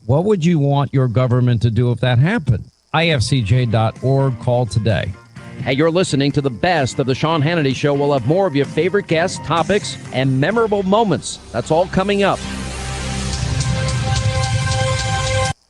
What would you want your government to do if that happened? ifcj.org. Call today. Hey, you're listening to the best of the Sean Hannity Show. We'll have more of your favorite guests, topics, and memorable moments. That's all coming up.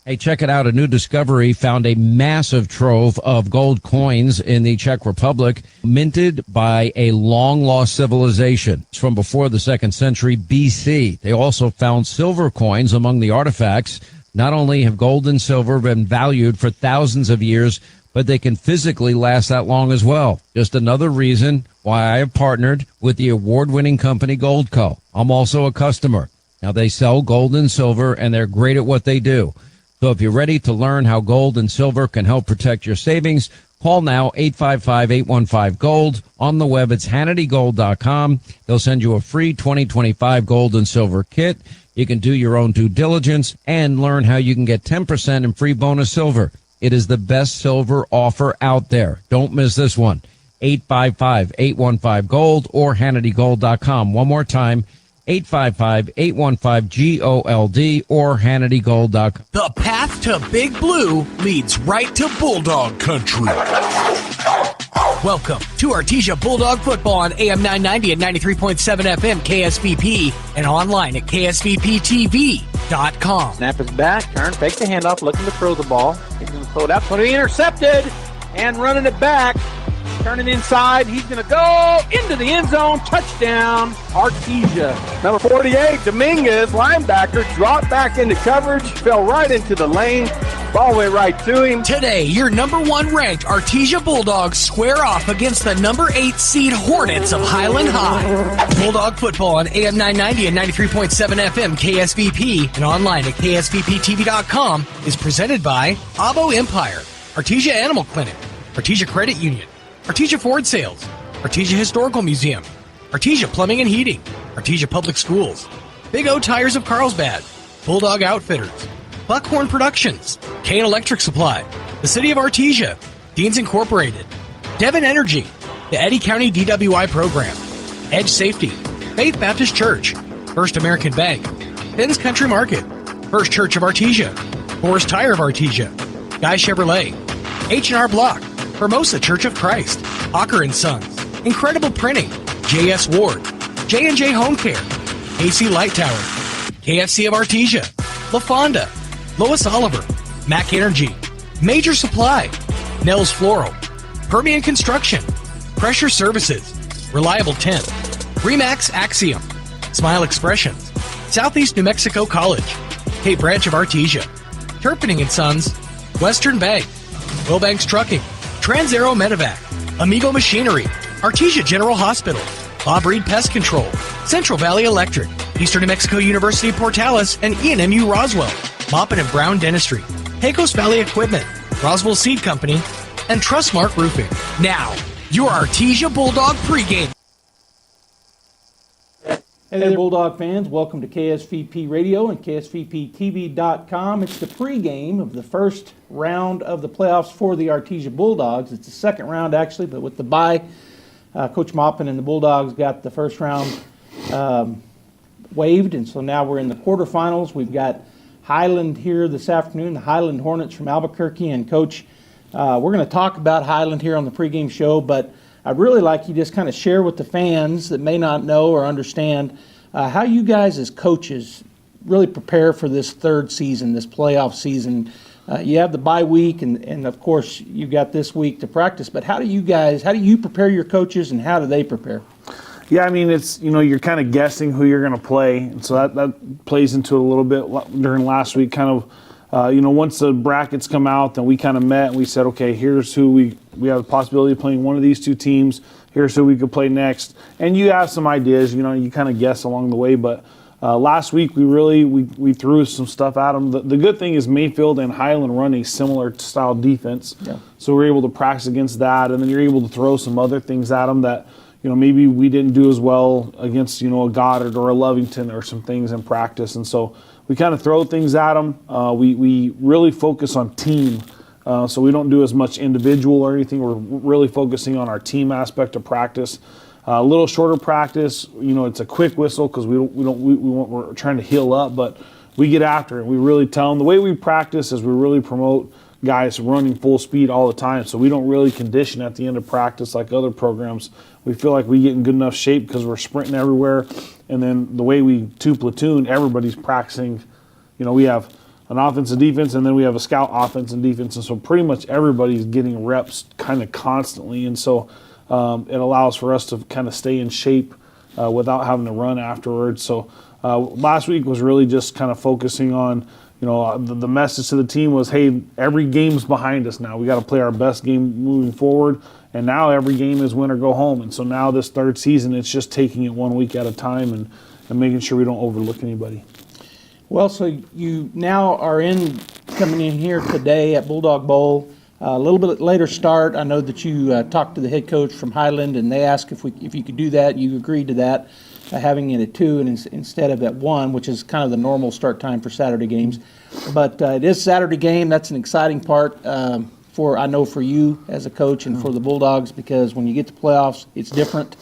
Hey, check it out. A new discovery found a massive trove of gold coins in the Czech Republic, minted by a long-lost civilization. It's from before the 2nd century BC. They also found silver coins among the artifacts. Not only have gold and silver been valued for thousands of years, but they can physically last that long as well. Just another reason why I have partnered with the award-winning company Gold Co. I'm also a customer. Now, they sell gold and silver, and they're great at what they do. So if you're ready to learn how gold and silver can help protect your savings, call now, 855-815-GOLD. On the web, it's HannityGold.com. They'll send you a free 2025 gold and silver kit. You can do your own due diligence and learn how you can get 10% in free bonus silver. It is the best silver offer out there. Don't miss this one. 855-815-GOLD or HannityGold.com. One more time, 855-815-GOLD or HannityGold.com. The path to Big Blue leads right to Bulldog Country. Welcome to Artesia Bulldog Football on AM 990 and 93.7 FM KSVP and online at ksvptv.com. Snap is back, turn, fake the handoff, looking to throw the ball. He's going to throw it out, put it intercepted, and running it back. Turning inside, he's going to go into the end zone. Touchdown, Artesia. Number 48, Dominguez, linebacker, dropped back into coverage, fell right into the lane, ball went right to him. Today, your number 1 ranked Artesia Bulldogs square off against the number 8 seed Hornets of Highland High. Bulldog football on AM 990 and 93.7 FM KSVP and online at ksvptv.com is presented by Abo Empire, Artesia Animal Clinic, Artesia Credit Union, Artesia Ford Sales, Artesia Historical Museum, Artesia Plumbing and Heating, Artesia Public Schools, Big O Tires of Carlsbad, Bulldog Outfitters, Buckhorn Productions, Kane Electric Supply, the City of Artesia, Deans Incorporated, Devon Energy, the Eddy County DWI Program, Edge Safety, Faith Baptist Church, First American Bank, Ben's Country Market, First Church of Artesia, Forest Tire of Artesia, Guy Chevrolet, H&R Block, Hermosa Church of Christ, Hawker & Sons, Incredible Printing, J.S. Ward, J&J Home Care, AC Light Tower, KFC of Artesia, La Fonda, Lois Oliver, Mac Energy, Major Supply, Nels Floral, Permian Construction, Pressure Services, Reliable Tent, Remax Axiom, Smile Expressions, Southeast New Mexico College, Cape Branch of Artesia, Turpinning & Sons, Western Bank, Wilbanks Trucking, Trans-Aero Medevac, Amigo Machinery, Artesia General Hospital, Bob Reed Pest Control, Central Valley Electric, Eastern New Mexico University Portales, and ENMU Roswell, Maupin and Brown Dentistry, Pecos Valley Equipment, Roswell Seed Company, and Trustmark Roofing. Now, your Artesia Bulldog pregame. Hey there, Bulldog fans. Welcome to KSVP Radio and KSVPTV.com. It's the pregame of the first round of the playoffs for the Artesia Bulldogs. It's the second round, actually, but with the bye, Coach Maupin and the Bulldogs got the first round waived, and so now we're in the quarterfinals. We've got Highland here this afternoon, the Highland Hornets from Albuquerque. And, Coach, we're going to talk about Highland here on the pregame show, but I'd really like you to just kind of share with the fans that may not know or understand how you guys as coaches really prepare for this third season, this playoff season. You have the bye week, and of course you've got this week to practice, but how do you prepare your coaches, and how do they prepare? Yeah, I mean, it's, you're kind of guessing who you're going to play, and so that plays into it a little bit during last week. Kind of, once the brackets come out, then we kind of met and we said, okay, here's who we have the possibility of playing one of these two teams. Here's who we could play next. And you have some ideas, you kind of guess along the way. But last week we threw some stuff at them. The good thing is Mayfield and Highland run a similar style defense. Yeah. So we're able to practice against that, and then you're able to throw some other things at them that maybe we didn't do as well against a Goddard or a Lovington or some things in practice. And so we kind of throw things at them. We really focus on team. So we don't do as much individual or anything. We're really focusing on our team aspect of practice. A little shorter practice. It's a quick whistle because we're trying to heal up, but we get after it. We really tell them. The way we practice is we really promote guys running full speed all the time. So we don't really condition at the end of practice like other programs. We feel like we get in good enough shape because we're sprinting everywhere. And then the way we two platoon, everybody's practicing. We have an offense and defense, and then we have a scout offense and defense. And so pretty much everybody's getting reps kind of constantly. And so it allows for us to kind of stay in shape without having to run afterwards. So last week was really just kind of focusing on, the message to the team was, hey, every game's behind us now. We got to play our best game moving forward. And now every game is win or go home. And so now this third season, it's just taking it 1 week at a time and making sure we don't overlook anybody. Well, so you now are coming in here today at Bulldog Bowl. A little bit later start. I know that you talked to the head coach from Highland, and they asked if you could do that. You agreed to that, having it at 2 and instead of at 1, which is kind of the normal start time for Saturday games. But it is Saturday game. That's an exciting part I know for you as a coach and for the Bulldogs, because when you get to playoffs, it's different.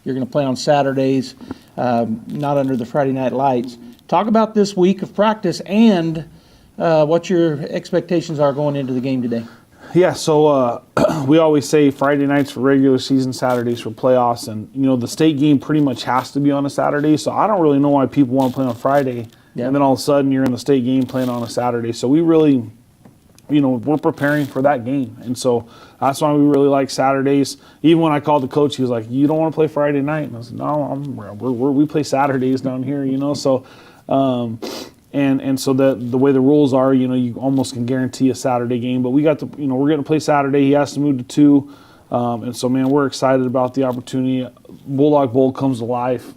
You're going to play on Saturdays, not under the Friday night lights. Talk about this week of practice and what your expectations are going into the game today. Yeah, so we always say Friday nights for regular season, Saturdays for playoffs, and the state game pretty much has to be on a Saturday. So I don't really know why people want to play on Friday, and then all of a sudden you're in the state game playing on a Saturday. So we really, we're preparing for that game, and so that's why we really like Saturdays. Even when I called the coach, he was like, "You don't want to play Friday night?" And I said, "No, we play Saturdays down here, So. And so the way the rules are, you almost can guarantee a Saturday game. But we got we're going to play Saturday. He has to move to 2, and so man, we're excited about the opportunity. Bulldog Bowl comes alive,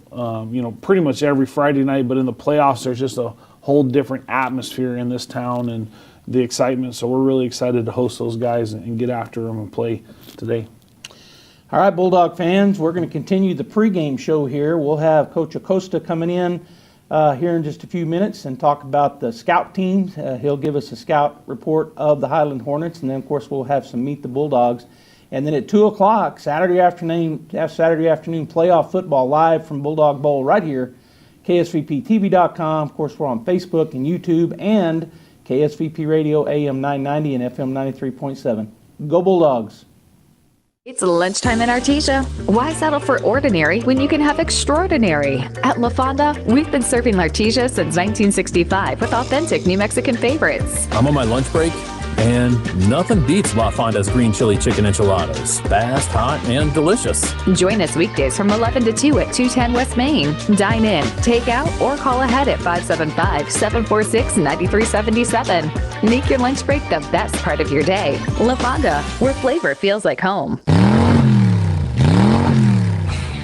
pretty much every Friday night. But in the playoffs, there's just a whole different atmosphere in this town and the excitement. So we're really excited to host those guys and get after them and play today. All right, Bulldog fans, we're going to continue the pregame show here. We'll have Coach Acosta coming in here in just a few minutes and talk about the scout teams. He'll give us a scout report of the Highland Hornets, and then, of course, we'll have some Meet the Bulldogs. And then at 2 o'clock, Saturday afternoon playoff football live from Bulldog Bowl right here, KSVPTV.com. Of course, we're on Facebook and YouTube, and KSVP Radio AM 990 and FM 93.7. Go Bulldogs! It's lunchtime in Artesia. Why settle for ordinary when you can have extraordinary? At La Fonda, we've been serving Artesia since 1965 with authentic New Mexican favorites. I'm on my lunch break, and nothing beats La Fonda's green chili chicken enchiladas. Fast, hot, and delicious. Join us weekdays from 11 to 2 at 210 West Main. Dine in, take out, or call ahead at 575-746-9377. Make your lunch break the best part of your day. La Fonda, where flavor feels like home.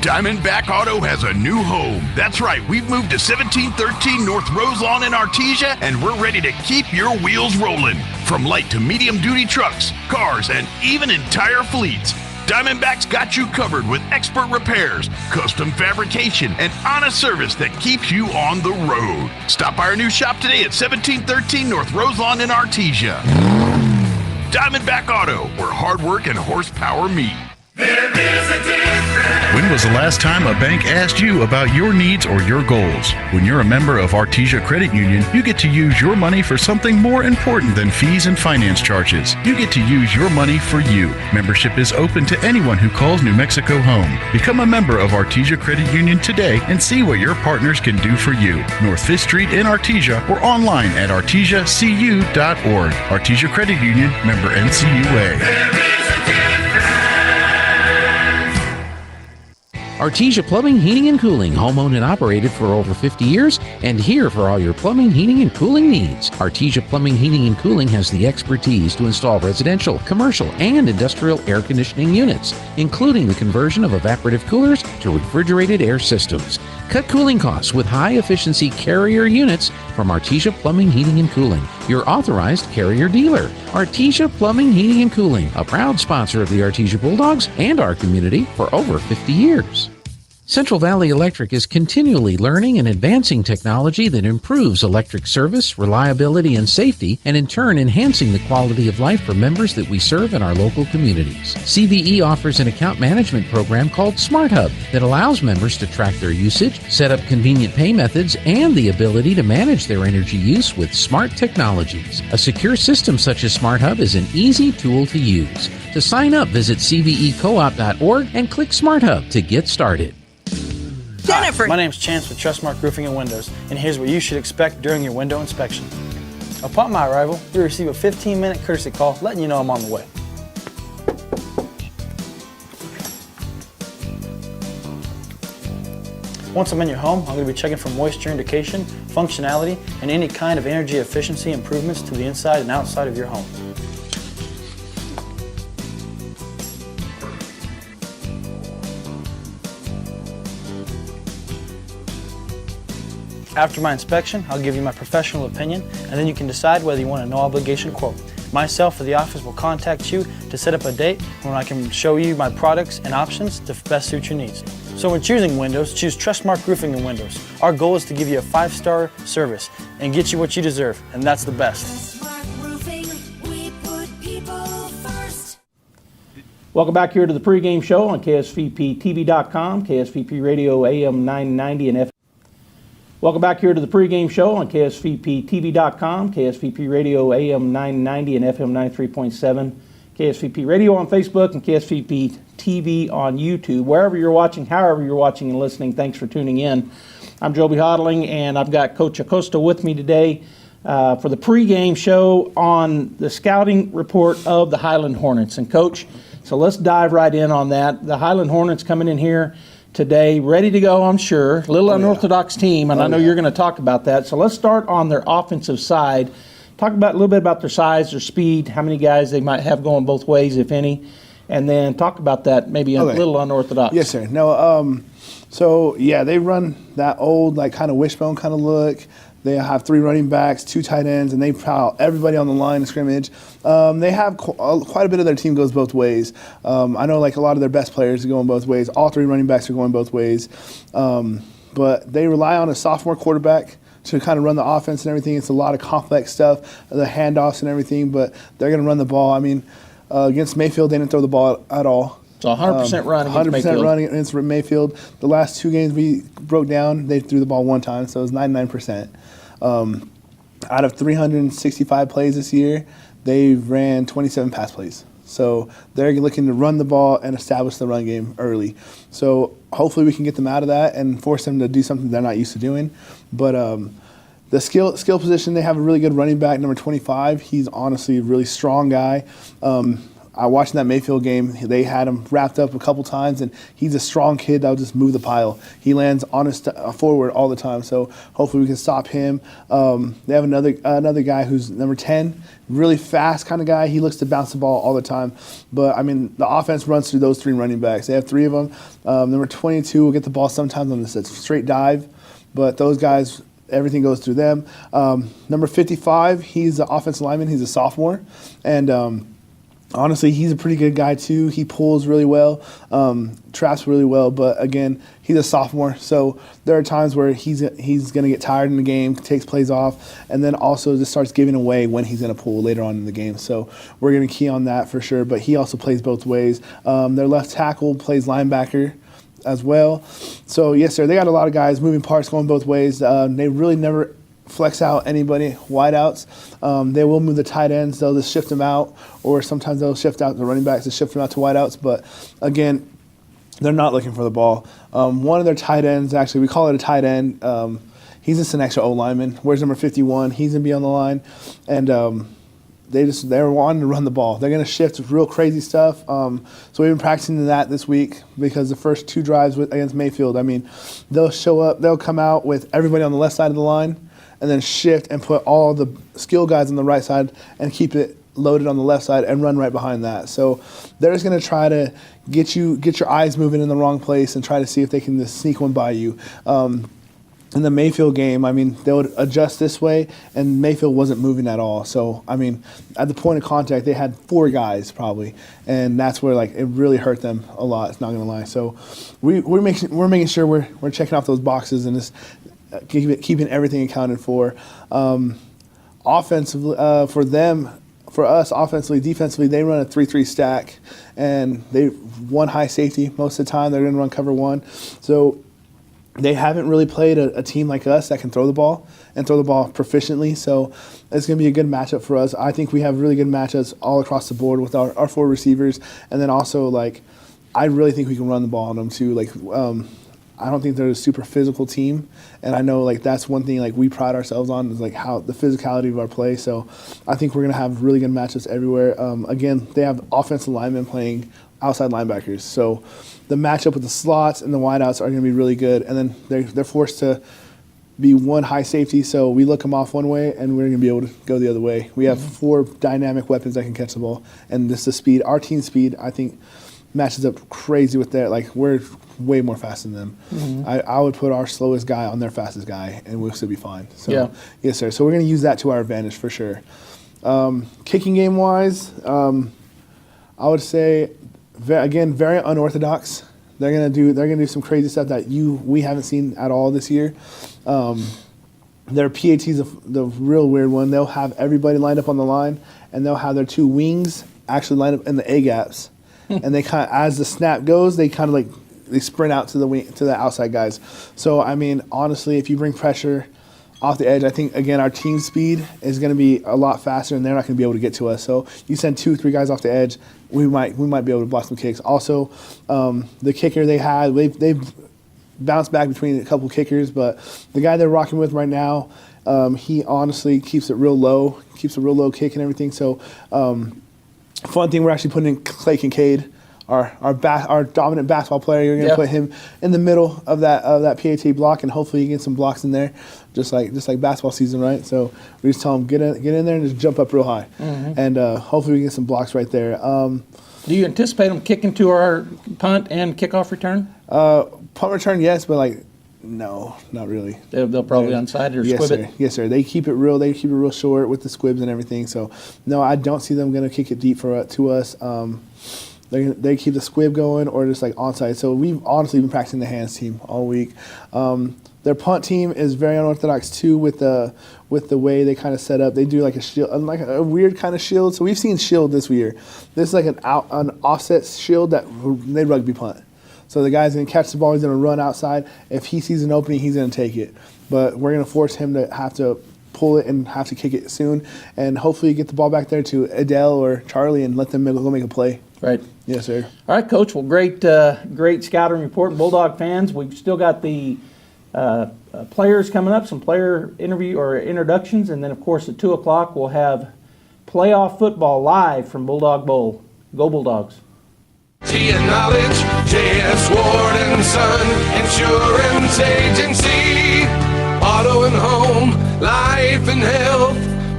Diamondback Auto has a new home. That's right, we've moved to 1713 North Roselawn in Artesia, and we're ready to keep your wheels rolling. From light to medium duty trucks, cars, and even entire fleets, Diamondback's got you covered with expert repairs, custom fabrication, and honest service that keeps you on the road. Stop by our new shop today at 1713 North Roselawn in Artesia. Diamondback Auto, where hard work and horsepower meet. There is a difference. When was the last time a bank asked you about your needs or your goals? When you're a member of Artesia Credit Union, you get to use your money for something more important than fees and finance charges. You get to use your money for you. Membership is open to anyone who calls New Mexico home. Become a member of Artesia Credit Union today and see what your partners can do for you. North 5th Street in Artesia or online at artesiacu.org. Artesia Credit Union, member NCUA. There is a difference. Artesia Plumbing, Heating, and Cooling, home-owned and operated for over 50 years, and here for all your plumbing, heating, and cooling needs. Artesia Plumbing, Heating, and Cooling has the expertise to install residential, commercial, and industrial air conditioning units, including the conversion of evaporative coolers to refrigerated air systems. Cut cooling costs with high-efficiency Carrier units from Artesia Plumbing, Heating, and Cooling, your authorized Carrier dealer. Artesia Plumbing, Heating, and Cooling, a proud sponsor of the Artesia Bulldogs and our community for over 50 years. Central Valley Electric is continually learning and advancing technology that improves electric service, reliability, and safety, and in turn enhancing the quality of life for members that we serve in our local communities. CVE offers an account management program called Smart Hub that allows members to track their usage, set up convenient pay methods, and the ability to manage their energy use with smart technologies. A secure system such as Smart Hub is an easy tool to use. To sign up, visit cvecoop.org and click Smart Hub to get started. Jennifer. Hi, my name's Chance with Trustmark Roofing and Windows, and here's what you should expect during your window inspection. Upon my arrival, you'll receive a 15-minute courtesy call letting you know I'm on the way. Once I'm in your home, I'm going to be checking for moisture indication, functionality, and any kind of energy efficiency improvements to the inside and outside of your home. After my inspection, I'll give you my professional opinion, and then you can decide whether you want a no-obligation quote. Myself or the office will contact you to set up a date when I can show you my products and options to best suit your needs. So when choosing windows, choose Trustmark Roofing and Windows. Our goal is to give you a 5-star service and get you what you deserve, and that's the best. Welcome back here to the pregame show on KSVPTV.com, KSVP Radio AM 990 and FM. Welcome back here to the pregame show on KSVPTV.com, KSVP Radio AM 990 and FM 93.7, KSVP Radio on Facebook, and KSVP TV on YouTube. Wherever you're watching, however you're watching and listening, thanks for tuning in. I'm Joby Hodling, and I've got Coach Acosta with me today for the pregame show on the scouting report of the Highland Hornets. And Coach, so let's dive right in on that. The Highland Hornets coming in here today, ready to go, I'm sure. A little unorthodox team, and I know you're going to talk about that. So let's start on their offensive side. Talk about a little bit about their size, their speed, how many guys they might have going both ways, if any, and then talk about that maybe a little unorthodox. Yes, sir. No, so yeah, they run that old like kind of wishbone kind of look. They have 3 running backs, 2 tight ends, and they pile everybody on the line of scrimmage. They have quite a bit of their team goes both ways. I know like a lot of their best players are going both ways. All 3 running backs are going both ways. But they rely on a sophomore quarterback to kind of run the offense and everything. It's a lot of complex stuff, the handoffs and everything, but they're going to run the ball. I mean, against Mayfield, they didn't throw the ball at all. So 100% run against 100% Mayfield. Running against Mayfield. The last 2 games we broke down, they threw the ball 1 time, so it was 99%. Out of 365 plays this year, they ran 27 pass plays. So they're looking to run the ball and establish the run game early. So hopefully we can get them out of that and force them to do something they're not used to doing. But the skill position, they have a really good running back, number 25. He's honestly a really strong guy. I watched that Mayfield game. They had him wrapped up a couple times, and he's a strong kid that will just move the pile. He lands on his forward all the time, so hopefully we can stop him. They have another guy who's number 10, really fast kind of guy. He looks to bounce the ball all the time. But, I mean, the offense runs through those 3 running backs. They have 3 of them. Number 22 will get the ball sometimes on this straight dive, but those guys, everything goes through them. Number 55, he's the offensive lineman. He's a sophomore, and honestly, he's a pretty good guy too. He pulls really well, traps really well. But again, he's a sophomore, so there are times where he's going to get tired in the game, takes plays off, and then also just starts giving away when he's going to pull later on in the game. So we're going to key on that for sure. But he also plays both ways. Their left tackle plays linebacker as well. So yes, sir, they got a lot of guys, moving parts going both ways. They really never flex out anybody, wideouts. They will move the tight ends. They'll just shift them out, or sometimes they'll shift out the running backs and shift them out to wideouts. But again, they're not looking for the ball. One of their tight ends, actually, we call it a tight end. He's just an extra O lineman. Where's number 51? He's going to be on the line. And they're wanting to run the ball. They're going to shift real crazy stuff. So we've been practicing that this week because the first 2 drives against Mayfield, I mean, they'll show up, they'll come out with everybody on the left side of the line, and then shift and put all the skill guys on the right side and keep it loaded on the left side and run right behind that. So they're just going to try to get your eyes moving in the wrong place and try to see if they can just sneak one by you. in the Mayfield game, I mean, they would adjust this way, and Mayfield wasn't moving at all. So, I mean, at the point of contact, they had 4 guys probably, and that's where like it really hurt them a lot. It's not gonna lie. So, we're making sure we're checking off those boxes and just keeping everything accounted for. Offensively, for us, offensively, defensively, they run a 3-3 stack, and they one high safety most of the time. They're going to run cover 1. So they haven't really played a team like us that can throw the ball and throw the ball proficiently. So it's going to be a good matchup for us. I think we have really good matchups all across the board with our 4 receivers. And then also, like, I really think we can run the ball on them too. Like, I don't think they're a super physical team, and I know like that's one thing like we pride ourselves on is like how the physicality of our play. So I think we're gonna have really good matchups everywhere. Again, they have offensive linemen playing outside linebackers, so the matchup with the slots and the wideouts are gonna be really good. And then they're forced to be one high safety, so we look them off one way, and we're gonna be able to go the other way. We have 4 dynamic weapons that can catch the ball, and this is the speed. Our team speed, I think, matches up crazy with that. Like, we're way more fast than them. I would put our slowest guy on their fastest guy, and we'll still be fine. So, yes, sir. So we're going to use that to our advantage for sure. Kicking game wise, I would say, again, very unorthodox. They're gonna do some crazy stuff that we haven't seen at all this year. Their PAT's the real weird one. They'll have everybody lined up on the line, and they'll have their 2 wings actually lined up in the A gaps. And they kind of, as the snap goes, they kind of like they sprint out to the outside guys. So I mean, honestly, if you bring pressure off the edge, I think again our team speed is going to be a lot faster, and they're not going to be able to get to us. So you send 2-3 guys off the edge, we might be able to block some kicks. Also, the kicker they've bounced back between a couple kickers, but the guy they're rocking with right now, he honestly keeps a real low kick and everything. So. Fun thing, we're actually putting in Clay Kincaid, our dominant basketball player. You're going to put him in the middle of that PAT block, and hopefully you get some blocks in there, just like basketball season, right? So we just tell him get in there and just jump up real high, and hopefully we get some blocks right there. Do you anticipate them kicking to our punt and kickoff return? Punt return, yes, but like. No, not really. They'll probably onside it or squib it? Yes, sir. They keep it real short with the squibs and everything. So, no, I don't see them going to kick it deep to us. They keep the squib going or just like onside. So we've honestly been practicing the hands team all week. Their punt team is very unorthodox too with the way they kind of set up. They do like a shield, like a weird kind of shield. So we've seen shield this year. This is like an offset shield that they rugby punt. So the guy's going to catch the ball, he's going to run outside. If he sees an opening, he's going to take it. But we're going to force him to have to pull it and have to kick it soon. And hopefully get the ball back there to Adele or Charlie and let them go make a play. Right. Yes, sir. All right, Coach. Well, great scouting report. Bulldog fans, we've still got the players coming up, some player interview or introductions. And then, of course, at 2 o'clock, we'll have playoff football live from Bulldog Bowl. Go Bulldogs. And knowledge, J.S. Ward and Son, Insurance Agency, auto and home, life and health,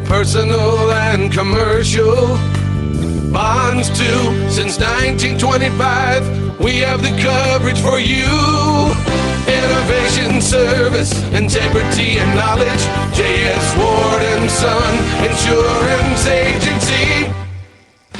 personal and commercial, bonds too, since 1925, we have the coverage for you, innovation, service, integrity and knowledge, J.S. Ward and Son, Insurance Agency.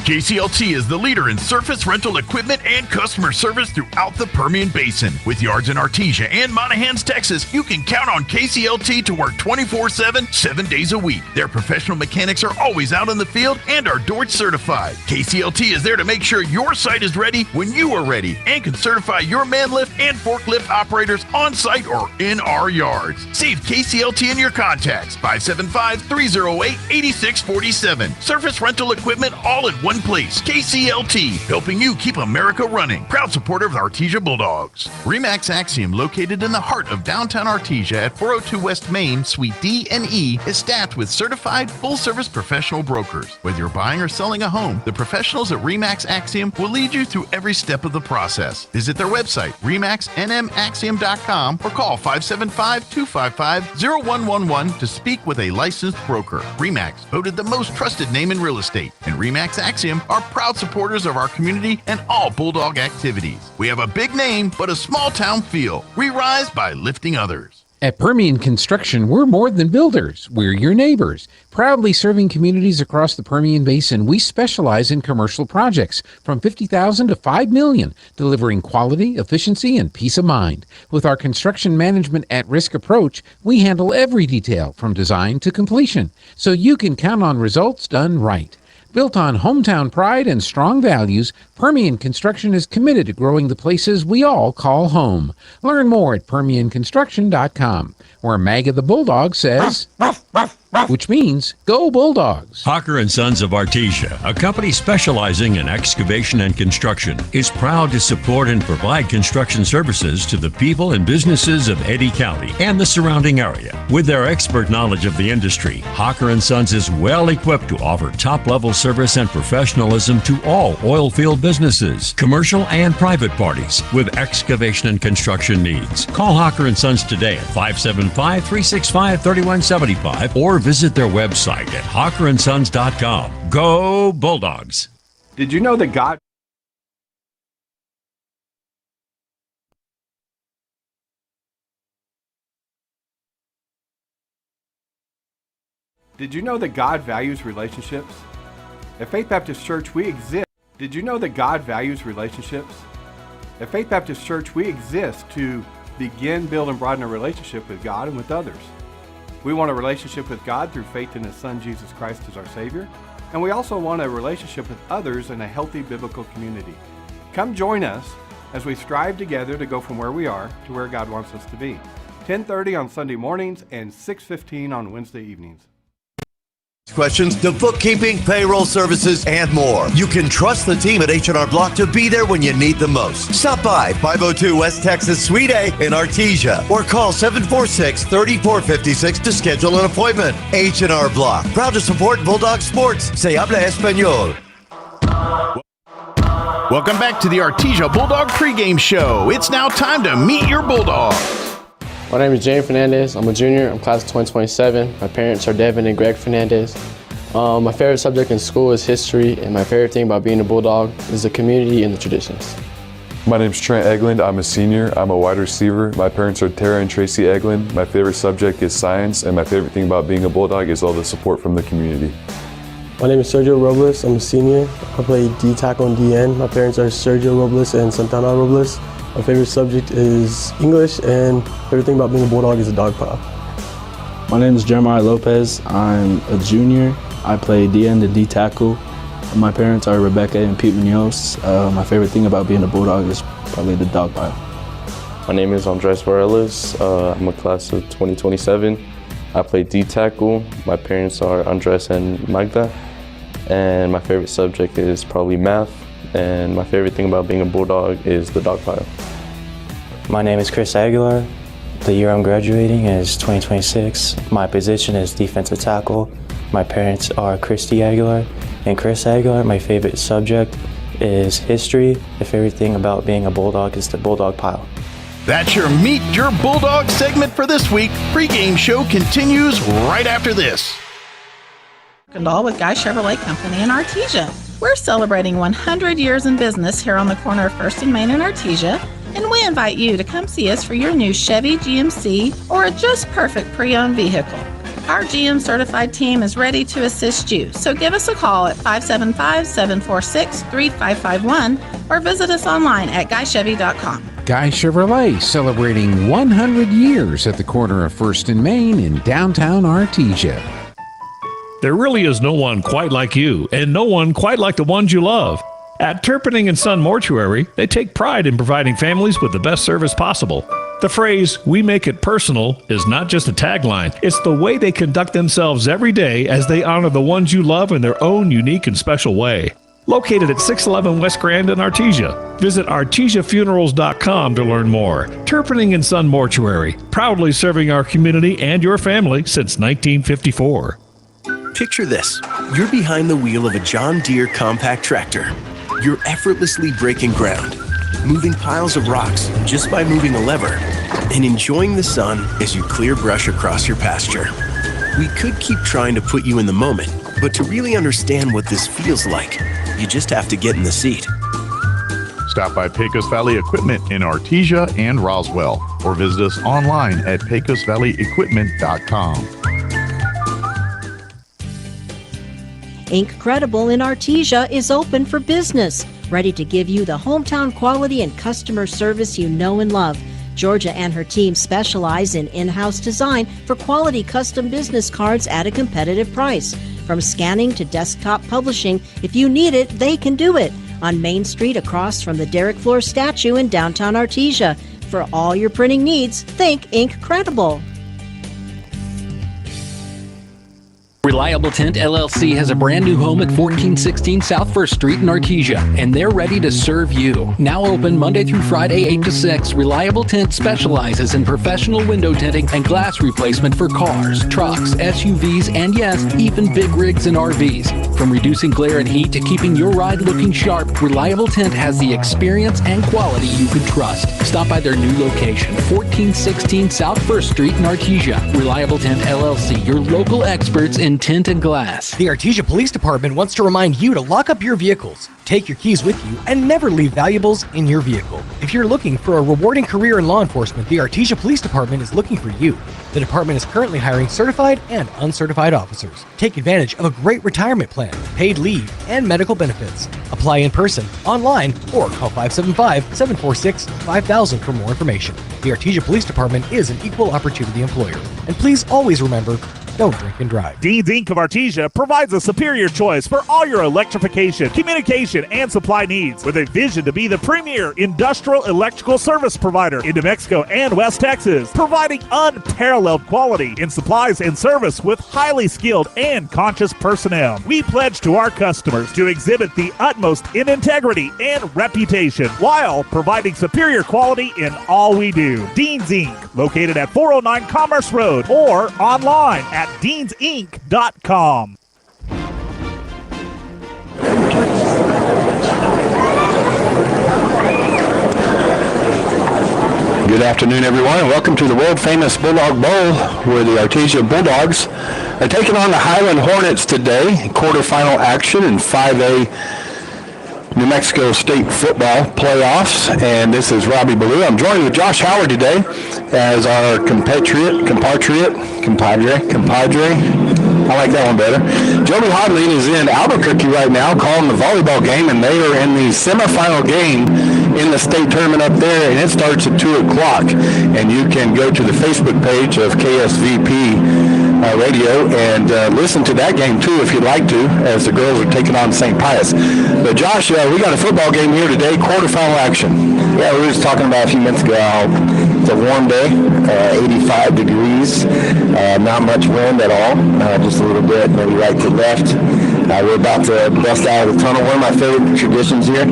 KCLT is the leader in surface rental equipment and customer service throughout the Permian Basin. With yards in Artesia and Monahans, Texas, you can count on KCLT to work 24/7, 7 days a week. Their professional mechanics are always out in the field and are Dort certified. KCLT is there to make sure your site is ready when you are ready and can certify your man lift and forklift operators on site or in our yards. Save KCLT in your contacts, 575-308-8647. Surface rental equipment all in one place. KCLT, helping you keep America running. Proud supporter of the Artesia Bulldogs. RE/MAX Axiom, located in the heart of downtown Artesia at 402 West Main, Suite D and E, is staffed with certified full-service professional brokers. Whether you're buying or selling a home, the professionals at RE/MAX Axiom will lead you through every step of the process. Visit their website, remaxnmaxiom.com, or call 575-255-0111 to speak with a licensed broker. RE/MAX, voted the most trusted name in real estate, and RE/MAX Axiom are proud supporters of our community and all Bulldog activities. We have a big name, but a small town feel. We rise by lifting others. At Permian Construction, we're more than builders. We're your neighbors. Proudly serving communities across the Permian Basin, we specialize in commercial projects from $50,000 to $5 million, delivering quality, efficiency, and peace of mind. With our construction management at-risk approach, we handle every detail from design to completion, so you can count on results done right. Built on hometown pride and strong values, Permian Construction is committed to growing the places we all call home. Learn more at PermianConstruction.com, where Maggie the Bulldog says, which means go Bulldogs. Hawker & Sons of Artesia, a company specializing in excavation and construction, is proud to support and provide construction services to the people and businesses of Eddy County and the surrounding area. With their expert knowledge of the industry, Hawker & Sons is well equipped to offer top-level service and professionalism to all oil field businesses, commercial and private parties with excavation and construction needs. Call Hawker & Sons today at 575-365-3175 or visit their website at hawkerandsons.com. Go Bulldogs! Did you know that God values relationships? At Faith Baptist Church, we exist. Did you know that God values relationships? At Faith Baptist Church, we exist to begin, build, and broaden a relationship with God and with others. We want a relationship with God through faith in His Son, Jesus Christ, as our Savior. And we also want a relationship with others in a healthy biblical community. Come join us as we strive together to go from where we are to where God wants us to be. 10:30 on Sunday mornings and 6:15 on Wednesday evenings. Questions to bookkeeping, payroll services, and more. You can trust the team at H&R Block to be there when you need them most. Stop by 502 West Texas Suite A in Artesia or call 746-3456 to schedule an appointment. H&R Block, proud to support Bulldog sports. Se habla español. Welcome back to the Artesia Bulldog pregame show. It's now time to meet your Bulldogs. My name is James Fernandez. I'm a junior. I'm class of 2027. My parents are Devin and Greg Fernandez. My favorite subject in school is history, and my favorite thing about being a Bulldog is the community and the traditions. My name is Trent Eglund. I'm a senior. I'm a wide receiver. My parents are Tara and Tracy Eglund. My favorite subject is science, and my favorite thing about being a Bulldog is all the support from the community. My name is Sergio Robles. I'm a senior. I play D-tackle and DN. My parents are Sergio Robles and Santana Robles. My favorite subject is English, and favorite thing about being a Bulldog is a dog pile. My name is Jeremiah Lopez. I'm a junior. I play D-end and D-tackle. My parents are Rebecca and Pete Munoz. My favorite thing about being a Bulldog is probably the dog pile. My name is Andres Varelas. I'm a class of 2027. I play D-tackle. My parents are Andres and Magda. And my favorite subject is probably math. And my favorite thing about being a Bulldog is the dog pile. My name is Chris Aguilar. The year I'm graduating is 2026. My position is defensive tackle. My parents are Christy Aguilar and Chris Aguilar. My favorite subject is history. The favorite thing about being a Bulldog is the Bulldog pile. That's your Meet Your Bulldog segment for this week. Pre-game show continues right after this. With Guy Chevrolet Company in Artesia. We're celebrating 100 years in business here on the corner of 1st and Main in Artesia, and we invite you to come see us for your new Chevy, GMC, or a just perfect pre-owned vehicle. Our GM certified team is ready to assist you, so give us a call at 575-746-3551 or visit us online at guychevy.com. Guy Chevrolet celebrating 100 years at the corner of 1st and Main in downtown Artesia. There really is no one quite like you, and no one quite like the ones you love. At Turpinning & Son Mortuary, they take pride in providing families with the best service possible. The phrase, "we make it personal," is not just a tagline. It's the way they conduct themselves every day as they honor the ones you love in their own unique and special way. Located at 611 West Grand in Artesia. Visit artesiafunerals.com to learn more. Turpinning & Son Mortuary, proudly serving our community and your family since 1954. Picture this. You're behind the wheel of a John Deere compact tractor. You're effortlessly breaking ground, moving piles of rocks just by moving a lever, and enjoying the sun as you clear brush across your pasture. We could keep trying to put you in the moment, but to really understand what this feels like, you just have to get in the seat. Stop by Pecos Valley Equipment in Artesia and Roswell. or visit us online at pecosvalleyequipment.com. Incredible in Artesia is open for business, ready to give you the hometown quality and customer service you know and love. Georgia and her team specialize in in-house design for quality custom business cards at a competitive price. From scanning to desktop publishing, if you need it, they can do it. On Main Street across from the Derrick Floor statue in downtown Artesia. For all your printing needs, think Incredible. Reliable Tint LLC has a brand new home at 1416 South 1st Street in Artesia, and they're ready to serve you. Now open Monday through Friday, 8 to 6, Reliable Tint specializes in professional window tinting and glass replacement for cars, trucks, SUVs, and yes, even big rigs and RVs. From reducing glare and heat to keeping your ride looking sharp, Reliable Tint has the experience and quality you can trust. Stop by their new location, 1416 South 1st Street in Artesia. Reliable Tint LLC, your local experts in tint and glass. The Artesia Police Department wants to remind you to lock up your vehicles, take your keys with you, and never leave valuables in your vehicle. If you're looking for a rewarding career in law enforcement, the Artesia Police Department is looking for you. The department is currently hiring certified and uncertified officers. Take advantage of a great retirement plan, paid leave, and medical benefits. Apply in person, online, or call 575-746-5000 for more information. The Artesia Police Department is an equal opportunity employer. And please always remember, don't drink and drive. Dean's Inc. of Artesia provides a superior choice for all your electrification, communication, and supply needs, with a vision to be the premier industrial electrical service provider in New Mexico and West Texas, providing unparalleled quality in supplies and service with highly skilled and conscious personnel. We pledge to our customers to exhibit the utmost in integrity and reputation while providing superior quality in all we do. Dean's Inc., located at 409 Commerce Road or online at deansinc.com. Good afternoon, everyone, and welcome to the world-famous Bulldog Bowl, where the Artesia Bulldogs are taking on the Highland Hornets today in quarterfinal action in 5A New Mexico State football playoffs. And this is Robbie Ballou. I'm joined with Josh Howard today as our compadre. I like that one better. Joby Hodley is in Albuquerque right now calling the volleyball game, and they are in the semifinal game in the state tournament up there, and it starts at 2 o'clock. And you can go to the Facebook page of KSVP Radio and listen to that game too if you'd like to, as the girls are taking on St. Pius. But Josh, we got a football game here today, quarterfinal action. Yeah, we were just talking about a few minutes ago how it's a warm day, 85 degrees, not much wind at all, just a little bit, maybe right to left. We're about to bust out of the tunnel. One of my favorite traditions here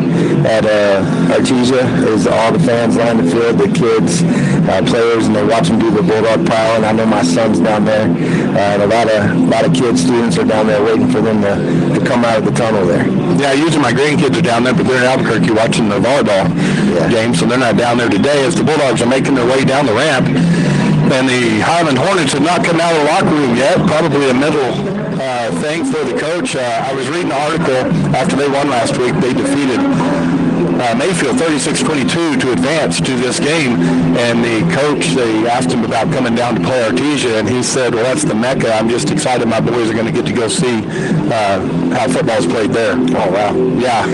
at Artesia is all the fans line the field, the kids, players, and they watch them do the Bulldog pile. And I know my son's down there, and a lot of kids, students are down there waiting for them to come out of the tunnel there. Yeah, usually my grandkids are down there, but they're in Albuquerque watching the volleyball game, so they're not down there today as the Bulldogs are making their way down the ramp. And the Highland Hornets have not come out of the locker room yet, probably a mental thing for the coach. I was reading an article after they won last week. They defeated Mayfield 36-22 to advance to this game, and the coach, they asked him about coming down to play Artesia, and he said, well, that's the Mecca. I'm just excited my boys are going to get to go see how football's played there. Oh, wow. Yeah,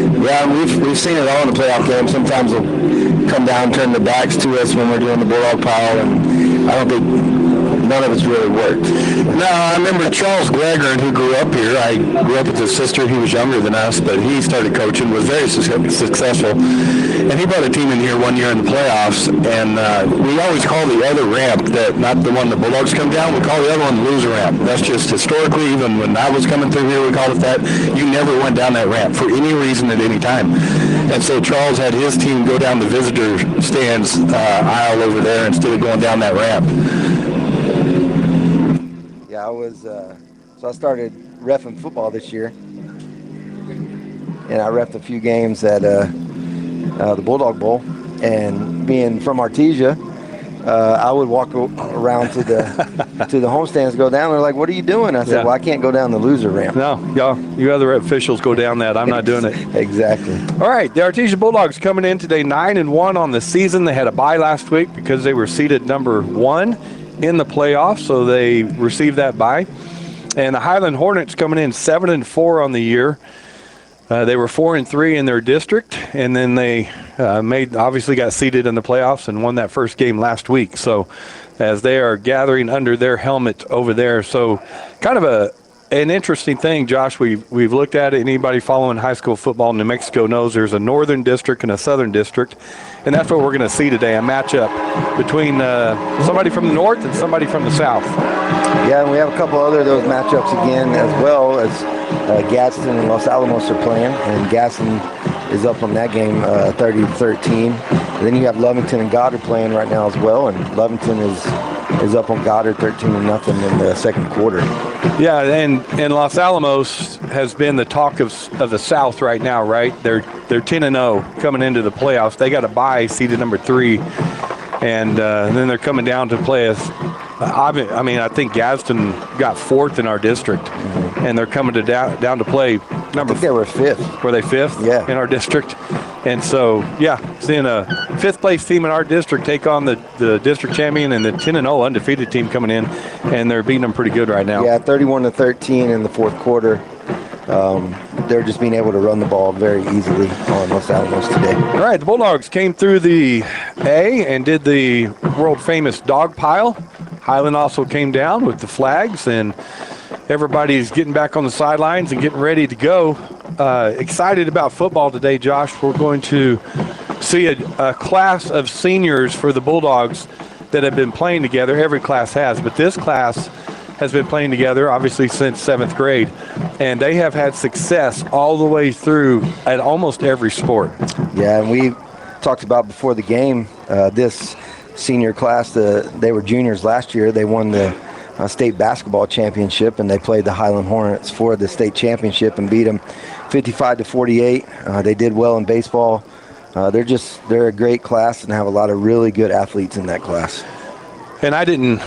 we've seen it all in the playoff game. Sometimes they'll come down, turn their backs to us when we're doing the Bulldog pile, and I don't think none of it's really worked. No, I remember Charles Gregory, who grew up here. I grew up with his sister. He was younger than us, but he started coaching, was very successful. And he brought a team in here one year in the playoffs, and we always call the other ramp, that not the one the Bulldogs come down, we call the other one the loser ramp. That's just historically, even when I was coming through here, we called it that. You never went down that ramp for any reason at any time. And so Charles had his team go down the visitor stands aisle over there instead of going down that ramp. Yeah, I started reffing football this year, and I reffed a few games at the Bulldog Bowl, and being from Artesia, I would walk around to the homestands, go down. They're like, "What are you doing?" I said, "Well, I can't go down the loser ramp." No, you other officials go down that. I'm not doing it. Exactly. All right, the Artesia Bulldogs coming in today 9-1 on the season. They had a bye last week because they were seeded number 1 in the playoffs, so they received that bye. And the Highland Hornets coming in 7-4 on the year. They were 4-3 in their district, and then they obviously got seeded in the playoffs and won that first game last week. So as they are gathering under their helmet over there. So kind of an interesting thing, Josh. We've looked at it. Anybody following high school football in New Mexico knows there's a northern district and a southern district, and that's what we're going to see today, a matchup between somebody from the north and somebody from the south. Yeah, and we have a couple other of those matchups again, as well as Gadsden and Los Alamos are playing, and Gadsden is up on that game 30-13. And then you have Lovington and Goddard playing right now as well, and Lovington is up on Goddard 13-0 in the second quarter. Yeah, and Los Alamos has been the talk of the South right now, right? They're 10-0 coming into the playoffs. They got a bye, seeded number 3, and then they're coming down to play us. I think Gadsden got 4th in our district, and they're coming down to play number. I think they were 5th. Were they 5th? Yeah. In our district, and so seeing a 5th place team in our district take on the district champion and the 10-0 undefeated team coming in, and they're beating them pretty good right now. Yeah, 31-13 in the fourth quarter. They're just being able to run the ball very easily on Los Alamos today. All right, the Bulldogs came through the A and did the world famous dog pile. Highland also came down with the flags, and everybody's getting back on the sidelines and getting ready to go. Excited about football today, Josh. We're going to see a class of seniors for the Bulldogs that have been playing together. Every class has, but this class has been playing together, obviously, since 7th grade, and they have had success all the way through at almost every sport. Yeah, and we talked about before the game, this senior class, they were juniors last year. They won the state basketball championship, and they played the Highland Hornets for the state championship and beat them 55-48. They did well in baseball. They're a great class and have a lot of really good athletes in that class. And I didn't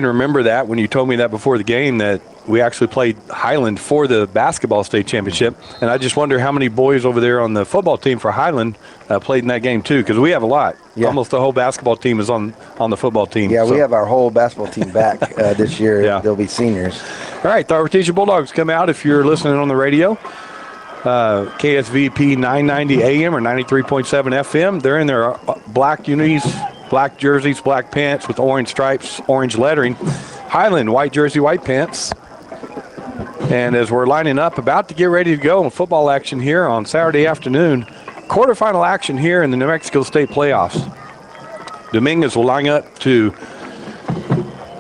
remember that when you told me that before the game, that we actually played Highland for the basketball state championship. And I just wonder how many boys over there on the football team for Highland played in that game too, because we have a lot. Yeah. Almost the whole basketball team is on the football team. Yeah, so we have our whole basketball team back this year. Yeah. They'll be seniors. All right, the Artesia Bulldogs come out if you're listening on the radio. KSVP 990 AM or 93.7 FM. They're in their black unis, black jerseys, black pants with orange stripes, orange lettering. Highland, white jersey, white pants. And as we're lining up, about to get ready to go in football action here on Saturday afternoon, quarterfinal action here in the New Mexico State playoffs. Dominguez will line up to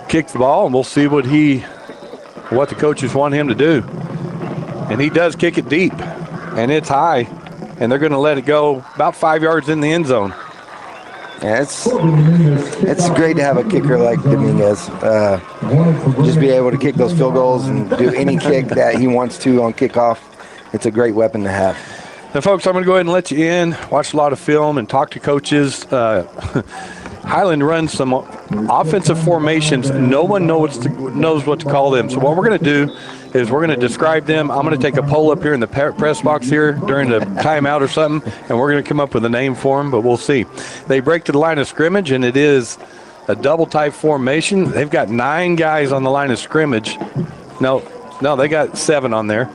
kick the ball, and we'll see what the coaches want him to do. And he does kick it deep, and it's high, and they're going to let it go about 5 yards in the end zone. Yeah, it's great to have a kicker like Dominguez. Just be able to kick those field goals and do any kick that he wants to on kickoff. It's a great weapon to have. Now, folks, I'm going to go ahead and let you in, watch a lot of film, and talk to coaches. Highland runs some offensive formations. No one knows what to call them. So what we're going to do is we're going to describe them. I'm going to take a poll up here in the press box here during the timeout or something, and we're going to come up with a name for them, but we'll see. They break to the line of scrimmage, and it is a double-type formation. They've got 9 guys on the line of scrimmage. No, they got 7 on there.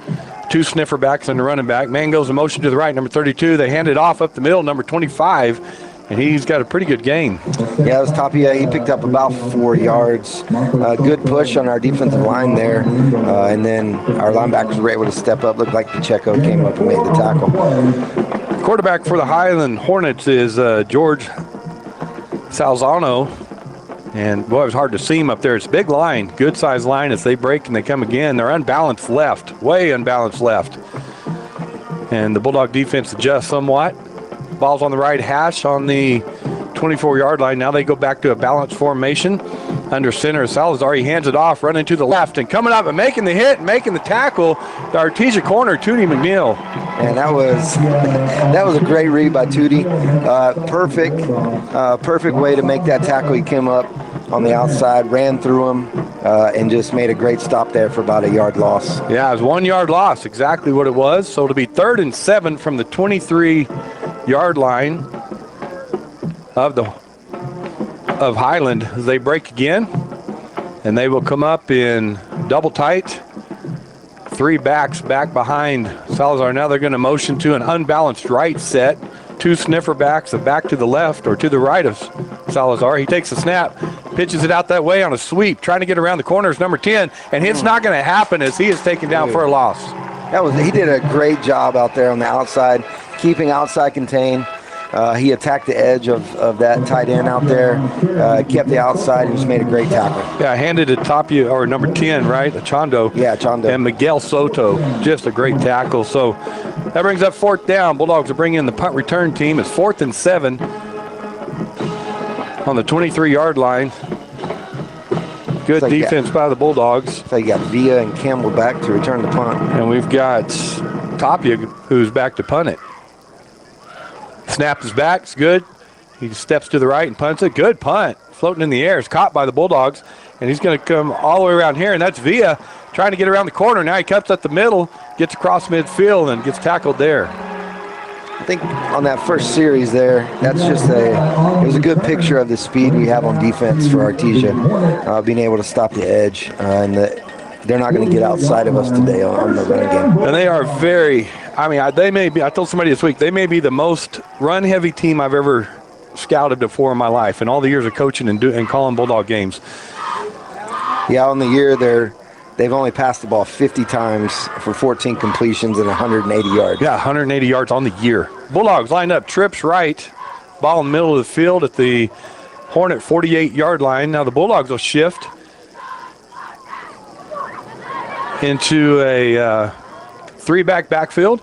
2 sniffer backs and a running back. Man goes in motion to the right, number 32. They hand it off up the middle, number 25. And he's got a pretty good game. Yeah, it was Tapia. He picked up about 4 yards. Good push on our defensive line there. And then our linebackers were able to step up. Looked like Pacheco came up and made the tackle. Quarterback for the Highland Hornets is George Salzano. And, boy, it was hard to see him up there. It's a big line, good-sized line as they break and they come again. They're unbalanced left, way unbalanced left. And the Bulldog defense adjusts somewhat. Ball's on the right hash on the 24-yard line. Now they go back to a balanced formation under center. Salazar, he hands it off, running to the left, and coming up and making the hit, making the tackle, the Artesia corner, Tootie McNeil. And that was a great read by Tootie. Perfect way to make that tackle. He came up on the outside, ran through him, and just made a great stop there for about a yard loss. Yeah, it was 1 yard loss, exactly what it was. So it'll be 3rd and 7 from the 23-yard line of Highland as they break again, and they will come up in double tight. 3 backs back behind Salazar. Now they're going to motion to an unbalanced right set. 2 sniffer backs, a back to the left or to the right of Salazar. He takes a snap, pitches it out that way on a sweep, trying to get around the corners, number 10, and it's not going to happen as he is taken down for a loss. He did a great job out there on the outside, keeping outside contained. He attacked the edge of that tight end out there, kept the outside, and just made a great tackle. Yeah, handed it Tapia, or number 10, right? Chondo. Yeah, Chondo. And Miguel Soto, just a great tackle. So that brings up 4th down. Bulldogs will bring in the punt return team. It's 4th and 7 on the 23-yard line. Good defense by the Bulldogs. So you got Villa and Campbell back to return the punt. And we've got Tapia, who's back to punt it. Snap is back. It's good. He steps to the right and punts it. Good punt. Floating in the air. It's caught by the Bulldogs. And he's going to come all the way around here. And that's Villa trying to get around the corner. Now he cuts at the middle, gets across midfield, and gets tackled there. I think on that first series there, that's just it was a good picture of the speed we have on defense for Artesia, being able to stop the edge. And they're not going to get outside of us today on the run game. And they are very... they may be, I told somebody this week, they may be the most run-heavy team I've ever scouted before in my life in all the years of coaching and calling Bulldog games. Yeah, on the year, they've only passed the ball 50 times for 14 completions and 180 yards. Yeah, 180 yards on the year. Bulldogs lined up, trips right, ball in the middle of the field at the Hornet 48-yard line. Now the Bulldogs will shift into a 3-back backfield.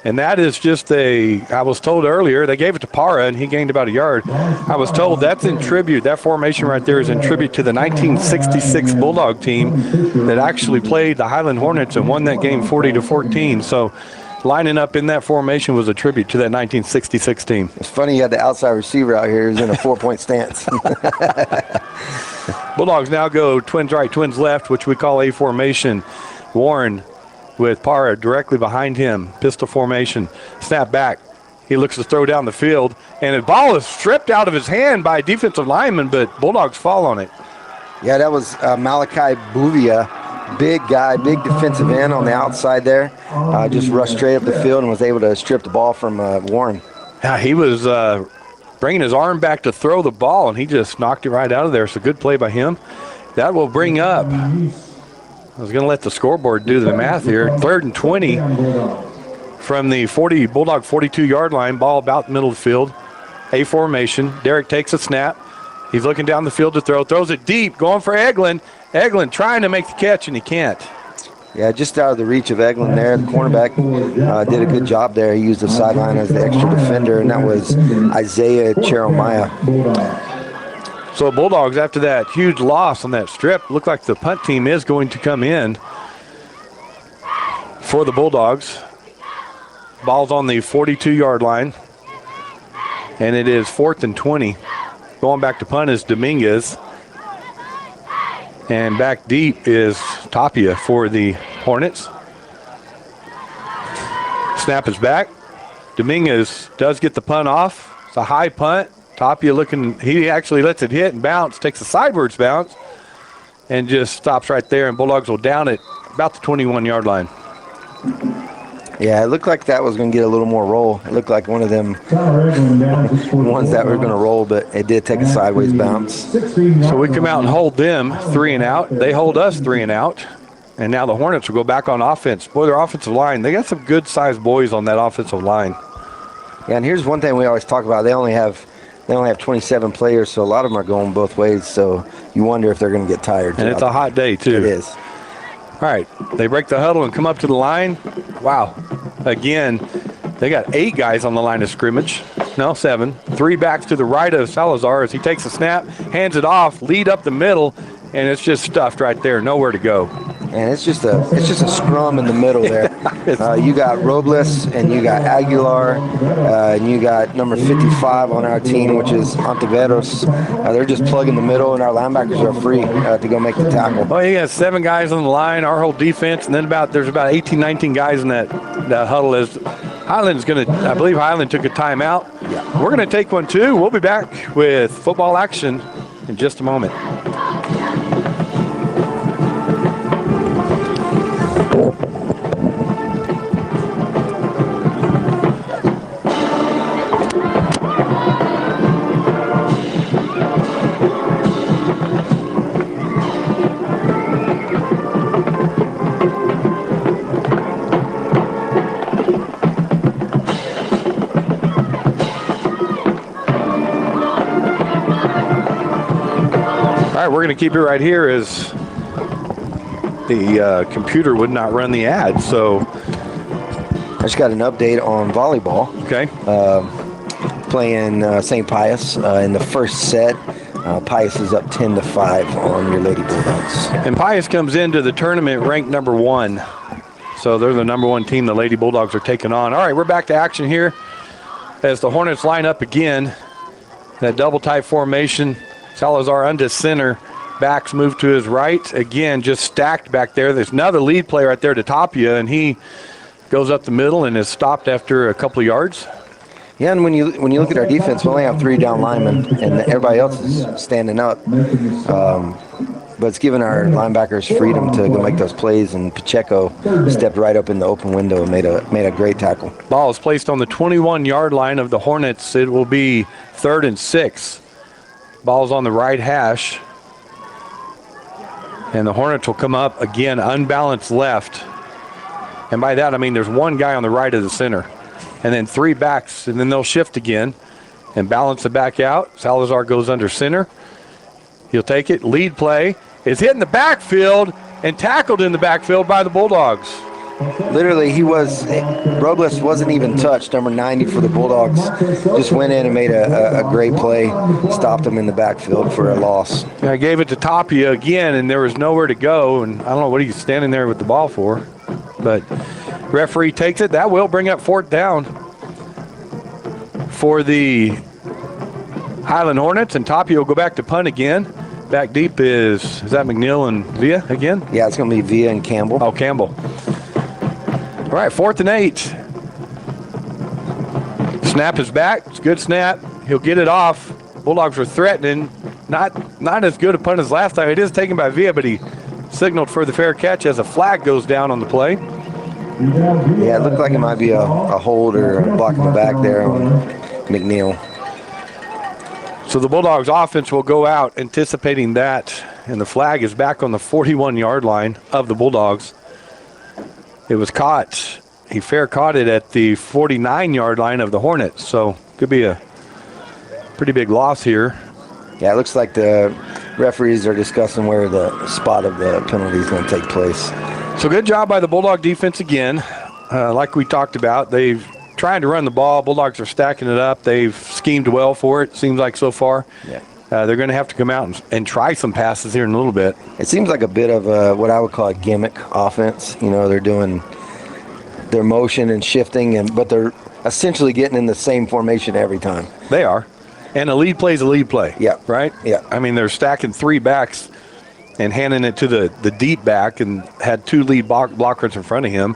And that is just I was told earlier, they gave it to Parra and he gained about a yard. I was told that's in tribute, that formation right there is in tribute to the 1966 Bulldog team that actually played the Highland Hornets and won that game 40-14. So lining up in that formation was a tribute to that 1966 team. It's funny you had the outside receiver out here who's in a 4-point stance. Bulldogs now go twins right, twins left, which we call A formation. Warren with Parra directly behind him. Pistol formation. Snap back. He looks to throw down the field, and the ball is stripped out of his hand by a defensive lineman, but Bulldogs fall on it. Yeah, that was Malachi Buvia. Big guy, big defensive end on the outside there. Just rushed straight up the field and was able to strip the ball from Warren. Yeah, he was bringing his arm back to throw the ball, and he just knocked it right out of there. So good play by him. That will bring up... I was going to let the scoreboard do the math here. 3rd and 20 from the Bulldog 42-yard line. Ball about the middle of the field. A formation. Derek takes a snap. He's looking down the field to throw. Throws it deep. Going for Eglin. Eglin trying to make the catch, and he can't. Yeah, just out of the reach of Eglin there. The cornerback did a good job there. He used the sideline as the extra defender, and that was Isaiah Cheromaya. So Bulldogs, after that huge loss on that strip, look like the punt team is going to come in for the Bulldogs. Ball's on the 42-yard line, and it is 4th and 20. Going back to punt is Dominguez, and back deep is Tapia for the Hornets. Snap is back. Dominguez does get the punt off. It's a high punt. Tapia looking, he actually lets it hit and bounce, takes a sideways bounce, and just stops right there, and Bulldogs will down it about the 21-yard line. Yeah, it looked like that was going to get a little more roll. It looked like one of them ones that were going to roll, but it did take a sideways bounce. So we come out and hold them 3 and out. They hold us 3 and out, and now the Hornets will go back on offense. Boy, their offensive line, they got some good-sized boys on that offensive line. Yeah, and here's one thing we always talk about. They only have 27 players, so a lot of them are going both ways, so you wonder if they're going to get tired. And it's a hot day, too. It is. All right, they break the huddle and come up to the line. Wow. Again, they got 8 guys on the line of scrimmage. No, 7. 3 backs to the right of Salazar as he takes a snap, hands it off, lead up the middle, and it's just stuffed right there, nowhere to go. And it's just a scrum in the middle there. You got Robles and you got Aguilar, and you got number 55 on our team, which is Ontiveros. They're just plugging the middle, and our linebackers are free to go make the tackle. Well, you got 7 guys on the line, our whole defense, and then there's about 18, 19 guys in that huddle. As Highland's going to, I believe Highland took a timeout. Yeah. We're going to take one too. We'll be back with football action in just a moment. We're going to keep it right here as the computer would not run the ad. So I just got an update on volleyball. Okay. Playing St. Pius in the first set. Pius is up 10-5 on your Lady Bulldogs. And Pius comes into the tournament ranked number 1. So they're the number 1 team the Lady Bulldogs are taking on. All right, we're back to action here as the Hornets line up again. That double type formation. Salazar under center. Backs move to his right. Again, just stacked back there. There's another lead player right there to Tapia, and he goes up the middle and is stopped after a couple of yards. Yeah, and when you look at our defense, we only have 3 down linemen, and everybody else is standing up. But it's given our linebackers freedom to go make those plays, and Pacheco stepped right up in the open window and made a great tackle. Ball is placed on the 21-yard line of the Hornets. It will be 3rd and 6. Ball's on the right hash. And the Hornets will come up again, unbalanced left. And by that, I mean there's 1 guy on the right of the center. And then 3 backs, and then they'll shift again and balance it back out. Salazar goes under center. He'll take it. Lead play is hit in the backfield and tackled in the backfield by the Bulldogs. Literally, Robles wasn't even touched, number 90 for the Bulldogs. Just went in and made a great play, stopped him in the backfield for a loss. I gave it to Tapia again, and there was nowhere to go, and I don't know what he's standing there with the ball for. But referee takes it. That will bring up 4th down for the Highland Hornets, and Tapia will go back to punt again. Back deep is that McNeil and Villa again? Yeah, it's going to be Villa and Campbell. Oh, Campbell. All right, 4th and 8. Snap is back. It's a good snap. He'll get it off. Bulldogs are threatening. Not as good a punt as last time. It is taken by Villa, but he signaled for the fair catch as a flag goes down on the play. Yeah, it looked like it might be a hold or a block in the back there on McNeil. So the Bulldogs offense will go out anticipating that, and the flag is back on the 41-yard line of the Bulldogs. It was caught. He fair caught it at the 49-yard line of the Hornets, so could be a pretty big loss here. Yeah, it looks like the referees are discussing where the spot of the penalty is going to take place. So good job by the Bulldog defense again. Like we talked about, they've tried to run the ball. Bulldogs are stacking it up. They've schemed well for it, seems like so far. Yeah. They're going to have to come out and try some passes here in a little bit. It seems like a bit of what I would call a gimmick offense. You know, they're doing their motion and shifting, but they're essentially getting in the same formation every time. They are. And a lead play is a lead play. Yeah. Right? Yeah. I mean, they're stacking 3 backs and handing it to the deep back and had 2 lead blockers in front of him.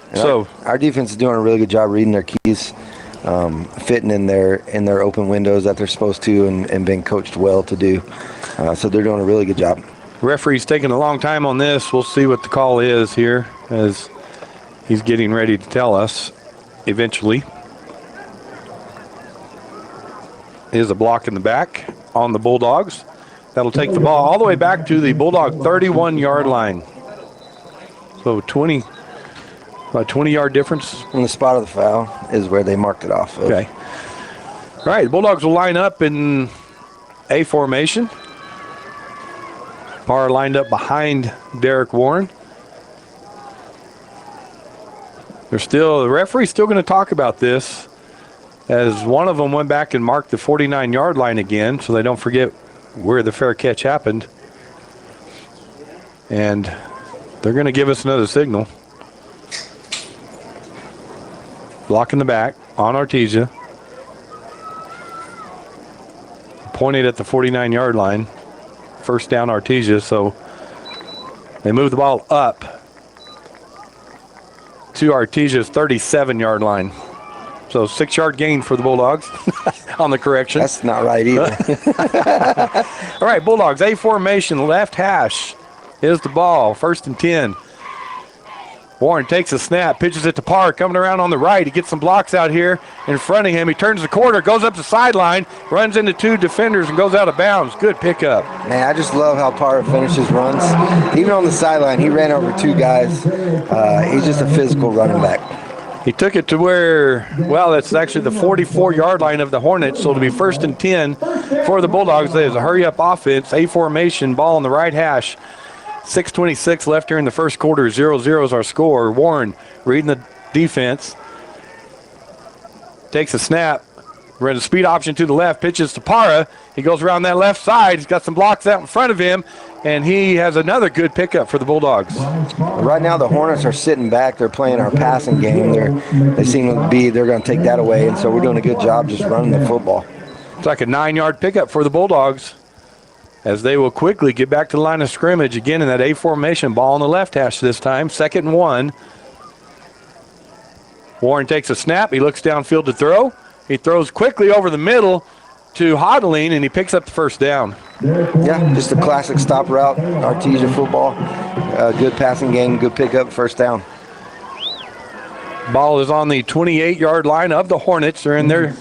And so our defense is doing a really good job reading their keys. Fitting in their open windows that they're supposed to and being coached well to do. So they're doing a really good job. Referee's taking a long time on this. We'll see what the call is here as he's getting ready to tell us eventually. Is a block in the back on the Bulldogs. That'll take the ball all the way back to the Bulldog 31-yard line. So 20-yard difference. And the spot of the foul is where they marked it off of. Okay. All right, the Bulldogs will line up in A formation. Parr lined up behind Derek Warren. The referee's still going to talk about this. as one of them went back and marked the 49-yard line again, so they don't forget where the fair catch happened. And they're going to give us another signal. Block in the back on Artesia. Pointed at the 49-yard line. First down Artesia, so they move the ball up to Artesia's 37-yard line. So 6-yard gain for the Bulldogs on the correction. That's not right either. All right, Bulldogs, A formation, left hash. Here's the ball, 1st and 10. Warren takes a snap, pitches it to Parr, coming around on the right. He gets some blocks out here in front of him. He turns the corner, goes up the sideline, runs into 2 defenders, and goes out of bounds. Good pickup. Man, I just love how Parr finishes runs. Even on the sideline, he ran over 2 guys. He's just a physical running back. He took it to where, well, that's actually the 44-yard line of the Hornets, so it'll be 1st and 10 for the Bulldogs. There's a hurry-up offense, A formation, ball on the right hash. 6:26 left here in the first quarter. 0-0 is our score. Warren reading the defense. Takes a snap. Runs a speed option to the left. Pitches to Parra. He goes around that left side. He's got some blocks out in front of him. And he has another good pickup for the Bulldogs. Right now the Hornets are sitting back. They're playing our passing game. They seem to be, they're going to take that away. And so we're doing a good job just running the football. It's like a 9-yard pickup for the Bulldogs, as they will quickly get back to the line of scrimmage again in that A formation. Ball on the left hash this time. 2nd and 1. Warren takes a snap. He looks downfield to throw. He throws quickly over the middle to Hodling, and he picks up the first down. Yeah, just a classic stop route, Artesia football. Good passing game, good pickup, first down. Ball is on the 28-yard line of the Hornets. They're in there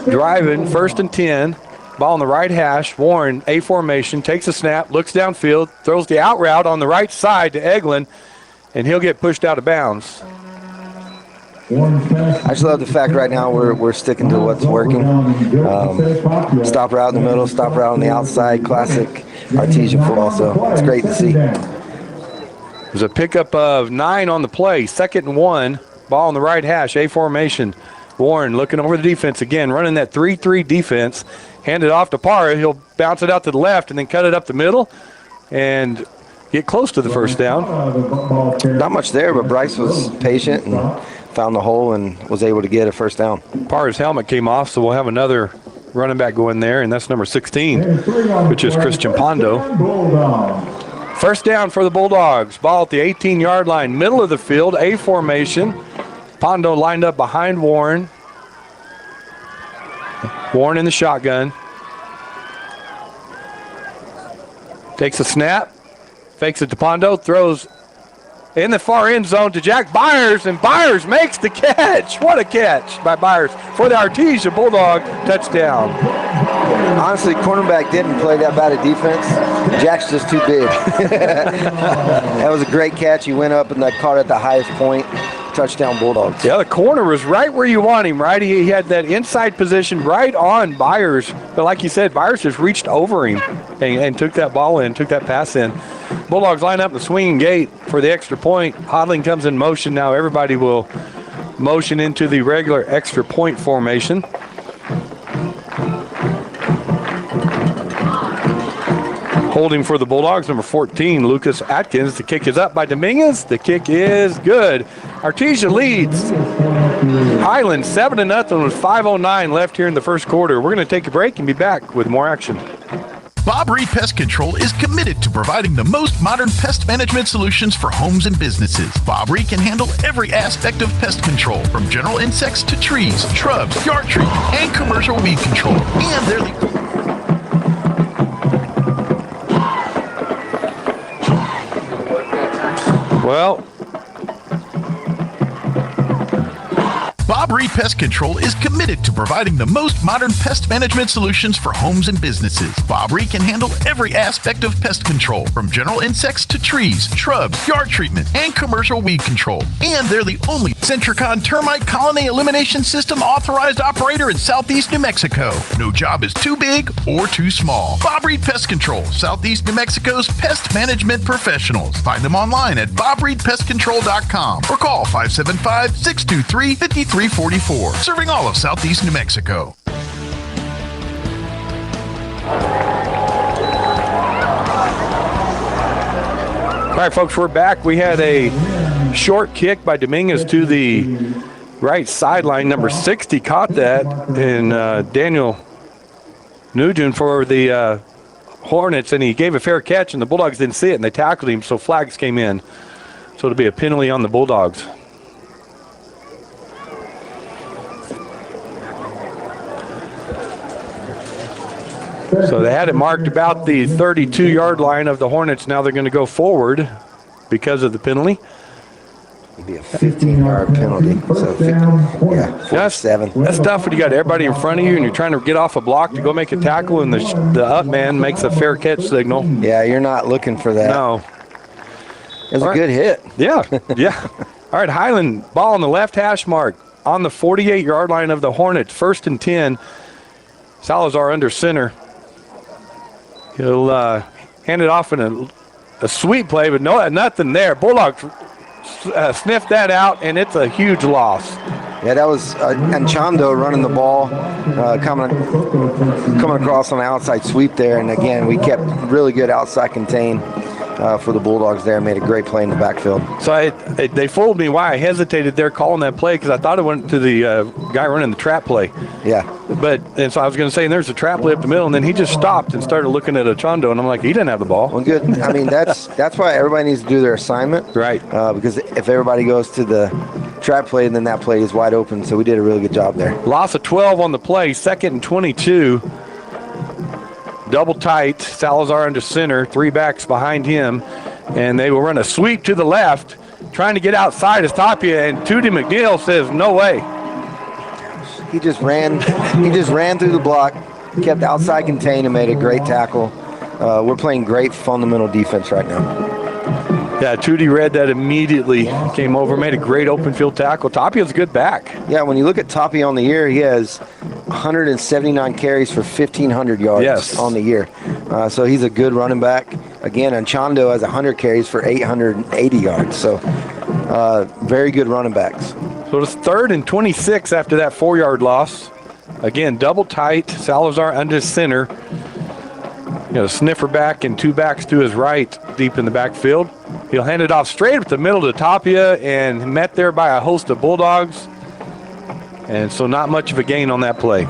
driving, 1st and 10. Ball on the right hash. Warren, A formation, takes a snap, looks downfield, throws the out route on the right side to Eglin, and he'll get pushed out of bounds. I just love the fact right now we're sticking to what's working. Stop route in the middle, stop route on the outside, classic Artesia football, so it's great to see. There's a pickup of 9 on the play, 2nd and 1. Ball on the right hash, A formation. Warren looking over the defense again, running that 3-3 defense. Hand it off to Parra. He'll bounce it out to the left and then cut it up the middle and get close to the first down. Not much there, but Bryce was patient and found the hole and was able to get a first down. Parra's helmet came off, so we'll have another running back going there, and that's number 16, which is Christian Pondo. First down for the Bulldogs. Ball at the 18-yard line, middle of the field, A formation. Pondo lined up behind Warren. Warren in the shotgun. Takes a snap. Fakes it to Pondo. Throws in the far end zone to Jack Byers, and Byers makes the catch. What a catch by Byers for the Artesia Bulldog touchdown. Honestly, cornerback didn't play that bad a defense. Jack's just too big. That was a great catch. He went up and caught at the highest point. Touchdown Bulldogs. Yeah, the corner was right where you want him, right? He had that inside position right on Byers. But like you said, Byers just reached over him and took that ball in, took that pass in. Bulldogs line up the swinging gate for the extra point. Hodling comes in motion now. Everybody will motion into the regular extra point formation. Holding for the Bulldogs, number 14, Lucas Atkins. The kick is up by Dominguez. The kick is good. Artesia leads Highland 7-0 with 5:09 left here in the first quarter. We're going to take a break and be back with more action. Bob Reed Pest Control is committed to providing the most modern pest management solutions for homes and businesses. Bob Reed can handle every aspect of pest control, from general insects to trees, shrubs, yard treatment, and commercial weed control. And they're the Well, Bob Reed Pest Control is committed to providing the most modern pest management solutions for homes and businesses. Bob Reed can handle every aspect of pest control, from general insects to trees, shrubs, yard treatment, and commercial weed control. And they're the only Centricon termite colony elimination system authorized operator in Southeast New Mexico. No job is too big or too small. Bob Reed Pest Control, Southeast New Mexico's pest management professionals. Find them online at bobreedpestcontrol.com or call 575-623-5343. 44, serving all of southeast New Mexico. All right, folks, we're back. We had a short kick by Dominguez to the right sideline. Number 60 caught that, and Daniel Nugent for the Hornets, and he gave a fair catch, and the Bulldogs didn't see it, and they tackled him, so flags came in. So it'll be a penalty on the Bulldogs. So they had it marked about the 32-yard line of the Hornets. Now they're going to go forward because of the penalty. It'd be a 15-yard penalty. So 47. That's tough when you got everybody in front of you and you're trying to get off a block to go make a tackle, and the up man makes a fair catch signal. Yeah, you're not looking for that. No. It was a good hit. Yeah, yeah. All right, Highland, ball on the left hash mark on the 48-yard line of the Hornets. 1st and 10. Salazar under center. He'll hand it off in a sweep play, but nothing there. Bulldogs sniffed that out, and it's a huge loss. Yeah, that was Anchando running the ball, coming across on the outside sweep there. And again, we kept really good outside contain for the Bulldogs there. Made a great play in the backfield. So they fooled me why I hesitated there calling that play, because I thought it went to the guy running the trap play. Yeah. And so I was going to say, and there's a trap play up the middle, and then he just stopped and started looking at Anchando, and I'm like, he didn't have the ball. Well, good. I mean, that's why everybody needs to do their assignment. Right. Because if everybody goes to the trap play, then that play is wide open. So we did a really good job there. Loss of 12 on the play, 2nd and 22. Double tight, Salazar under center, 3 backs behind him, and they will run a sweep to the left, trying to get outside as Tapia, and Tootie McNeil says, no way. He just ran through the block, kept outside contained, and made a great tackle. We're playing great fundamental defense right now. Yeah, Tootie read that immediately, came over, made a great open field tackle. Tapia's a good back. Yeah, when you look at Tapia on the year, he has 179 carries for 1,500 yards on the year. So he's a good running back. Again, Anchando has 100 carries for 880 yards. So very good running backs. So it's 3rd and 26 after that 4-yard loss. Again, double tight, Salazar under center. Sniffer back and 2 backs to his right, deep in the backfield. He'll hand it off straight up the middle to Tapia, and met there by a host of Bulldogs. And so not much of a gain on that play.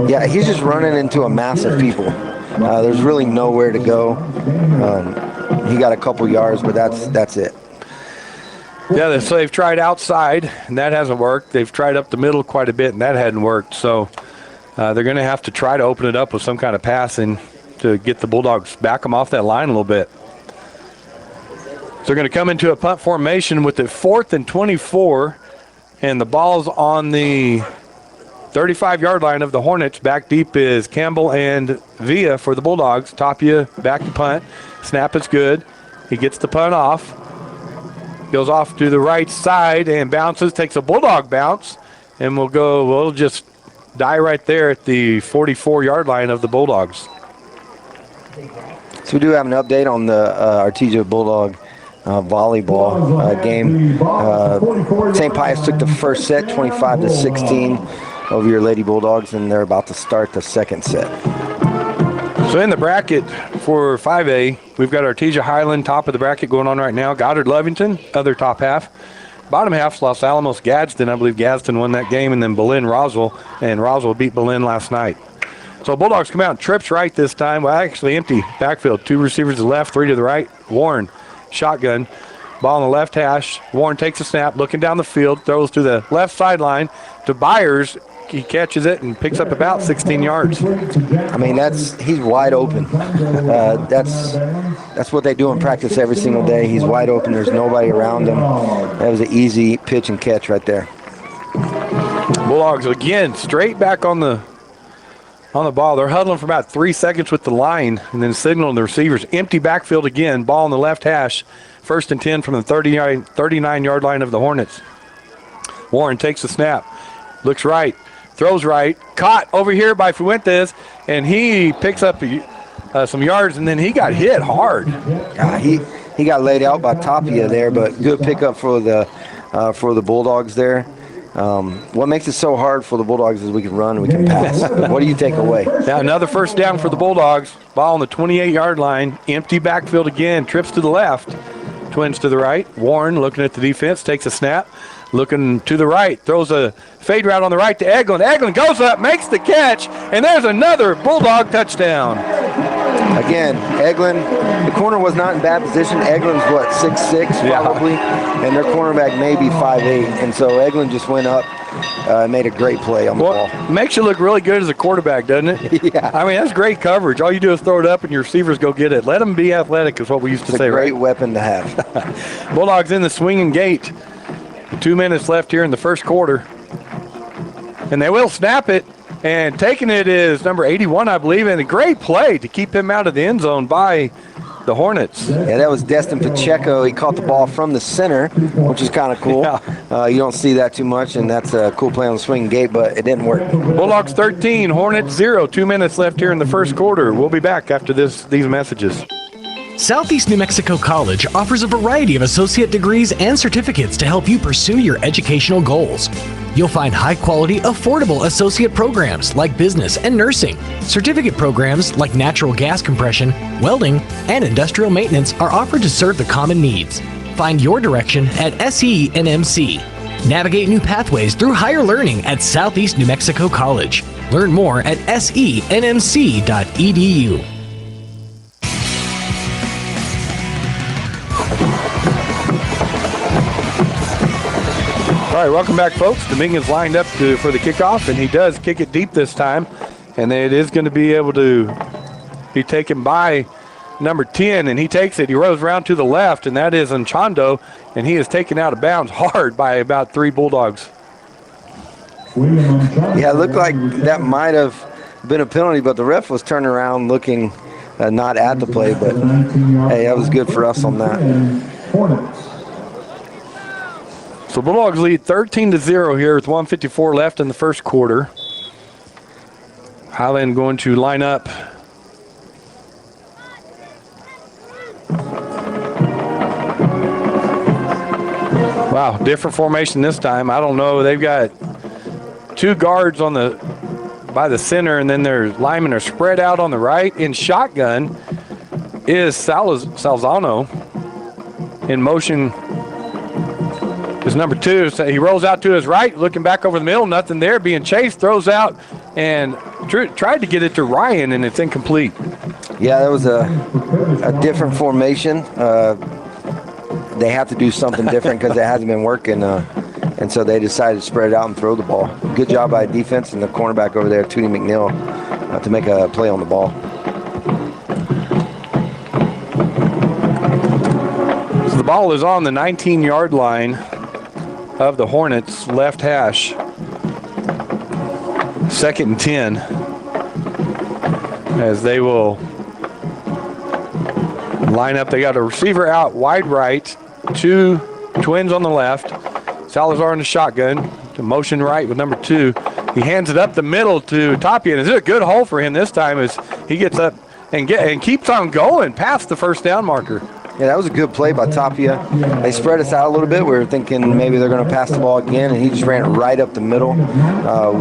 Yeah, he's just running into a mass of people. There's really nowhere to go. He got a couple yards, but that's it. Yeah, so they've tried outside, and that hasn't worked. They've tried up the middle quite a bit, and that hadn't worked. So they're going to have to try to open it up with some kind of passing to get the Bulldogs, back them off that line a little bit. So they're going to come into a punt formation with it 4th and 24, and the ball's on the 35-yard line of the Hornets. Back deep is Campbell and Villa for the Bulldogs. Tapia back to punt. Snap is good. He gets the punt off. Goes off to the right side and bounces, takes a Bulldog bounce, and we'll just die right there at the 44-yard line of the Bulldogs. So we do have an update on the Artesia Bulldog volleyball game. St. Pius took the first set, 25-16 over your Lady Bulldogs, and they're about to start the second set. So in the bracket for 5A, we've got Artesia Highland, top of the bracket going on right now. Goddard Lovington, other top half. Bottom half's Los Alamos Gadsden. I believe Gadsden won that game, and then Belen Roswell, and Roswell beat Belen last night. So Bulldogs come out and trips right this time. Well, actually empty backfield. 2 receivers to the left, 3 to the right. Warren, shotgun. Ball on the left hash. Warren takes a snap, looking down the field, throws to the left sideline to Byers. He catches it and picks up about 16 yards. I mean, he's wide open. That's what they do in practice every single day. He's wide open. There's nobody around him. That was an easy pitch and catch right there. Bulldogs again straight back on the ball. They're huddling for about 3 seconds with the line and then signaling the receivers. Empty backfield again. Ball on the left hash. 1st and 10 from the 39-yard line of the Hornets. Warren takes the snap. Looks right. Throws right. Caught over here by Fuentes, and he picks up some yards, and then he got hit hard. He got laid out by Tapia there, but good pickup for the Bulldogs there. What makes it so hard for the Bulldogs is we can run and we can pass. What do you take away? Now another first down for the Bulldogs. Ball on the 28-yard line. Empty backfield again. Trips to the left. Twins to the right. Warren looking at the defense. Takes a snap. Looking to the right. Throws a fade route on the right to Eglin. Eglin goes up, makes the catch, and there's another Bulldog touchdown. Again, Eglin, the corner was not in bad position. Eglin's, 6'6", probably, and their cornerback maybe 5'8", and so Eglin just went up and made a great play on the ball. Makes you look really good as a quarterback, doesn't it? Yeah. I mean, that's great coverage. All you do is throw it up and your receivers go get it. Let them be athletic is what we used to say, right? It's a great weapon to have. Bulldogs in the swinging gate. 2 minutes left here in the first quarter. And they will snap it. And taking it is number 81, I believe, and a great play to keep him out of the end zone by the Hornets. Yeah, that was Destin Pacheco. He caught the ball from the center, which is kind of cool. Yeah. You don't see that too much, and that's a cool play on the swinging gate, but it didn't work. Bulldogs 13, Hornets 0. 2 minutes left here in the first quarter. We'll be back after these messages. Southeast New Mexico College offers a variety of associate degrees and certificates to help you pursue your educational goals. You'll find high-quality, affordable associate programs like business and nursing. Certificate programs like natural gas compression, welding, and industrial maintenance are offered to serve the common needs. Find your direction at SENMC. Navigate new pathways through higher learning at Southeast New Mexico College. Learn more at senmc.edu. All right, welcome back, folks. Dominguez lined up for the kickoff, and he does kick it deep this time. And it is going to be able to be taken by number 10, and he takes it. He rolls around to the left, and that is Anchondo, and he is taken out of bounds hard by about 3 Bulldogs. Yeah, it looked like that might have been a penalty, but the ref was turning around looking not at the play, but hey, that was good for us on that. So Bulldogs lead 13-0 here with 1:54 left in the first quarter. Highland going to line up. Wow, different formation this time. I don't know. They've got 2 guards by the center, and then their linemen are spread out on the right. In shotgun is Salzano. In motion is number 2. So he rolls out to his right, looking back over the middle, nothing there, being chased, throws out, and tried to get it to Ryan, and it's incomplete. Yeah, that was a different formation. They have to do something different because it hasn't been working, and so they decided to spread it out and throw the ball. Good job by defense and the cornerback over there, Tootie McNeil, to make a play on the ball. So the ball is on the 19-yard line of the Hornets, left hash. 2nd and 10, as they will line up. They got a receiver out wide right, 2 twins on the left. Salazar in the shotgun, to motion right with number 2. He hands it up the middle to Tapia, and it's a good hole for him this time as he gets up and keeps on going past the first down marker. Yeah, that was a good play by Tapia. They spread us out a little bit. We were thinking maybe they're going to pass the ball again, and he just ran it right up the middle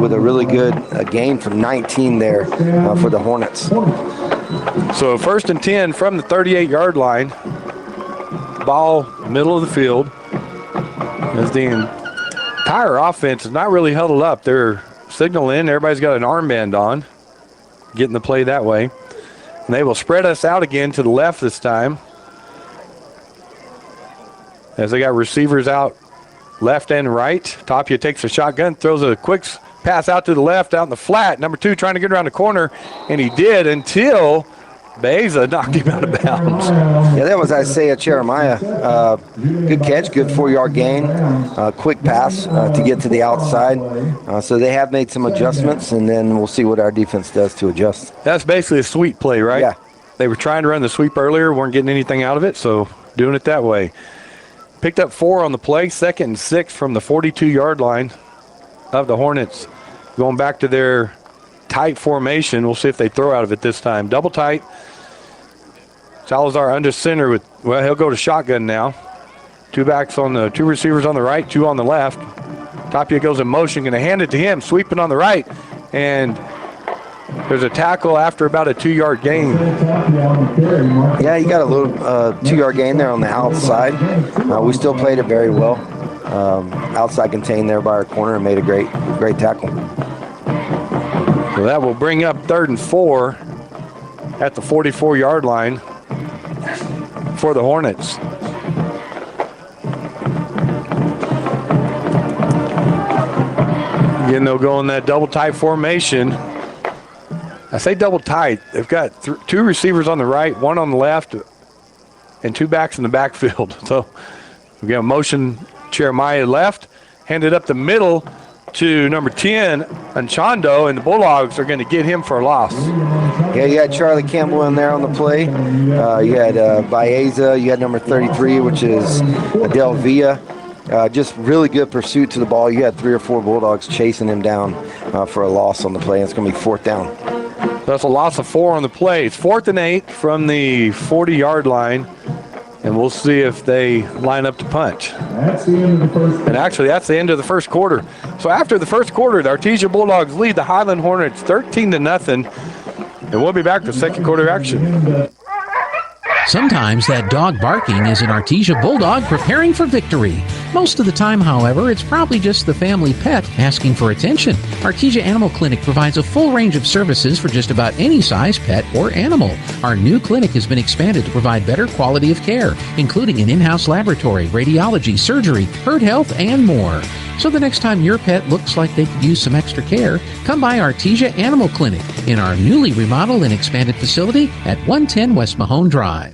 with a really good gain for 19 there for the Hornets. So 1st and 10 from the 38-yard line. Ball middle of the field. As the entire offense is not really huddled up. They're signaling. Everybody's got an armband on, getting the play that way. And they will spread us out again to the left this time, as they got receivers out left and right. Tapia takes a shotgun, throws a quick pass out to the left, out in the flat. Number 2 trying to get around the corner, and he did until Beza knocked him out of bounds. Yeah, that was Isaiah Jeremiah. Good catch, good 4-yard gain. Quick pass to get to the outside. So they have made some adjustments, and then we'll see what our defense does to adjust. That's basically a sweep play, right? Yeah. They were trying to run the sweep earlier, weren't getting anything out of it, so doing it that way. Picked up 4 on the play, 2nd and 6 from the 42-yard line of the Hornets. Going back to their tight formation. We'll see if they throw out of it this time. Double tight. Salazar under center with, he'll go to shotgun now. 2 receivers on the right, 2 on the left. Tapia goes in motion, going to hand it to him, sweeping on the right. And there's a tackle after about a 2-yard gain. Yeah, he got a little 2-yard gain there on the outside. We still played it very well. Outside contained there by our corner and made a great tackle. So that will bring up 3rd and 4 at the 44-yard line for the Hornets. Again, they'll go in that double tight formation. I say double tight. They've got 2 receivers on the right, 1 on the left, and 2 backs in the backfield. So we got motion Jeremiah left, handed up the middle to number 10, Anchando, and the Bulldogs are going to get him for a loss. Yeah, you had Charlie Campbell in there on the play. You had Baeza. You had number 33, which is Adele Villa. Just really good pursuit to the ball. You had 3 or 4 Bulldogs chasing him down for a loss on the play. It's going to be 4th down. That's a loss of 4 on the play. It's 4th and 8 from the 40-yard line, and we'll see if they line up to punch. That's the end of the first. And actually, that's the end of the first quarter. So after the first quarter, the Artesia Bulldogs lead the Highland Hornets 13-0, and we'll be back to second quarter action. Sometimes that dog barking is an Artesia Bulldog preparing for victory. Most of the time, however, it's probably just the family pet asking for attention. Artesia Animal Clinic provides a full range of services for just about any size pet or animal. Our new clinic has been expanded to provide better quality of care, including an in-house laboratory, radiology, surgery, herd health, and more. So the next time your pet looks like they could use some extra care, come by Artesia Animal Clinic in our newly remodeled and expanded facility at 110 West Mahone Drive.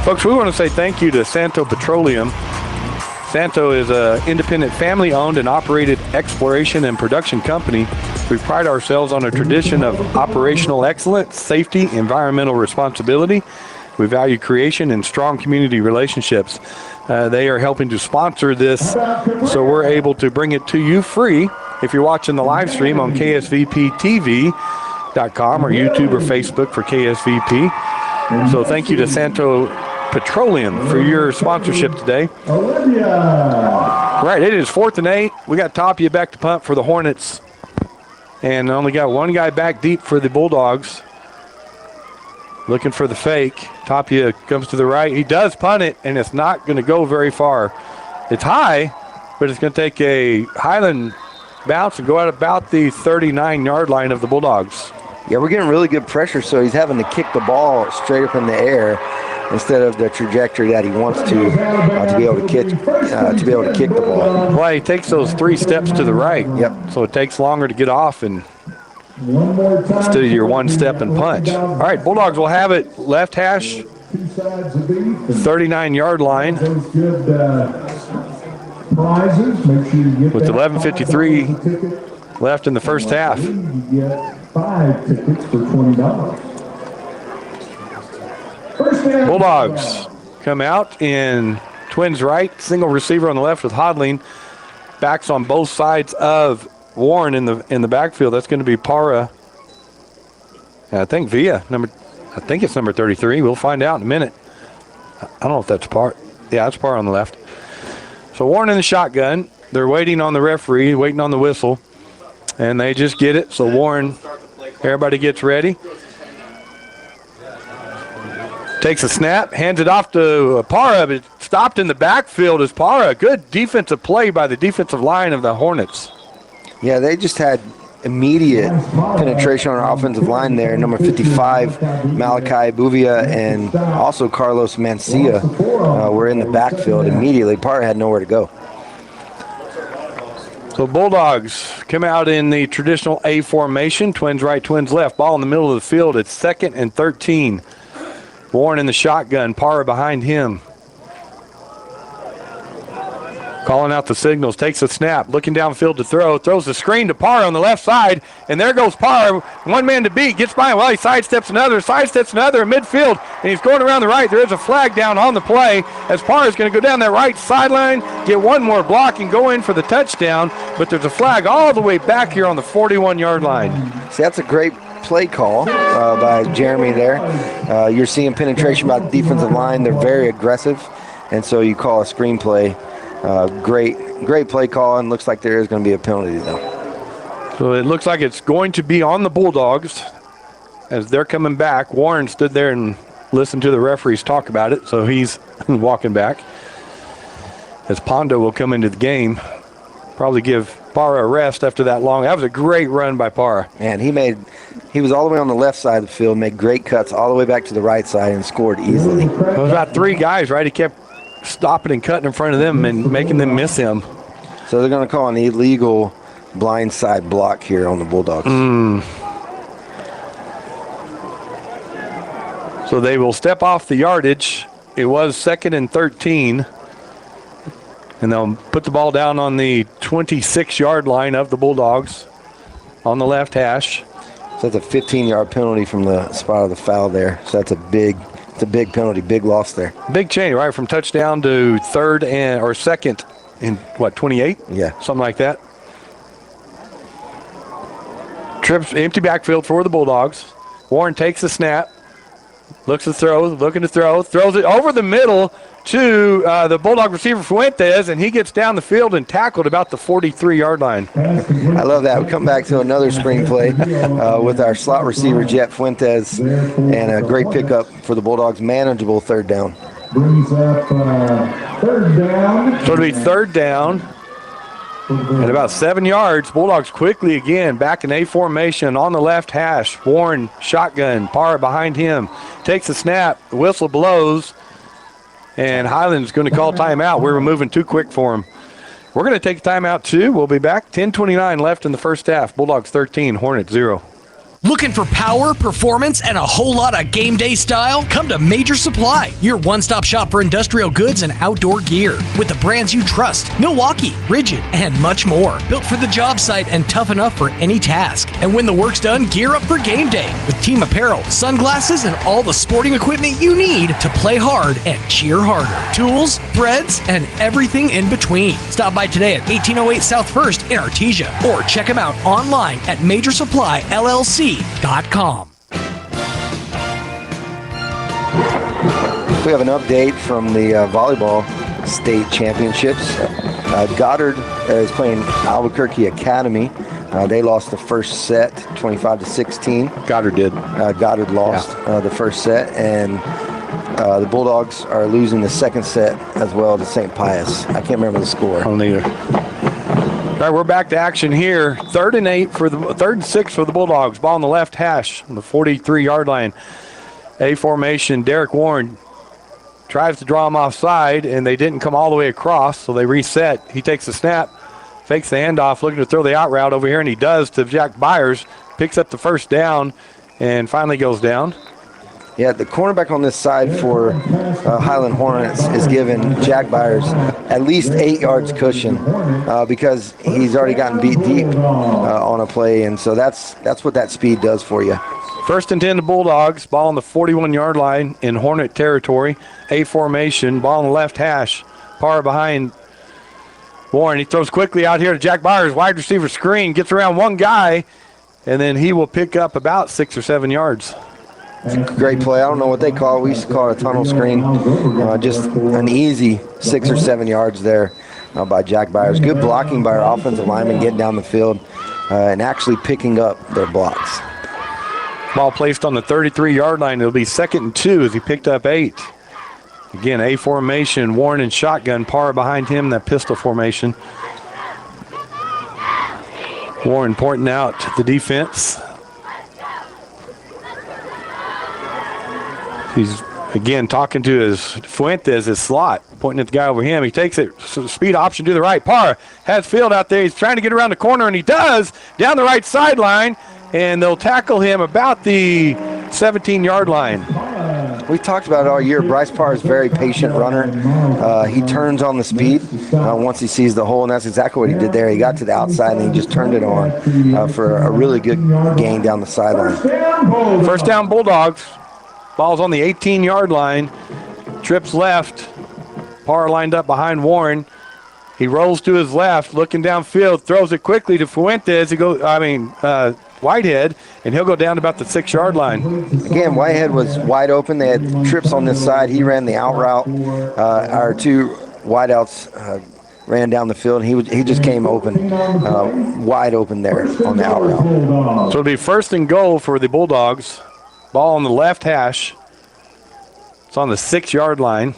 Folks, we want to say thank you to Santo Petroleum. Santo is an independent family-owned and operated exploration and production company. We pride ourselves on a tradition of operational excellence, safety, environmental responsibility. We value creation and strong community relationships. They are helping to sponsor this, so we're able to bring it to you free if you're watching the live stream on KSVPTV.com or YouTube or Facebook for KSVP. So thank you to Santo Petroleum for your sponsorship today. Right, it is 4th and 8. We got Tapia back to punt for the Hornets, and only got 1 guy back deep for the Bulldogs. Looking for the fake. Tapia comes to the right. He does punt it, and it's not going to go very far. It's high, but it's going to take a Highland bounce and go out about the 39-yard line of the Bulldogs. Yeah, we're getting really good pressure, so he's having to kick the ball straight up in the air instead of the trajectory that he wants to be able to kick the ball. Well, he takes those 3 steps to the right. Yep. So it takes longer to get off and instead of your 1 step and punch. All right, Bulldogs will have it left hash, 39-yard line. With 11:53 left in the first half. 5 tickets for $20. Bulldogs come out in twins right, single receiver on the left with Hodling. Backs on both sides of Warren in the backfield. That's going to be Para. And I think Villa, I think it's number 33. We'll find out in a minute. I don't know if that's Para. Yeah, that's Para on the left. So Warren in the shotgun. They're waiting on the referee, waiting on the whistle. And they just get it. So Warren, everybody gets ready. Takes a snap, hands it off to Para, but stopped in the backfield is Para. Good defensive play by the defensive line of the Hornets. Yeah, they just had immediate penetration on our offensive line there. Number 55, Malachi Buvia, and also Carlos Mancia were in the backfield immediately. Para had nowhere to go. So Bulldogs come out in the traditional A formation, twins right, twins left. Ball in the middle of the field. It's 2nd and 13. Warren in the shotgun, Para behind him. Calling out the signals, takes a snap, looking downfield to throw, throws the screen to Para on the left side, and there goes Para, 1 man to beat, gets by him. Well, he sidesteps another in midfield, and he's going around the right. There is a flag down on the play as Para is going to go down that right sideline, get 1 more block, and go in for the touchdown, but there's a flag all the way back here on the 41-yard line. See, that's a great play call by Jeremy there. You're seeing penetration by the defensive line. They're very aggressive, and so you call a screenplay. Great play call, and looks like there is going to be a penalty, though. So it looks like it's going to be on the Bulldogs as they're coming back. Warren stood there and listened to the referees talk about it, so he's walking back. As Pondo will come into the game, probably give Parra a rest after that long. That was a great run by Parra. Man, he was all the way on the left side of the field, made great cuts all the way back to the right side and scored easily. It was about 3 guys, right? He kept stopping and cutting in front of them and making them miss him. So they're going to call an illegal blindside block here on the Bulldogs. So they will step off the yardage. It was 2nd and 13. And they'll put the ball down on the 26-yard line of the Bulldogs on the left hash. So that's a 15-yard penalty from the spot of the foul there. So that's a big penalty, big loss there. Big change, right? From touchdown to 2nd in 28? Yeah. Something like that. Trips empty backfield for the Bulldogs. Warren takes the snap, looking to throw, throws it over the middle to the Bulldog receiver Fuentes, and he gets down the field and tackled about the 43-yard line. I love that. We come back to another spring play with our slot receiver Jet Fuentes, and a great pickup for the Bulldogs. Manageable 3rd down. Brings up 3rd down. So it'll be 3rd down. At about 7 yards, Bulldogs quickly again back in A formation on the left hash. Warren shotgun, Parra behind him. Takes the snap, the whistle blows, and Highland's going to call timeout. We're moving too quick for him. We're going to take a timeout too. We'll be back. 10:29 left in the first half. Bulldogs 13, Hornets 0. Looking for power, performance, and a whole lot of game day style? Come to Major Supply, your one-stop shop for industrial goods and outdoor gear. With the brands you trust, Milwaukee, Rigid, and much more. Built for the job site and tough enough for any task. And when the work's done, gear up for game day with team apparel, sunglasses, and all the sporting equipment you need to play hard and cheer harder. Tools, threads, and everything in between. Stop by today at 1808 South 1st in Artesia or check them out online at MajorSupplyLLC.com. We have an update from the volleyball state championships. Goddard is playing Albuquerque Academy. They lost the first set, 25-16. Goddard did. Goddard lost the first set, and the Bulldogs are losing the second set as well to St. Pius. I can't remember the score. I don't either. All right, we're back to action here. 3rd and 6 for the Bulldogs. Ball on the left hash on the 43-yard line. A formation. Derek Warren tries to draw him offside, and they didn't come all the way across, so they reset. He takes the snap, fakes the handoff, looking to throw the out route over here, and he does to Jack Byers. Picks up the 1st down, and finally goes down. Yeah, the cornerback on this side for Highland Hornets is giving Jack Byers at least 8 yards cushion because he's already gotten beat deep on a play, and so that's what that speed does for you. 1st and 10 to Bulldogs. Ball on the 41-yard line in Hornet territory. A formation. Ball on the left hash. Parra behind Warren. He throws quickly out here to Jack Byers. Wide receiver screen. Gets around one guy, and then he will pick up about 6 or 7 yards. It's a great play. I don't know what they call it. We used to call it a tunnel screen. Just an easy 6 or 7 yards there by Jack Byers. Good blocking by our offensive linemen, getting down the field and actually picking up their blocks. Ball placed on the 33-yard line. It'll be 2nd and 2 as he picked up 8. Again, A formation. Warren and shotgun. Parra behind him, that pistol formation. Warren pointing out the defense. He's, again, talking to his Fuentes, his slot, pointing at the guy over him. He takes it, speed option to the right. Parra has field out there. He's trying to get around the corner, and he does, down the right sideline, and they'll tackle him about the 17-yard line. We talked about it all year. Bryce Parra is a very patient runner. He turns on the speed once he sees the hole, and that's exactly what he did there. He got to the outside, and he just turned it on for a really good gain down the sideline. 1st down, Bulldogs. Ball's on the 18-yard line. Trips left. Parra lined up behind Warren. He rolls to his left, looking downfield, throws it quickly to Fuentes. Whitehead, and he'll go down about the 6-yard line. Again, Whitehead was wide open. They had trips on this side. He ran the out route. Our two wideouts ran down the field. He just came open, wide open there on the out route. So it'll be 1st and goal for the Bulldogs. Ball on the left hash. It's on the 6-yard line.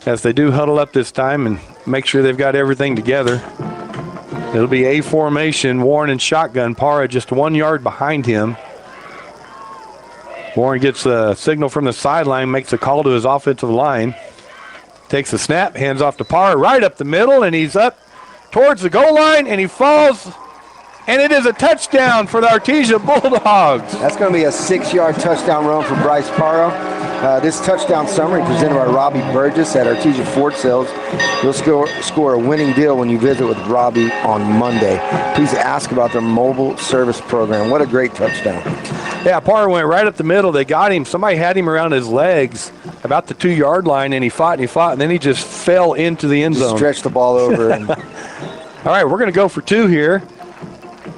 As they do huddle up this time and make sure they've got everything together. It'll be A formation, Warren in shotgun. Parra just 1 yard behind him. Warren gets a signal from the sideline, makes a call to his offensive line. Takes the snap, hands off to Parra right up the middle, and he's up towards the goal line, and he falls. And it is a touchdown for the Artesia Bulldogs. That's going to be a 6-yard touchdown run for Bryce Parra. This touchdown summary presented by Robbie Burgess at Artesia Ford Sales. You'll score a winning deal when you visit with Robbie on Monday. Please ask about their mobile service program. What a great touchdown. Yeah, Parra went right up the middle. They got him. Somebody had him around his legs about the 2-yard line, and he fought, and then he just fell into the end zone. Stretched the ball over. All right, we're going to go for 2 here.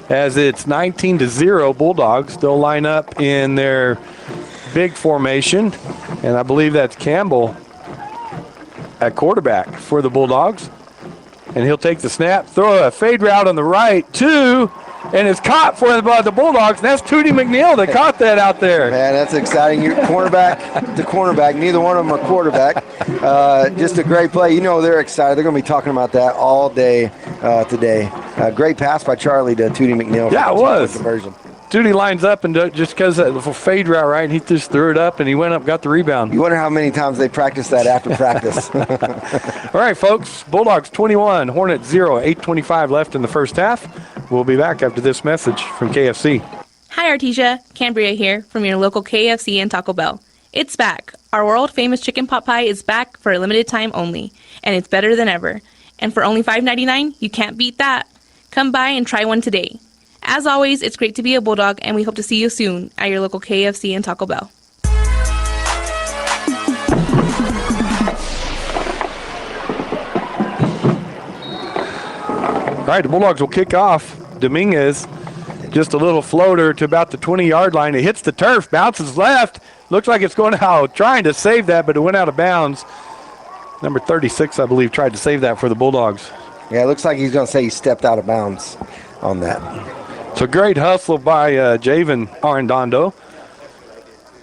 As it's 19-0, Bulldogs. They'll line up in their big formation, and I believe that's Campbell at quarterback for the Bulldogs. And he'll take the snap, throw a fade route on the right, 2, and it's caught for the Bulldogs. And that's Tootie McNeil that caught that out there. Man, that's exciting. You're cornerback to cornerback. Neither one of them are quarterback. Just a great play. You know they're excited. They're going to be talking about that all day today. Great pass by Charlie to Tootie McNeil. Yeah, it was. Conversion. Tootie lines up and just because of the fade route, right, he just threw it up and he went up, got the rebound. You wonder how many times they practice that after practice. All right, folks, Bulldogs 21, Hornets 0, 8:25 left in the first half. We'll be back after this message from KFC. Hi, Artesia. Cambria here from your local KFC and Taco Bell. It's back. Our world-famous chicken pot pie is back for a limited time only, and it's better than ever. And for only $5.99, you can't beat that. Come by and try one today. As always, it's great to be a Bulldog, and we hope to see you soon at your local KFC and Taco Bell. All right, the Bulldogs will kick off. Dominguez, just a little floater to about the 20-yard line. It hits the turf, bounces left. Looks like it's going out, trying to save that, but it went out of bounds. Number 36, I believe, tried to save that for the Bulldogs. Yeah, it looks like he's going to say he stepped out of bounds on that. So great hustle by Javen Arredondo.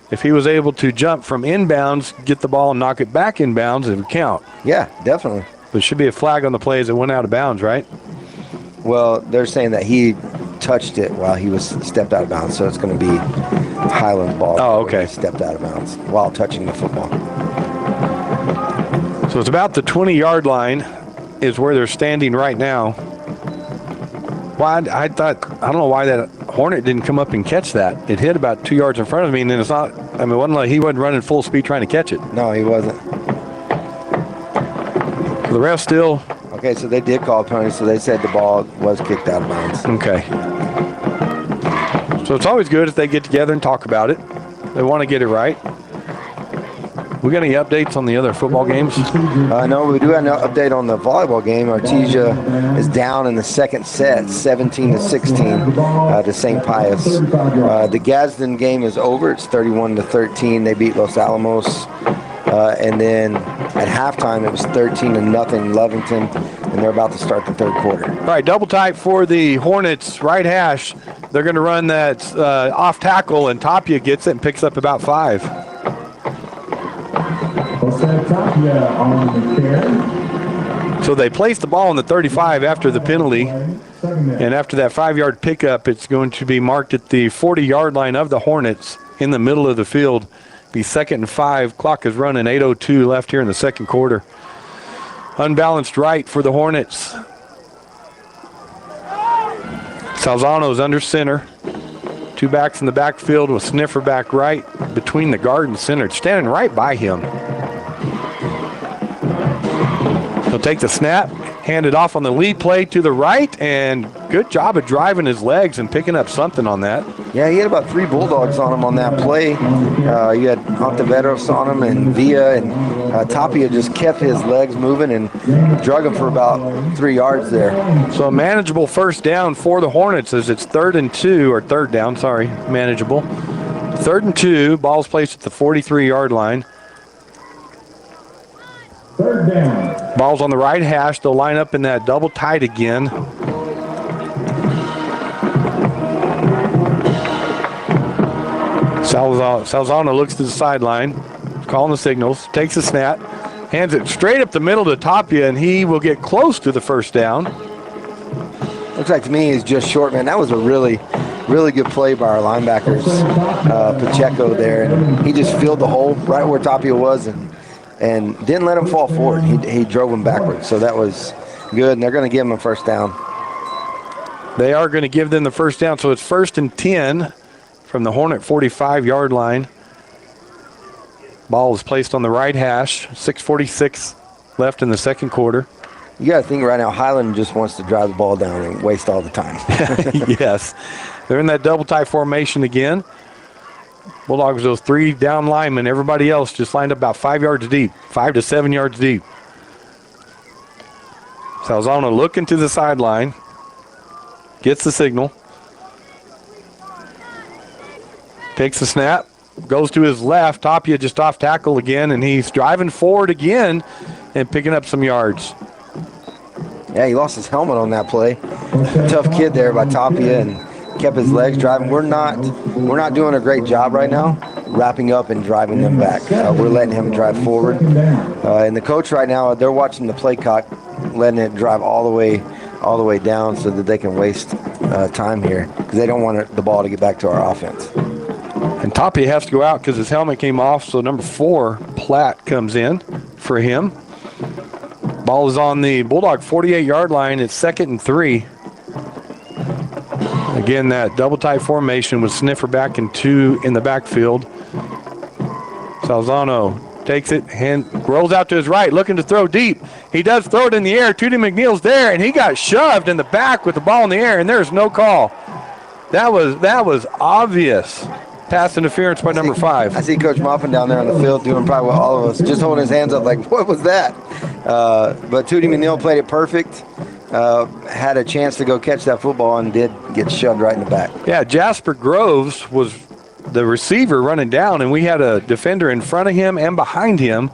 If he was able to jump from inbounds, get the ball and knock it back inbounds, it would count. Yeah, definitely. But it should be a flag on the play as it went out of bounds, right? Well, they're saying that he touched it while he was stepped out of bounds, so it's going to be Highland ball. Oh, okay. Stepped out of bounds while touching the football. So it's about the 20-yard line is where they're standing right now. Well, I don't know why that Hornet didn't come up and catch that. It hit about 2 yards in front of me, and then it's not, it wasn't like he wasn't running full speed trying to catch it. No, he wasn't. The ref still. Okay, so they did call a penalty, so they said the ball was kicked out of bounds. Okay. So it's always good if they get together and talk about it. They want to get it right. We got any updates on the other football games? No, we do have an update on the volleyball game. Artesia is down in the second set, 17-16 to St. Pius. The Gadsden game is over. It's 31-13. They beat Los Alamos. And then at halftime, it was 13-0 Lovington, and they're about to start the third quarter. All right, double type for the Hornets, right hash. They're going to run that off tackle, and Tapia gets it and picks up about 5. So they place the ball on the 35 after the penalty, and after that 5-yard pickup, it's going to be marked at the 40-yard line of the Hornets in the middle of the field. Be 2nd and 5. Clock is running, 8:02 left here in the second quarter. Unbalanced right for the Hornets. Salzano's under center. 2 backs in the backfield with Sniffer back right between the guard and center, standing right by him. He'll take the snap, hand it off on the lead play to the right, and good job of driving his legs and picking up something on that. Yeah, he had about 3 Bulldogs on him on that play. You had Ontiveros on him and Villa, and Tapia just kept his legs moving and drug him for about 3 yards there. So a manageable first down for the Hornets as it's 3rd and 2, or third down, sorry, manageable. 3rd and 2, ball's placed at the 43-yard line. 3rd down. Ball's on the right hash. They'll line up in that double tight again. Salzano looks to the sideline, calling the signals, takes the snap, hands it straight up the middle to Tapia, and he will get close to the first down. Looks like to me he's just short, man. That was a really good play by our linebackers, Pacheco there. And he just filled the hole right where Tapia was and didn't let him fall forward. He drove him backwards, so that was good, and they're going to give him a first down. They are going to give them the first down, so it's 1st and 10 from the Hornet 45-yard line. Ball is placed on the right hash. 6:46 left in the second quarter. You got to think right now, Highland just wants to drive the ball down and waste all the time. Yes. They're in that double tie formation again. Bulldogs, those 3 down linemen, everybody else just lined up about 5 yards deep, 5 to 7 yards deep. Salzano looking to the sideline, gets the signal, takes the snap, goes to his left. Tapia just off tackle again, and he's driving forward again and picking up some yards. Yeah, he lost his helmet on that play. Tough kid there by Tapia and kept his legs driving. We're not doing a great job right now wrapping up and driving them back. We're letting him drive forward. And the coach right now, they're watching the play clock, letting it drive all the way down so that they can waste time here because they don't want the ball to get back to our offense. And Tapia has to go out because his helmet came off, so number 4, Platt, comes in for him. Ball is on the Bulldog 48-yard line. It's 2nd and 3. Again, that double tight formation with Sniffer back and 2 in the backfield. Salzano takes it, rolls out to his right, looking to throw deep. He does throw it in the air. Tootie McNeil's there, and he got shoved in the back with the ball in the air, and there's no call. That was obvious. Pass interference by number 5. I see Coach Moppin down there on the field doing probably what all of us, just holding his hands up like, what was that? But Tootie McNeil played it perfect. Had a chance to go catch that football and did get shoved right in the back. Yeah, Jasper Groves was the receiver running down, and we had a defender in front of him and behind him.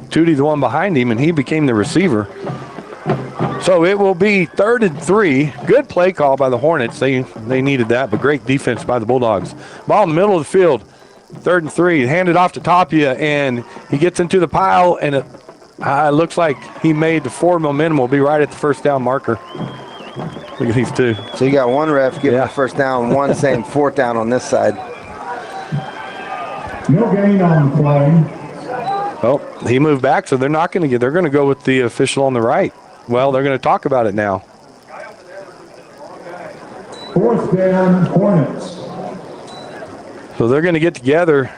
Tootie the one behind him, and he became the receiver. So it will be 3rd and 3. Good play call by the Hornets. They needed that, but great defense by the Bulldogs. Ball in the middle of the field. 3rd and 3. Handed off to Tapia, and he gets into the pile, and it looks like he made the forward momentum. Will be right at the first down marker. Look at these two. So you got one ref giving the first down, one saying 4th down on this side. No gain on the play. Well, he moved back, so they're not going to get. They're going to go with the official on the right. Well, they're going to talk about it now. 4th down, Hornets. So they're going to get together,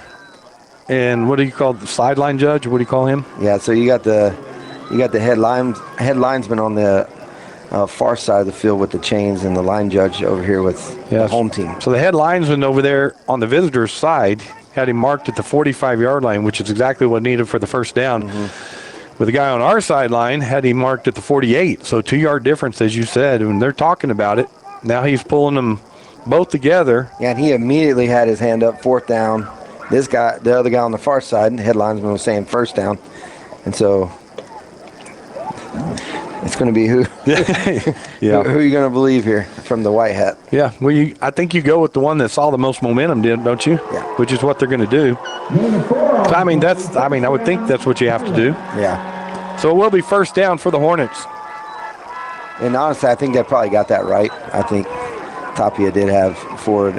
and what do you call the sideline judge? What do you call him? Yeah. So you got the head linesman on the far side of the field with the chains, and the line judge over here with the home team. So the head linesman over there on the visitor's side had him marked at the 45-yard line, which is exactly what needed for the first down. Mm-hmm. With the guy on our sideline had him marked at the 48, so 2-yard difference, as you said, and they're talking about it. Now he's pulling them both together. Yeah, and he immediately had his hand up, 4th down. This guy, the other guy on the far side, the head linesman was saying 1st down. And so it's going to be who who are you going to believe here from the white hat? Yeah, well, I think you go with the one that saw the most momentum, don't you? Yeah. Which is what they're going to do. So, I would think that's what you have to do. Yeah. So it will be 1st down for the Hornets. And honestly, I think they probably got that right. I think Tapia did have forward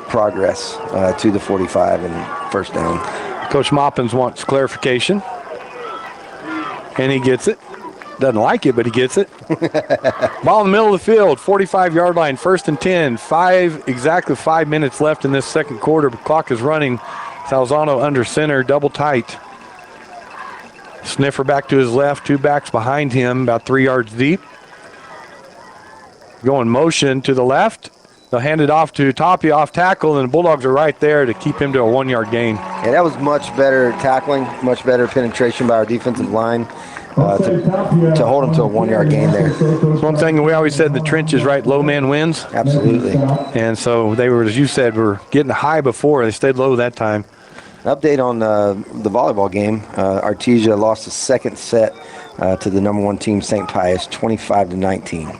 progress to the 45 and 1st down. Coach Moppins wants clarification, and he gets it. Doesn't like it, but he gets it. Ball in the middle of the field, 45-yard line, 1st and 10. Exactly 5 minutes left in this second quarter. The clock is running. Salzano under center, double tight. Sniffer back to his left, 2 backs behind him, about 3 yards deep. Going motion to the left. They'll hand it off to Tapia off tackle, and the Bulldogs are right there to keep him to a 1-yard gain. Yeah, that was much better tackling, much better penetration by our defensive line to hold him to a 1-yard gain there. It's one thing we always said in the trenches, right? Low man wins. Absolutely. And so they were, as you said, were getting high before. They stayed low that time. An update on the volleyball game. Artesia lost the second set to the number 1 team, St. Pius, 25-19.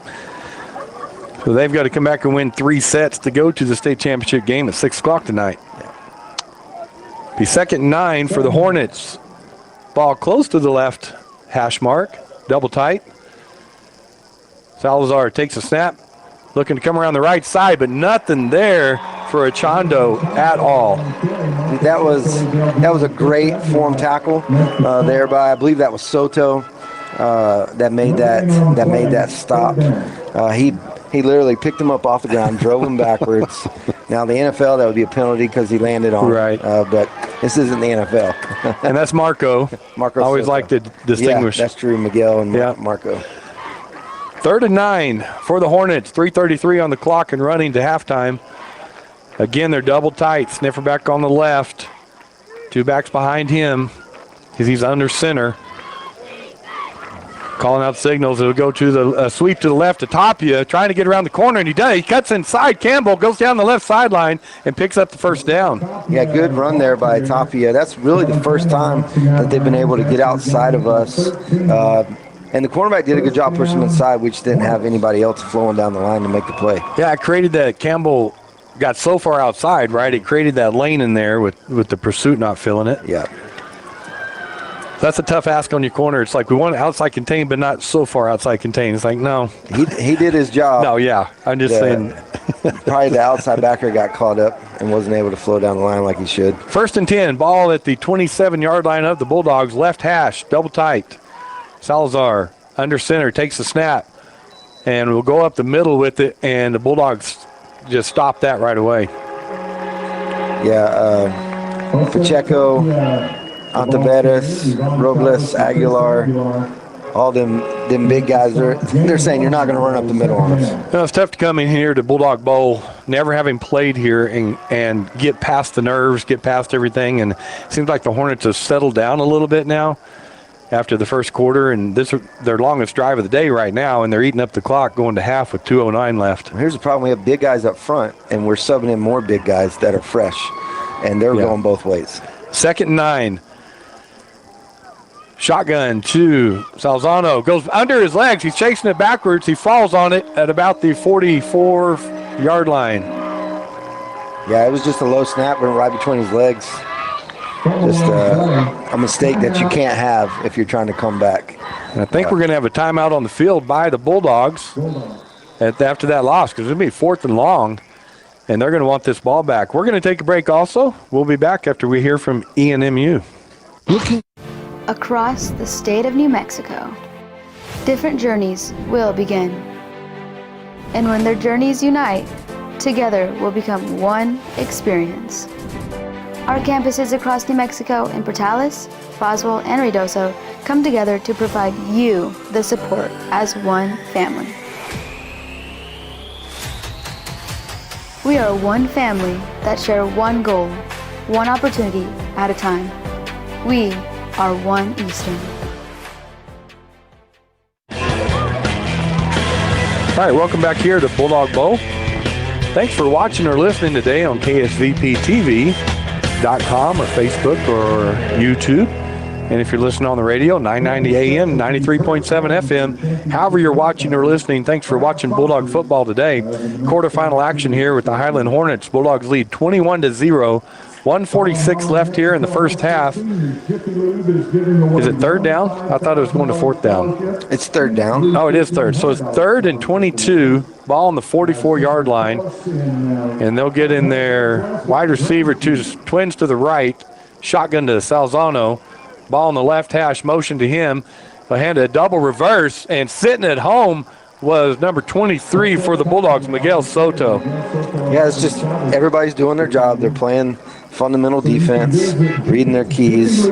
So they've got to come back and win 3 sets to go to the state championship game at 6 o'clock tonight. Be 2nd and 9 for the Hornets. Ball close to the left hash mark. Double tight. Salazar takes a snap. Looking to come around the right side, but nothing there for Achando at all. That was a great form tackle there by, I believe that was Santo that made that stop. He literally picked him up off the ground, drove him backwards. Now, the NFL, that would be a penalty because he landed on right. But this isn't the NFL. And that's Marco. Marco always Soto. like to distinguish. Yeah, that's true, Miguel and Marco. 3rd and 9 for the Hornets. 3:33 on the clock and running to halftime. Again, they're double tight. Sniffer back on the left. 2 backs behind him because he's under center. Calling out signals. It'll go to the sweep to the left to Tapia, trying to get around the corner, and he does. He cuts inside. Campbell goes down the left sideline and picks up the first down. Yeah, good run there by Tapia. That's really the first time that they've been able to get outside of us. And the cornerback did a good job pushing him inside. We just didn't have anybody else flowing down the line to make the play. Yeah, it created that. Campbell got so far outside, right? It created that lane in there with the pursuit not filling it. Yeah. That's a tough ask on your corner. It's like we want outside contain, but not so far outside contain. It's like, no. He did his job. No, yeah. I'm just saying. Probably the outside backer got caught up and wasn't able to flow down the line like he should. 1st and 10. Ball at the 27-yard line of the Bulldogs. Left hash. Double tight. Salazar under center. Takes the snap. And we'll go up the middle with it. And the Bulldogs just stop that right away. Yeah. Pacheco, Antaveras, Robles, Aguilar, all them big guys, they're saying you're not going to run up the middle on us. It's tough to come in here to Bulldog Bowl, never having played here, and get past the nerves, get past everything. And it seems like the Hornets have settled down a little bit now after the first quarter, and this is their longest drive of the day right now, and they're eating up the clock going to half with 2:09 left. Here's the problem. We have big guys up front, and we're subbing in more big guys that are fresh, and they're going both ways. 2nd and 9. Shotgun to Salzano. Goes under his legs. He's chasing it backwards. He falls on it at about the 44-yard line. Yeah, it was just a low snap, went right between his legs. Just a mistake that you can't have if you're trying to come back. And I think we're going to have a timeout on the field by the Bulldogs after that loss, because it'll be 4th and long, and they're going to want this ball back. We're going to take a break also. We'll be back after we hear from ENMU. Across the state of New Mexico, different journeys will begin. And when their journeys unite, together will become one experience. Our campuses across New Mexico in Portales, Boswell, and Ruidoso come together to provide you the support as one family. We are one family that share one goal, one opportunity at a time. We are one Eastern. All right, welcome back here to Bulldog Bowl. Thanks for watching or listening today on KSVPTV.com or Facebook or YouTube. And if you're listening on the radio, 990 AM, 93.7 FM. However you're watching or listening, thanks for watching Bulldog football today. Quarterfinal action here with the Highland Hornets. Bulldogs lead 21-0. 1:46 left here in the first half. Is it 3rd down? I thought it was going to 4th down. It's 3rd down. Oh, it is 3rd. So it's 3rd and 22. Ball on the 44-yard line. And they'll get in there. Wide receiver, twins to the right. Shotgun to Salzano. Ball on the left hash. Motion to him. They hand a double reverse. And sitting at home was number 23 for the Bulldogs, Miguel Soto. Yeah, it's just everybody's doing their job. They're playing fundamental defense, reading their keys.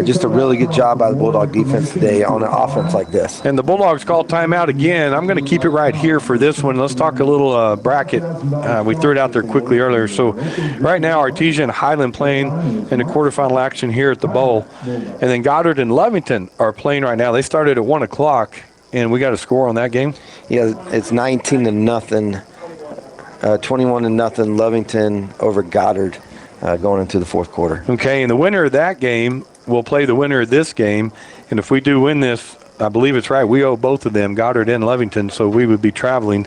Just a really good job by the Bulldog defense today on an offense like this. And the Bulldogs call timeout again. I'm going to keep it right here for this one. Let's talk a little bracket. We threw it out there quickly earlier. So right now, Artesia and Highland playing in the quarterfinal action here at the Bowl. And then Goddard and Lovington are playing right now. They started at 1 o'clock, and we got a score on that game? Yeah, it's 19-0, 21-0 Lovington over Goddard. Going into the fourth quarter. Okay, and the winner of that game will play the winner of this game. And if we do win this, I believe it's right, we owe both of them, Goddard and Lovington, so we would be traveling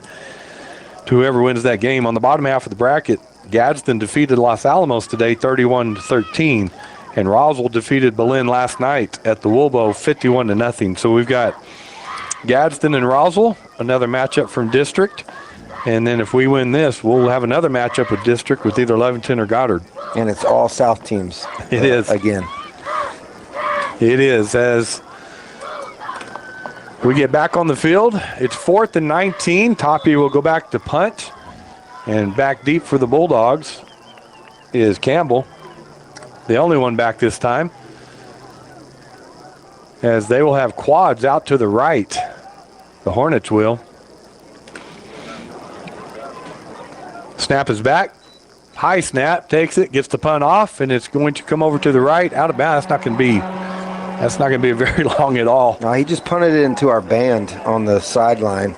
to whoever wins that game. On the bottom half of the bracket, Gadsden defeated Los Alamos today 31-13, and Roswell defeated Berlin last night at the Woolbo 51-0. So we've got Gadsden and Roswell, another matchup from district. And then if we win this, we'll have another matchup with district with either Lovington or Goddard. And it's all South teams. It is. Again. It is. As we get back on the field, it's 4th and 19. Toppy will go back to punt. And back deep for the Bulldogs is Campbell, the only one back this time. As they will have quads out to the right. The Hornets will. Snap is back. High snap, takes it, gets the punt off, and it's going to come over to the right, out of bounds. That's not going to be very long at all. No, he just punted it into our band on the sideline.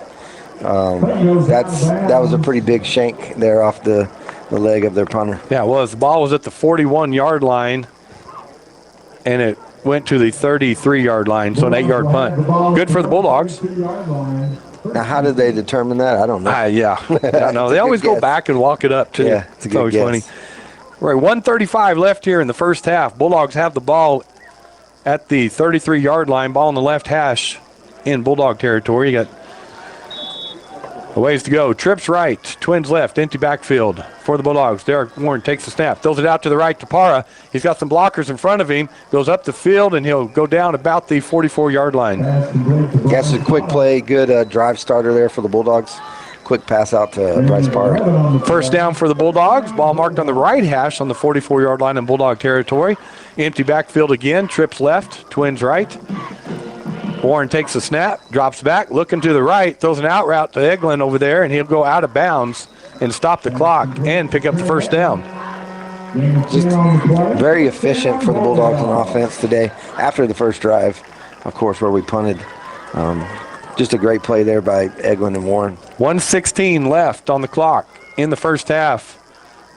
That was a pretty big shank there off the leg of their punter. Yeah, it was. The ball was at the 41-yard line, and it went to the 33-yard line, so an 8-yard punt. Good for the Bulldogs. Now, how did they determine that? I don't know. I know. They always go back and walk it up, too. Yeah, it's a good guess. Funny. Right, 1:35 left here in the first half. Bulldogs have the ball at the 33-yard line, ball on the left hash in Bulldog territory. You got a ways to go. Trips right, Twins left, empty backfield for the Bulldogs. Derek Warren takes the snap, throws it out to the right to Para. He's got some blockers in front of him, goes up the field, and he'll go down about the 44-yard line. That's a quick play, good drive starter there for the Bulldogs. Quick pass out to Bryce Para. First down for the Bulldogs. Ball marked on the right hash on the 44-yard line in Bulldog territory. Empty backfield again, trips left, Twins right. Warren takes the snap, drops back, looking to the right, throws an out route to Eglin over there, and he'll go out of bounds and stop the clock and pick up the first down. Just very efficient for the Bulldogs on offense today after the first drive, of course, where we punted. Just a great play there by Eglin and Warren. 1:16 left on the clock in the first half.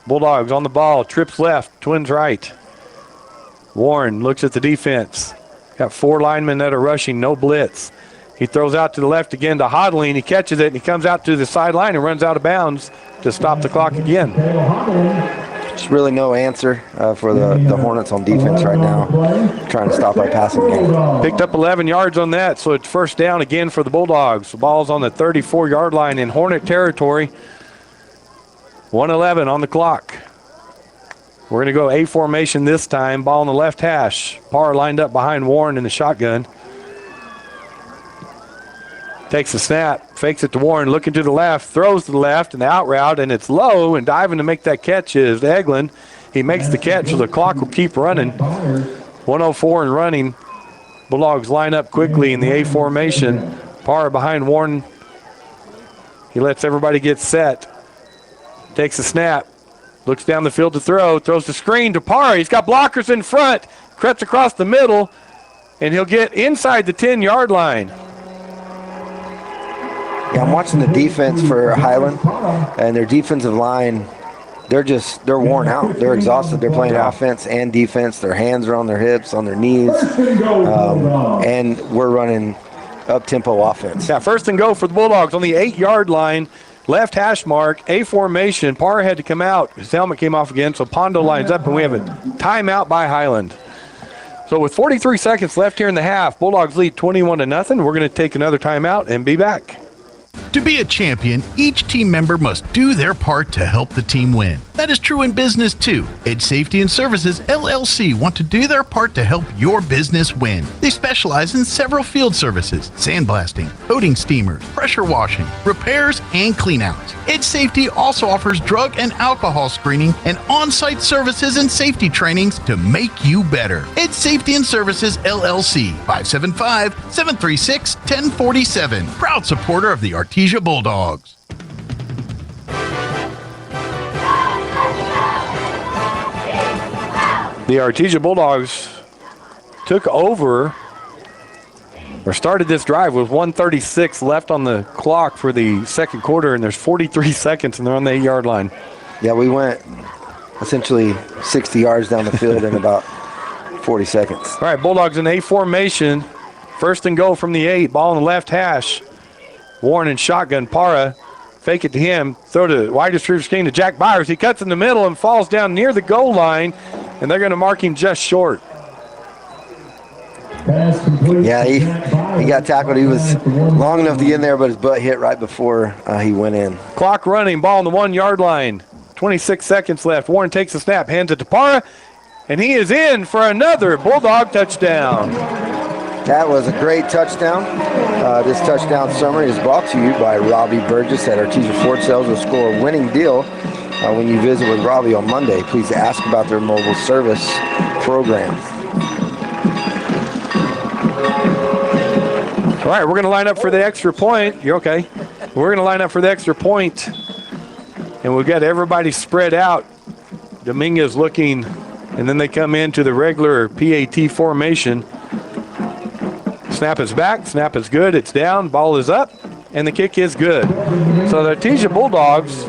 Bulldogs on the ball, trips left, Twins right. Warren looks at the defense. Got 4 linemen that are rushing, no blitz. He throws out to the left again to Hodley, and he catches it, and he comes out to the sideline and runs out of bounds to stop the clock again. Just really no answer for the Hornets on defense right now, trying to stop our passing game. Picked up 11 yards on that, so it's first down again for the Bulldogs. The ball's on the 34-yard line in Hornet territory. 1:11 on the clock. We're going to go A formation this time. Ball on the left hash. Parr lined up behind Warren in the shotgun. Takes the snap, fakes it to Warren, looking to the left, throws to the left, and the out route, and it's low, and diving to make that catch is Eglin. He makes the catch, so the clock will keep running. 1:04 and running. Bulldogs line up quickly in the A formation. Parr behind Warren. He lets everybody get set. Takes the snap. Looks down the field to throw, throws the screen to Parr. He's got blockers in front, crept across the middle, and he'll get inside the 10-yard line. Yeah, I'm watching the defense for Highland, and their defensive line, they're worn out. They're exhausted. They're playing offense and defense. Their hands are on their hips, on their knees, and we're running up-tempo offense. Yeah, first and go for the Bulldogs on the 8-yard line. Left hash mark, A formation. Parr had to come out. His helmet came off again, so Pondo lines up, and we have a timeout by Highland. So with 43 seconds left here in the half, Bulldogs lead 21-0. We're going to take another timeout and be back. To be a champion, each team member must do their part to help the team win. That is true in business too. Edge Safety and Services LLC want to do their part to help your business win. They specialize in several field services: sandblasting, coating steamers, pressure washing, repairs, and cleanouts. Edge Safety also offers drug and alcohol screening and on-site services and safety trainings to make you better. Edge Safety and Services LLC, 575-736-1047. Proud supporter of the Artesia Bulldogs. The Artesia Bulldogs took over, or started this drive with 1:36 left on the clock for the second quarter, and there's 43 seconds, and they're on the 8-yard line. Yeah, we went essentially 60 yards down the field in about 40 seconds. All right, Bulldogs in A formation. First and goal from the 8. Ball on the left hash. Warren in shotgun. Para, fake it to him. Throw to wide receiver screen to Jack Byers. He cuts in the middle and falls down near the goal line, and they're going to mark him just short. Yeah, he got tackled. He was long enough to get in there, but his butt hit right before he went in. Clock running. Ball on the 1-yard line. 26 seconds left. Warren takes the snap, hands it to Para, and he is in for another Bulldog touchdown. That was a great touchdown. This touchdown summary is brought to you by Robbie Burgess at Artesia Ford Sales. Will score a winning deal when you visit with Robbie on Monday. Please ask about their mobile service program. All right, we're going to line up for the extra point. You're okay. We're going to line up for the extra point, and we've got everybody spread out. Dominguez looking, and then they come into the regular PAT formation. Snap is back, snap is good, it's down, ball is up, and the kick is good. So the Artesia Bulldogs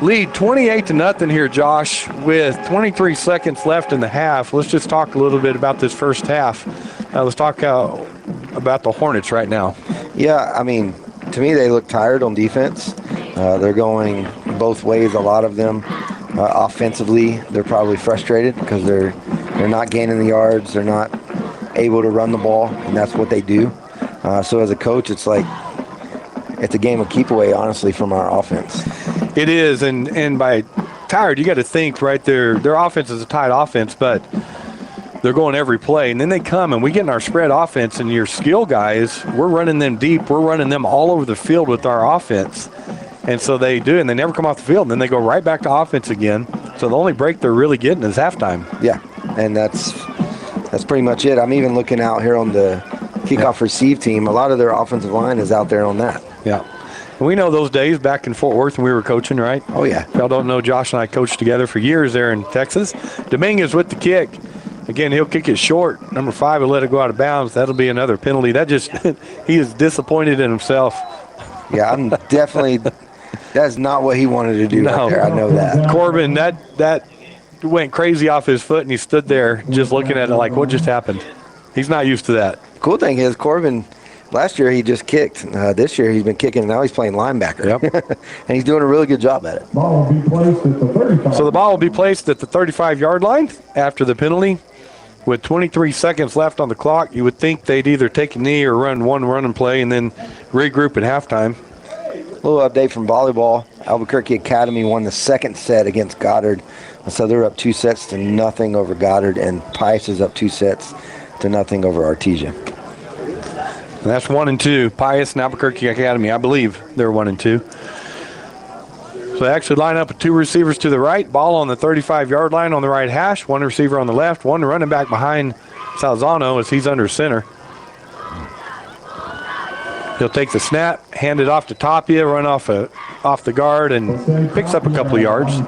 lead 28-0 here, Josh, with 23 seconds left in the half. Let's just talk a little bit about this first half. Let's talk about the Hornets right now. Yeah, I mean, to me, they look tired on defense. They're going both ways, a lot of them. Offensively, they're probably frustrated because they're not gaining the yards. They're not able to run the ball, and that's what they do. So as a coach, it's like it's a game of keep away, honestly, from our offense. It is, and by tired, you got to think, right, their offense is a tight offense, but they're going every play, and then they come, and we get in our spread offense, and your skill guys, we're running them deep. We're running them all over the field with our offense. And so they do, and they never come off the field, and then they go right back to offense again. So the only break they're really getting is halftime. Yeah, and that's pretty much it. I'm even looking out here on the kickoff receive team. A lot of their offensive line is out there on that. Yeah. And we know those days back in Fort Worth when we were coaching, right? Oh, yeah. If y'all don't know, Josh and I coached together for years there in Texas. Dominguez with the kick. Again, he'll kick it short. Number 5 will let it go out of bounds. That'll be another penalty. That just he is disappointed in himself. Yeah, I'm definitely that's not what he wanted to do right there. I know that. Corbin, that went crazy off his foot, and he stood there just looking at it like, what just happened? He's not used to that. Cool thing is, Corbin, last year he just kicked. This year he's been kicking, and now he's playing linebacker. Yep. And he's doing a really good job at it. Ball will be placed at the 35. So the ball will be placed at the 35-yard line after the penalty. With 23 seconds left on the clock, you would think they'd either take a knee or run one running play and then regroup at halftime. A little update from volleyball. Albuquerque Academy won the second set against Goddard. So they're up 2-0 over Goddard, and Pius is up 2-0 over Artesia. And that's 1-2. Pius and Albuquerque Academy, I believe they're 1-2. So they actually line up with 2 receivers to the right. Ball on the 35-yard line on the right hash. 1 receiver on the left. 1 running back behind Salzano as he's under center. He'll take the snap, hand it off to Tapia, run off the guard, and picks up a couple of yards.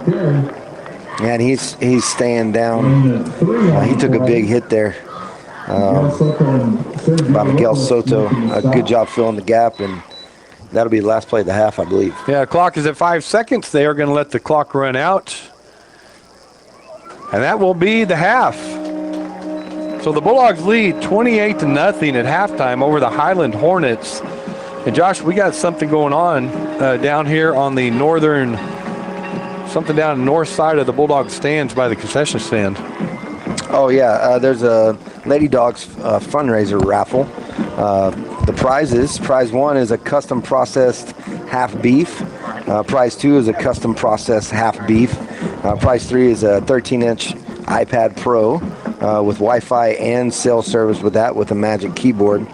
And he's staying down. He took a big hit there by Miguel Soto. A good job filling the gap, and that'll be the last play of the half, I believe. Yeah, clock is at 5 seconds. They are going to let the clock run out. And that will be the half. So the Bulldogs lead 28-0 at halftime over the Highland Hornets. And Josh, we got something going on down here on the northern, something down the north side of the Bulldog stands by the concession stand. Oh, yeah. There's a Lady Dogs fundraiser raffle. The prizes, prize 1 is a custom processed half beef. Prize 2 is a custom processed half beef. Prize 3 is a 13-inch iPad Pro with Wi-Fi and cell service with that, with a Magic Keyboard.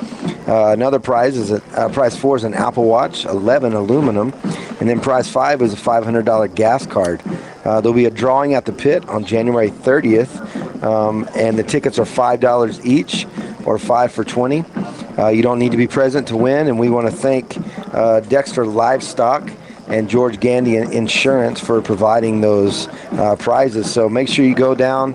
Another prize is prize 4 is an Apple Watch, 11 aluminum, and then prize 5 is a $500 gas card. There'll be a drawing at the pit on January 30th, and the tickets are $5 each, or 5 for $20. You don't need to be present to win, and we want to thank Dexter Livestock and George Gandy Insurance for providing those prizes. So make sure you go down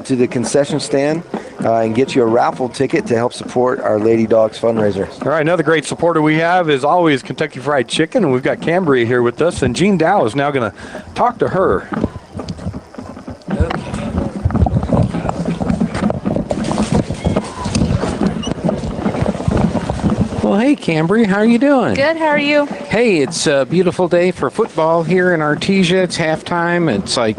to the concession stand and get you a raffle ticket to help support our Lady Dogs fundraiser. All right, another great supporter we have is always Kentucky Fried Chicken, and we've got Cambria here with us, and Jean Dow is now going to talk to her. Well, hey, Cambria, how are you doing? Good, how are you? Hey, it's a beautiful day for football here in Artesia. It's halftime. It's like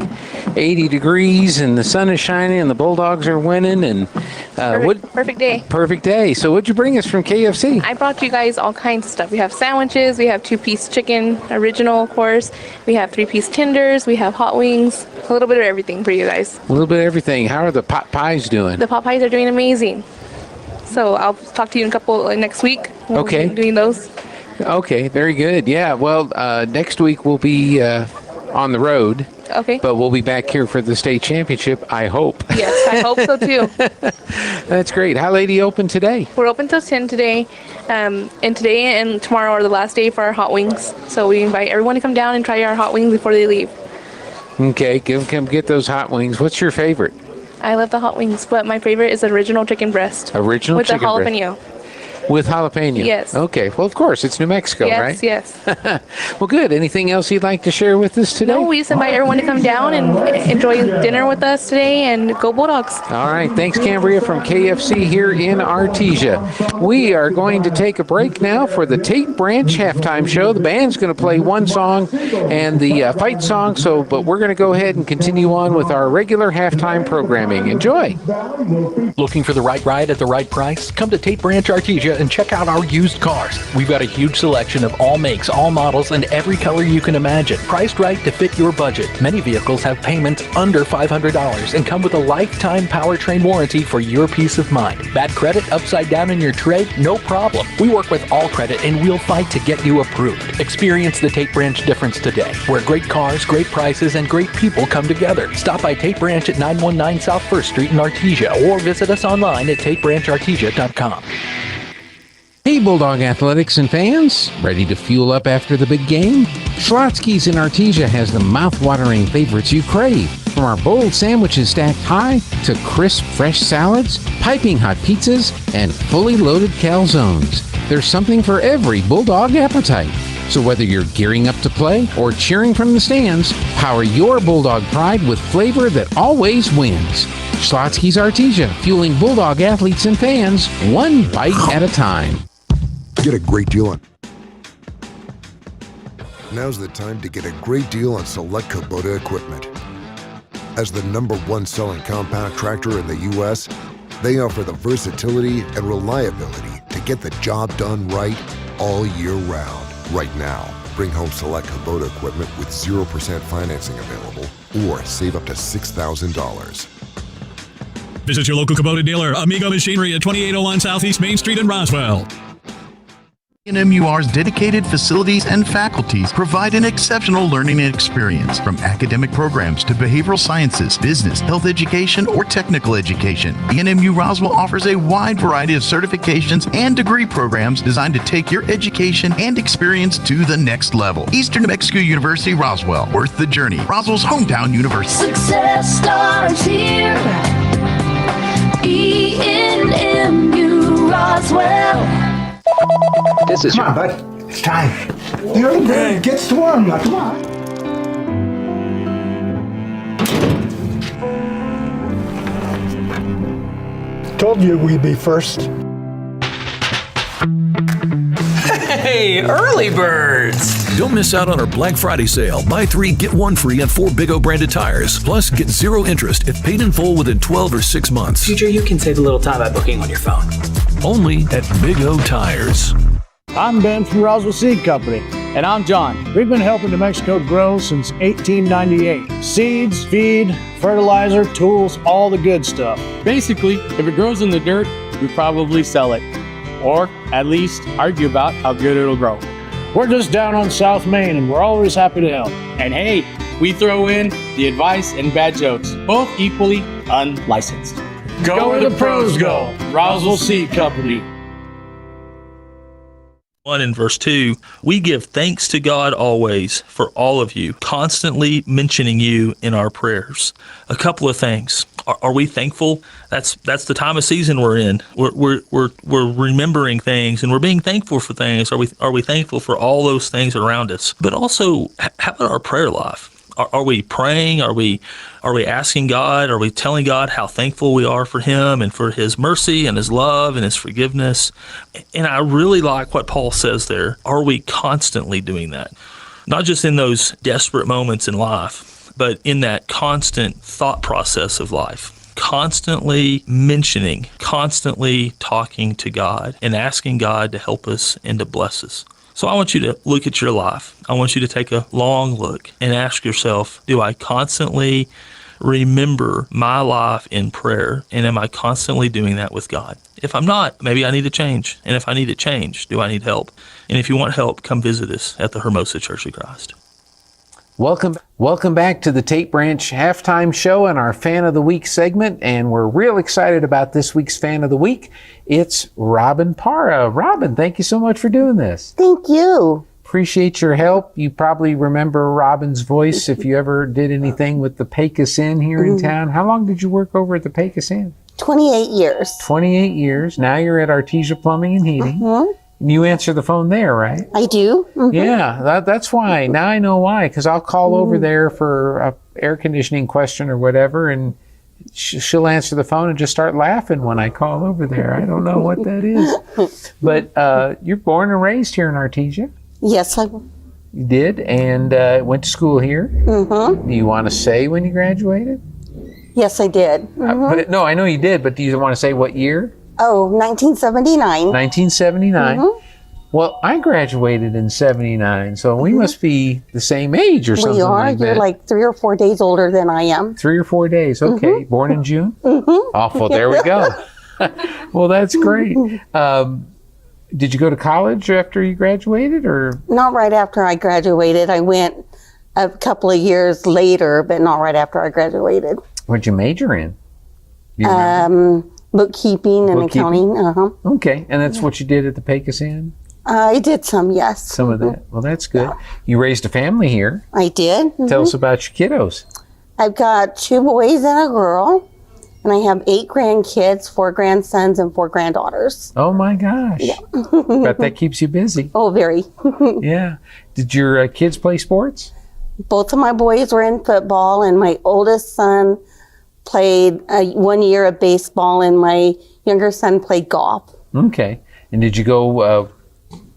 80 degrees, and the sun is shining, and the Bulldogs are winning. And Perfect day. Perfect day. So what'd you bring us from KFC? I brought you guys all kinds of stuff. We have sandwiches, we have 2-piece chicken, original, of course. We have 3-piece tenders, we have hot wings, a little bit of everything for you guys. A little bit of everything. How are the pot pies doing? The pot pies are doing amazing. So I'll talk to you in a couple next week. Okay. We'll be doing those. Okay, very good. Yeah, well, next week we'll be on the road. Okay. But we'll be back here for the state championship, I hope. Yes, I hope so too. That's great. How late are you open today? We're open till 10 today. And today and tomorrow are the last day for our hot wings. So we invite everyone to come down and try our hot wings before they leave. Okay, come get those hot wings. What's your favorite? I love the hot wings, but my favorite is the original chicken breast. Original with chicken the breast. jalapeno. With jalapeno? Yes. Okay, well, of course, it's New Mexico, right? Yes. Well, good. Anything else you'd like to share with us today? No, we just invite everyone to come down and enjoy dinner with us today, and go Bulldogs. All right. Thanks, Cambria from KFC here in Artesia. We are going to take a break now for the Tate Branch halftime show. The band's going to play one song and the fight song, but we're going to go ahead and continue on with our regular halftime programming. Enjoy. Looking for the right ride at the right price? Come to Tate Branch Artesia and check out our used cars. We've got a huge selection of all makes, all models, and every color you can imagine. Priced right to fit your budget. Many vehicles have payments under $500 and come with a lifetime powertrain warranty for your peace of mind. Bad credit upside down in your trade? No problem. We work with all credit and we'll fight to get you approved. Experience the Tate Branch difference today, where great cars, great prices, and great people come together. Stop by Tate Branch at 919 South 1st Street in Artesia or visit us online at tatebranchartesia.com. Hey, Bulldog athletics and fans, ready to fuel up after the big game? Schlotzsky's in Artesia has the mouth-watering favorites you crave. From our bold sandwiches stacked high to crisp, fresh salads, piping hot pizzas, and fully loaded calzones. There's something for every Bulldog appetite. So whether you're gearing up to play or cheering from the stands, power your Bulldog pride with flavor that always wins. Schlotzsky's Artesia, fueling Bulldog athletes and fans, one bite at a time. Get a great deal on. Now's the time to get a great deal on select Kubota equipment. As the #1 selling compact tractor in the U.S., they offer the versatility and reliability to get the job done right all year round. Right now, bring home select Kubota equipment with 0% financing available or save up to $6,000. Visit your local Kubota dealer, Amigo Machinery at 2801 Southeast Main Street in Roswell. NMUR's dedicated facilities and faculties provide an exceptional learning experience, from academic programs to behavioral sciences, business, health education, or technical education. NMU Roswell offers a wide variety of certifications and degree programs designed to take your education and experience to the next level. Eastern New Mexico University Roswell, worth the journey. Roswell's hometown university. Success starts here. ENMU Roswell. This is Come on, bud. It's time. The early bird gets the worm. Now, come on. Told you we'd be first. Hey, early birds! Don't miss out on our Black Friday sale. Buy 3, get 1 free on 4 Big O branded tires. Plus, get 0 interest if paid in full within 12 or 6 months. Future, you can save a little time by booking on your phone. only at Big O Tires. I'm Ben from Roswell Seed Company. And I'm John. We've been helping New Mexico grow since 1898. Seeds, feed, fertilizer, tools, all the good stuff. Basically, if it grows in the dirt, we probably sell it. Or at least argue about how good it'll grow. We're just down on South Main and we're always happy to help. And hey, we throw in the advice and bad jokes, both equally unlicensed. Go where the pros go. Roswell Seed Company. 1 and verse 2, we give thanks to God always for all of you, constantly mentioning you in our prayers. A couple of things. Are we thankful? That's the time of season we're in. We're remembering things and we're being thankful for things. Are we thankful for all those things around us? But also, how about our prayer life? Are we praying? Are we asking God? Are we telling God how thankful we are for Him and for His mercy and His love and His forgiveness? And I really like what Paul says there. Are we constantly doing that? Not just in those desperate moments in life, but in that constant thought process of life. Constantly mentioning, constantly talking to God and asking God to help us and to bless us. So I want you to look at your life. I want you to take a long look and ask yourself, do I constantly remember my life in prayer? And am I constantly doing that with God? If I'm not, maybe I need to change. And if I need to change, do I need help? And if you want help, come visit us at the Hermosa Church of Christ. Welcome back to the Tate Branch Halftime Show and our Fan of the Week segment. And we're real excited about this week's Fan of the Week. It's Robin Parra. Robin, thank you so much for doing this. Thank you. Appreciate your help. You probably remember Robin's voice if you ever did anything with the Pecos Inn here in town. How long did you work over at the Pecos Inn? 28 years. 28 years. Now you're at Artesia Plumbing and Heating. You answer the phone there, right? I do. Yeah, that's why. Now I know why, because I'll call over there for a air conditioning question or whatever, and she'll answer the phone and just start laughing when I call over there. I don't know what that is. But you're born and raised here in Artesia? Yes, I You did, and went to school here? Do you want to say when you graduated? Yes, I did. No, I know you did, but do you want to say what year? Oh, 1979. 1979. Well, I graduated in 79, so we must be the same age or something like that. You're like 3 or 4 days older than I am. 3 or 4 days, okay. Born in June? Well, there we go. Well, that's great. Did you go to college after you graduated, or? Not right after I graduated. I went a couple of years later, but not right after I graduated. What'd you major in? Bookkeeping and accounting. Okay, and that's what you did at the Pecos Inn? I did some, yes. Some of that. Well, that's good. You raised a family here. I did. Tell us about your kiddos. I've got 2 boys and a girl, and I have 8 grandkids, 4 grandsons, and 4 granddaughters. Oh my gosh. Yeah. Bet that keeps you busy. Oh, very. Yeah. Did your kids play sports? Both of my boys were in football, and my oldest son played 1 year of baseball, and my younger son played golf. Okay. And did you go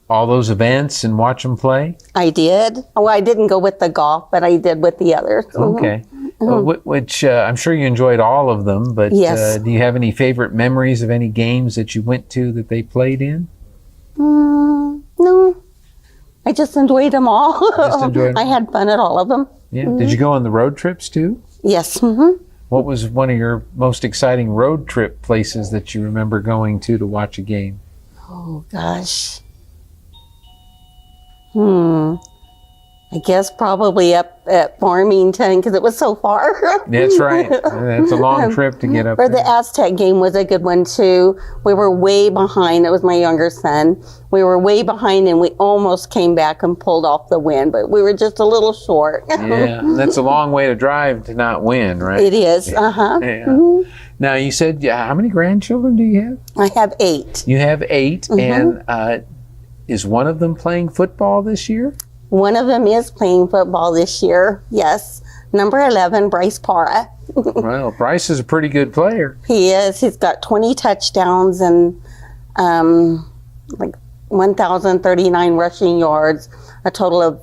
all those events and watch them play? I did. Well, I didn't go with the golf, but I did with the others. Okay. Which I'm sure you enjoyed all of them, but yes. Do you have any favorite memories of any games that you went to that they played in? No. I just enjoyed them all. I had fun at all of them. Yeah. Did you go on the road trips too? Yes. What was one of your most exciting road trip places that you remember going to watch a game? Oh, gosh. I guess probably up at Farmington because it was so far. That's right. That's a long trip to get up Or there. the Aztec game was a good one too. We were way behind. That was my younger son. We were way behind and we almost came back and pulled off the win, but we were just a little short. Yeah, that's a long way to drive to not win, right? It is. Yeah. Now, you said, how many grandchildren do you have? I have 8. You have 8, and is one of them playing football this year? One of them is playing football this year, yes. Number 11, Bryce Parra. Well, Bryce is a pretty good player. He is. He's got 20 touchdowns and like 1,039 rushing yards, a total of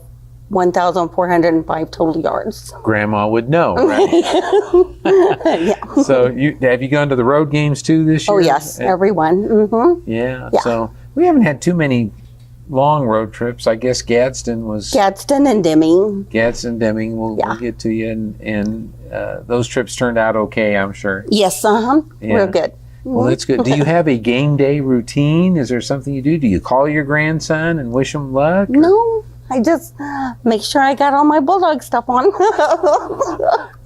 1,405 total yards. Grandma would know, right? Yeah. So have you gone to the road games too this year? Oh, yes, everyone. Mm-hmm. Yeah. Yeah. So we haven't had too many long road trips. I guess Gadsden was. Gadsden and Deming. Gadsden, Deming. We'll get to you, and those trips turned out okay, I'm sure. Yes, Yeah. real good. Well, that's good. Do you have a game day routine? Is there something you do? Do you call your grandson and wish him luck? No, I just make sure I got all my Bulldog stuff on.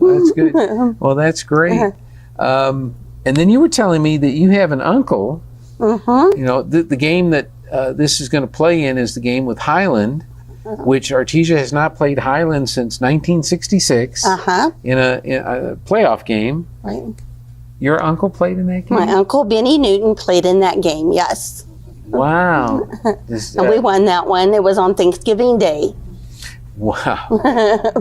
That's good. Well, that's great. And then you were telling me that you have an uncle. Mm-hmm. You know, the game that this is going to play in is the game with Highland, which Artesia has not played Highland since 1966 in a playoff game. Right. Your uncle played in that game? My uncle Benny Newton played in that game, yes. Wow. And we won that one. It was on Thanksgiving Day. Wow.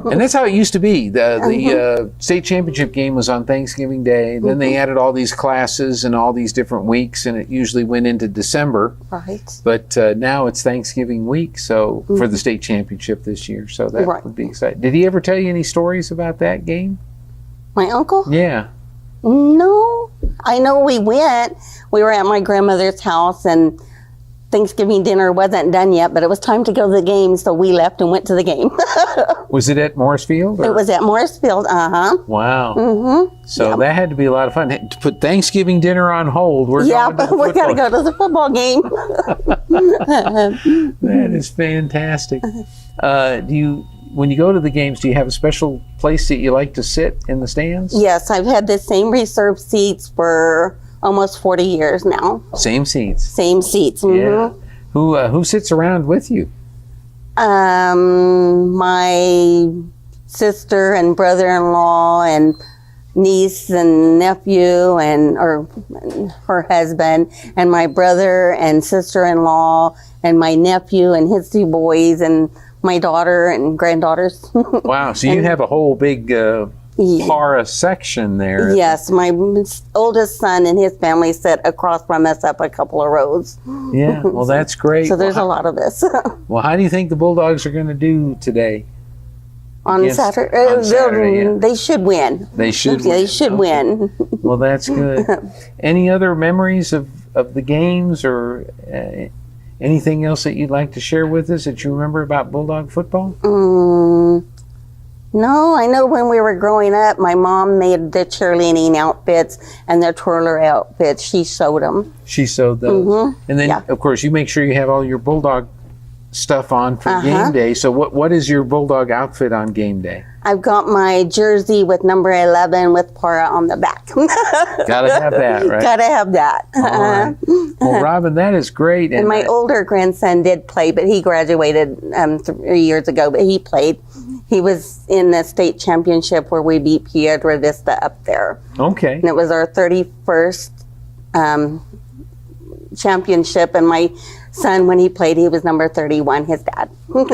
And that's how it used to be. The state championship game was on Thanksgiving Day. Then they added all these classes and all these different weeks, and it usually went into December. Right. But now it's Thanksgiving week for the state championship this year. So that would be exciting. Did he ever tell you any stories about that game? My uncle? Yeah. No. I know we went. We were at my grandmother's house, and Thanksgiving dinner wasn't done yet, but it was time to go to the game, so we left and went to the game. Was it at Morrisfield? It was at Morrisfield, Wow. Mm-hmm. So that had to be a lot of fun. To put Thanksgiving dinner on hold. But we got to go to the football game. That is fantastic. When you go to the games, do you have a special place that you like to sit in the stands? Yes, I've had the same reserved seats for almost 40 years now. Same seats? Same seats. Mm-hmm. Yeah. Who sits around with you? My sister and brother-in-law and niece and nephew or her husband, and my brother and sister-in-law and my nephew and his two boys and my daughter and granddaughters. Wow, so you have a whole big para section there. Yes, my oldest son and his family sit across from us up a couple of rows. Yeah, well, that's great. So there's a lot of us. Well, how do you think the Bulldogs are going to do today? On Saturday, they should win. They should win. They should win. Well, that's good. Any other memories of the games or anything else that you'd like to share with us that you remember about Bulldog football? No, I know when we were growing up, my mom made the cheerleading outfits and the twirler outfits. She sewed them. She sewed those. And then, of course, you make sure you have all your Bulldog stuff on for game day. So what is your Bulldog outfit on game day? I've got my jersey with number 11 with para on the back. Gotta have that, right? Gotta have that. All right. Well, Robin, that is great. And my older grandson did play, but he graduated 3 years ago, but he played. He was in the state championship where we beat Piedra Vista up there. Okay. And it was our 31st championship, and my son, when he played, he was number 31, his dad.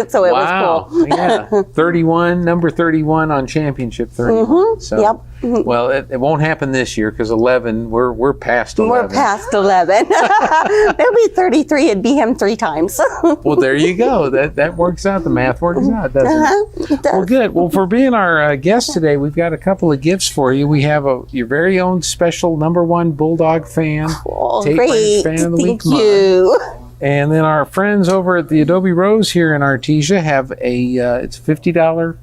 So it was cool. Yeah, 31, number 31 on championship 31. Mm-hmm. So, yep. Well, it won't happen this year because 11, we're past 11. We're past 11. There'll be 33. It'd be him 3 times. Well, there you go. That works out. The math works out, doesn't it? It does. Well, good. Well, for being our guest today, we've got a couple of gifts for you. We have your very own special #1 Bulldog fan, Tate great. Branch Fan of the Thank Week. you. And then our friends over at the Adobe Rose here in Artesia have it's a $50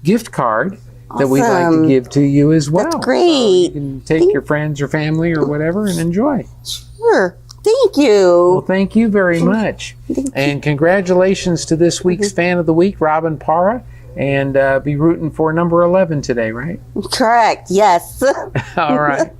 gift card that we'd like to give to you as well. That's great. So you can take your friends or family or whatever and enjoy. Sure. Thank you. Well, thank you very much. And congratulations to this week's Fan of the Week, Robin Parra. And be rooting for number 11 today, right? Correct, yes. All right.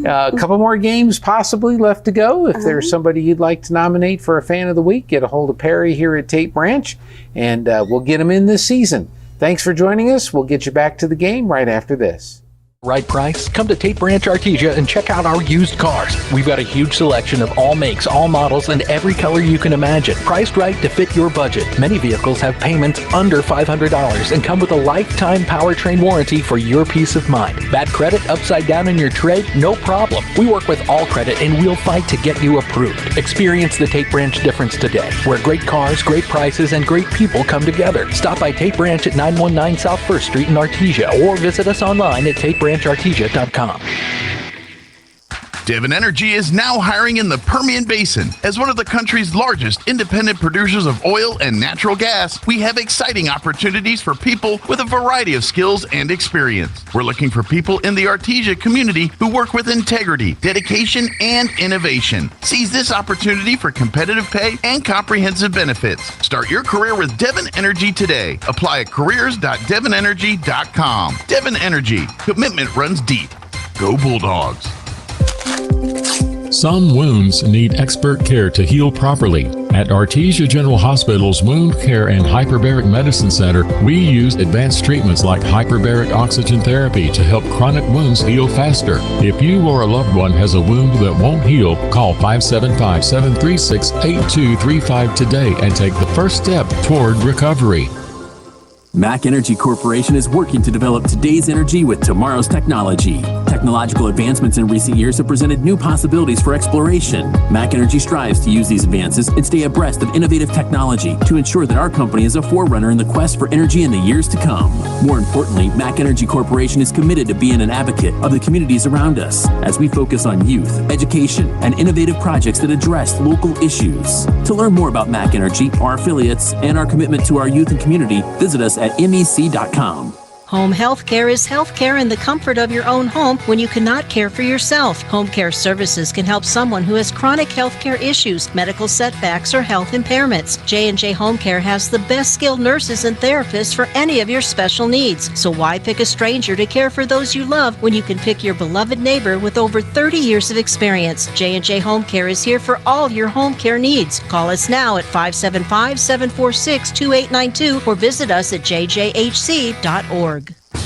A couple more games possibly left to go. If there's somebody you'd like to nominate for a Fan of the Week, get a hold of Perry here at Tate Branch, and we'll get them in this season. Thanks for joining us. We'll get you back to the game right after this. Right price? Come to Tate Branch Artesia and check out our used cars. We've got a huge selection of all makes, all models, and every color you can imagine. Priced right to fit your budget. Many vehicles have payments under $500 and come with a lifetime powertrain warranty for your peace of mind. Bad credit, upside down in your trade? No problem. We work with all credit and we'll fight to get you approved. Experience the Tate Branch difference today, where great cars, great prices, and great people come together. Stop by Tate Branch at 919 South 1st Street in Artesia or visit us online at tatebranchartesia.com. Devon Energy is now hiring in the Permian Basin. As one of the country's largest independent producers of oil and natural gas, we have exciting opportunities for people with a variety of skills and experience. We're looking for people in the Artesia community who work with integrity, dedication, and innovation. Seize this opportunity for competitive pay and comprehensive benefits. Start your career with Devon Energy today. Apply at careers.devonenergy.com. Devon Energy. Commitment runs deep. Go Bulldogs. Some wounds need expert care to heal properly. At Artesia General Hospital's Wound Care and Hyperbaric Medicine Center, we use advanced treatments like hyperbaric oxygen therapy to help chronic wounds heal faster. If you or a loved one has a wound that won't heal, call 575-736-8235 today and take the first step toward recovery. Mac Energy Corporation is working to develop today's energy with tomorrow's technology. Technological advancements in recent years have presented new possibilities for exploration. Mac Energy strives to use these advances and stay abreast of innovative technology to ensure that our company is a forerunner in the quest for energy in the years to come. More importantly, Mac Energy Corporation is committed to being an advocate of the communities around us as we focus on youth, education, and innovative projects that address local issues. To learn more about Mac Energy, our affiliates, and our commitment to our youth and community, visit us at mec.com. Home health care is health care in the comfort of your own home when you cannot care for yourself. Home care services can help someone who has chronic health care issues, medical setbacks, or health impairments. J&J Home Care has the best skilled nurses and therapists for any of your special needs. So why pick a stranger to care for those you love when you can pick your beloved neighbor with over 30 years of experience? J&J Home Care is here for all your home care needs. Call us now at 575-746-2892 or visit us at jjhc.org.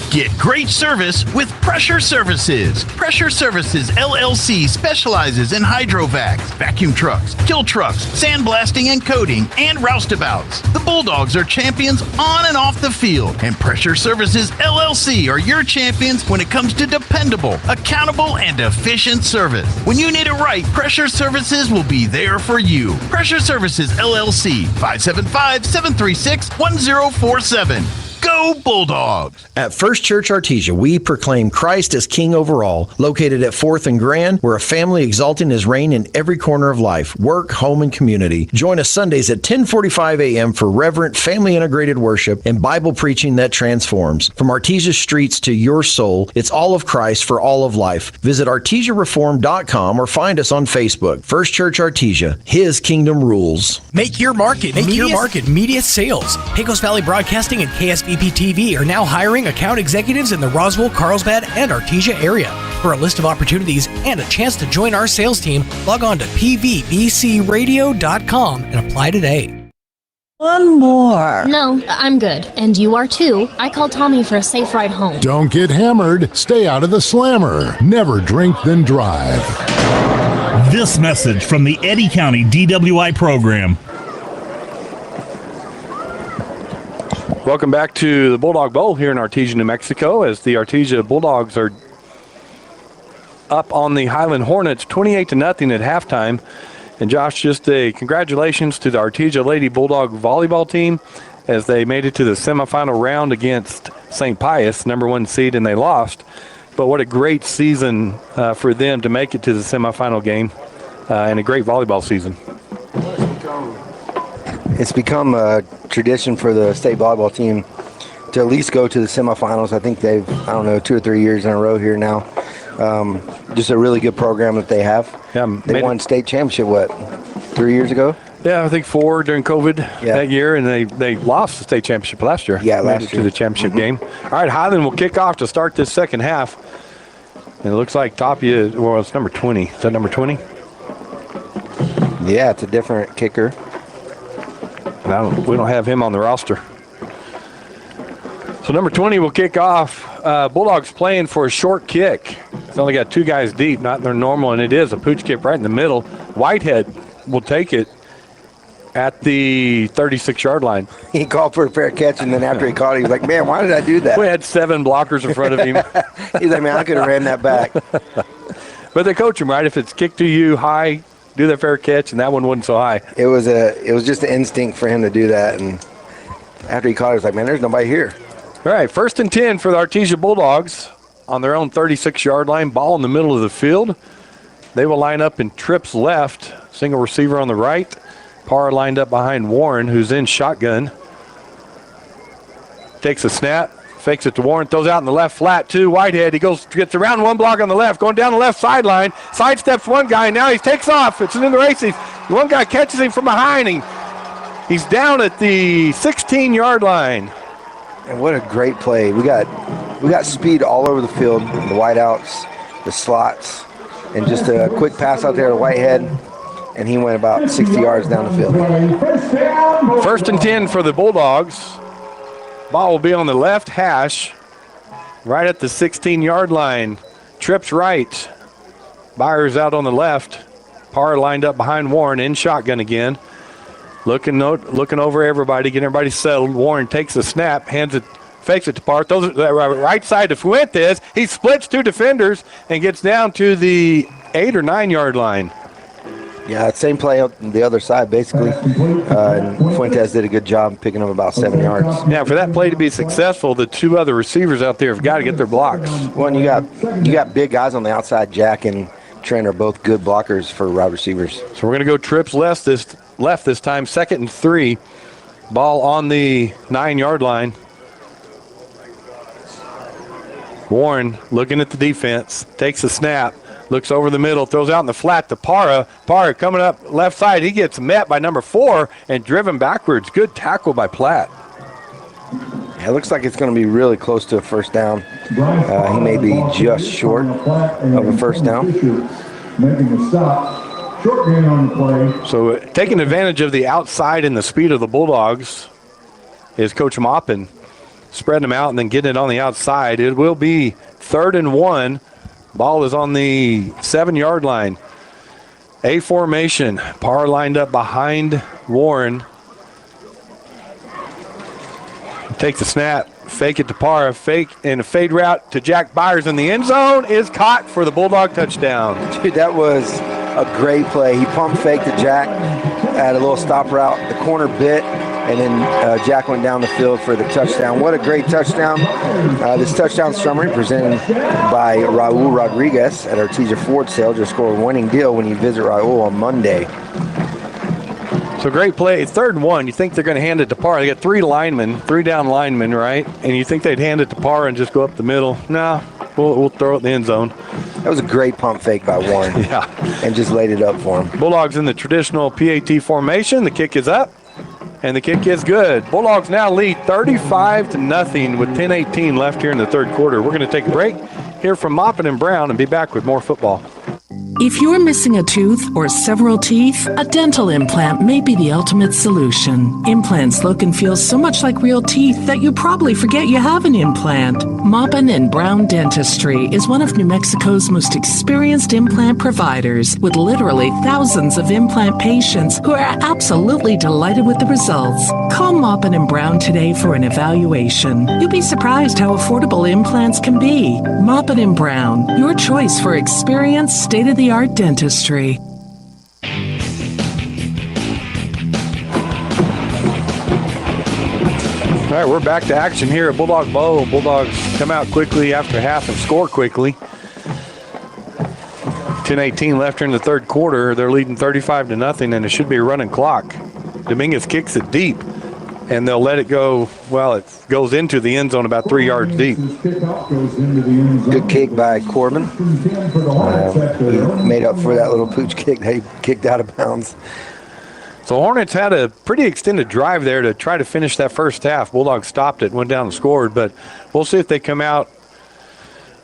Get great service with Pressure Services. Pressure Services LLC specializes in hydrovacs, vacuum trucks, kill trucks, sandblasting and coating, and roustabouts. The Bulldogs are champions on and off the field, and Pressure Services LLC are your champions when it comes to dependable, accountable, and efficient service. When you need it right, Pressure Services will be there for you. Pressure Services LLC, 575-736-1047. Go Bulldogs! At First Church Artesia, we proclaim Christ as King over all. Located at 4th and Grand, we're a family exalting His reign in every corner of life, work, home, and community. Join us Sundays at 10:45 a.m. for reverent, family-integrated worship and Bible preaching that transforms. From Artesia's streets to your soul, it's all of Christ for all of life. Visit artesiareform.com or find us on Facebook. First Church Artesia, His kingdom rules. Make your market media sales. Pecos Valley Broadcasting and KSBP TV are now hiring account executives in the Roswell, Carlsbad, and Artesia area. For a list of opportunities and a chance to join our sales team, log on to pvbcradio.com and apply today. One more. No, I'm good. And you are too. I called Tommy for a safe ride home. Don't get hammered. Stay out of the slammer. Never drink, then drive. This message from the Eddy County DWI program. Welcome back to the Bulldog Bowl here in Artesia, New Mexico, as the Artesia Bulldogs are up on the Highland Hornets 28-0 at halftime. And Josh, just a congratulations to the Artesia Lady Bulldog volleyball team as they made it to the semifinal round against St. Pius, number 1 seed, and they lost. But what a great season for them to make it to the semifinal game and a great volleyball season. It's become a tradition for the state volleyball team to at least go to the semifinals. I think they've, 2 or 3 years in a row here now. Just a really good program that they have. Yeah, they won state championship, 3 years ago? Yeah, I think 4 during COVID that year, and they lost the state championship last year. Yeah, last year. To the championship game. All right, Highland will kick off to start this second half. And it looks like Tapia, it's number 20. Is that number 20? Yeah, it's a different kicker. We don't have him on the roster. So number 20 will kick off Bulldogs playing for a short kick. It's only got 2 guys deep, not their normal, and it is a pooch kick right in the middle. Whitehead will take it at the 36-yard line. He called for a fair catch, and then after he caught it, he was like, man, why did I do that? We had 7 blockers in front of him. He's like, man, I could have ran that back. But they coach him, right? If it's kicked to you high, do the fair catch, and that one wasn't so high. It was just an instinct for him to do that, and after he caught it, he was like, man, there's nobody here. All right, 1st and 10 for the Artesia Bulldogs on their own 36-yard line. Ball in the middle of the field. They will line up in trips left. Single receiver on the right. Parr lined up behind Warren, who's in shotgun. Takes a snap, fakes it to Warren, throws out in the left flat to Whitehead. He gets around 1 block on the left, going down the left sideline, sidesteps one guy, and now he takes off. It's in the races. One guy catches him from behind him. He's down at the 16-yard line. And what a great play. We got speed all over the field, the wideouts, the slots, and just a quick pass out there to Whitehead. And he went about 60 yards down the field. 1st and 10 for the Bulldogs. Ball will be on the left hash, right at the 16-yard line. Trips right. Byers out on the left. Parr lined up behind Warren in shotgun again. Looking over everybody, getting everybody settled. Warren takes a snap, fakes it to Parr, throws it right side to Fuentes. He splits 2 defenders and gets down to the 8 or 9 yard line. Yeah, same play on the other side, basically. And Fuentes did a good job picking up about 7 yards. Yeah, for that play to be successful, the 2 other receivers out there have got to get their blocks. Well, and you got big guys on the outside. Jack and Trent are both good blockers for wide receivers. So we're going to go trips left this time, 2nd and 3. Ball on the 9 yard line. Warren looking at the defense, takes a snap. Looks over the middle, throws out in the flat to Parra. Parra coming up left side. He gets met by number 4 and driven backwards. Good tackle by Platt. Yeah, it looks like it's going to be really close to a first down. He may be just short of a first down. Making a stop. Short gain on the play. So taking advantage of the outside and the speed of the Bulldogs is Coach Maupin. Spreading them out and then getting it on the outside. It will be 3rd and 1. Ball is on the 7 yard line. A formation. Parr lined up behind Warren. Takes the snap. Fake it to Parr. Fake and a fade route to Jack Byers in the end zone is caught for the Bulldog touchdown. Dude, that was a great play. He pump faked to Jack, had a little stop route. The corner bit, and then Jack went down the field for the touchdown. What a great touchdown. This touchdown summary presented by Raul Rodriguez at Artesia Ford Sale. Just score a winning deal when you visit Raul on Monday. So great play. It's 3rd and 1. You think they're going to hand it to Parr. They got 3 down linemen, right? And you think they'd hand it to Parr and just go up the middle. No, we'll throw it in the end zone. That was a great pump fake by Warren. Yeah. And just laid it up for him. Bulldogs in the traditional PAT formation. The kick is up. And the kick is good. Bulldogs now lead 35-0 with 10:18 left here in the 3rd quarter. We're going to take a break, hear from Maupin and Brown, and be back with more football. If you're missing a tooth or several teeth, a dental implant may be the ultimate solution. Implants look and feel so much like real teeth that you probably forget you have an implant. Maupin and Brown Dentistry is one of New Mexico's most experienced implant providers, with literally thousands of implant patients who are absolutely delighted with the results. Call Maupin and Brown today for an evaluation. You'll be surprised how affordable implants can be. Maupin and Brown, your choice for experienced, state-of-the-art dentistry. All right, we're back to action here at Bulldog Bowl. Bulldogs come out quickly after half and score quickly. 10:18 left here in the 3rd quarter. They're leading 35-0, and it should be a running clock. Dominguez kicks it deep, and they'll let it go. Well, it goes into the end zone about 3 yards deep. Good kick by Corbin. He made up for that little pooch kick that he kicked out of bounds. So Hornets had a pretty extended drive there to try to finish that first half. Bulldogs stopped it, went down and scored, but we'll see if they come out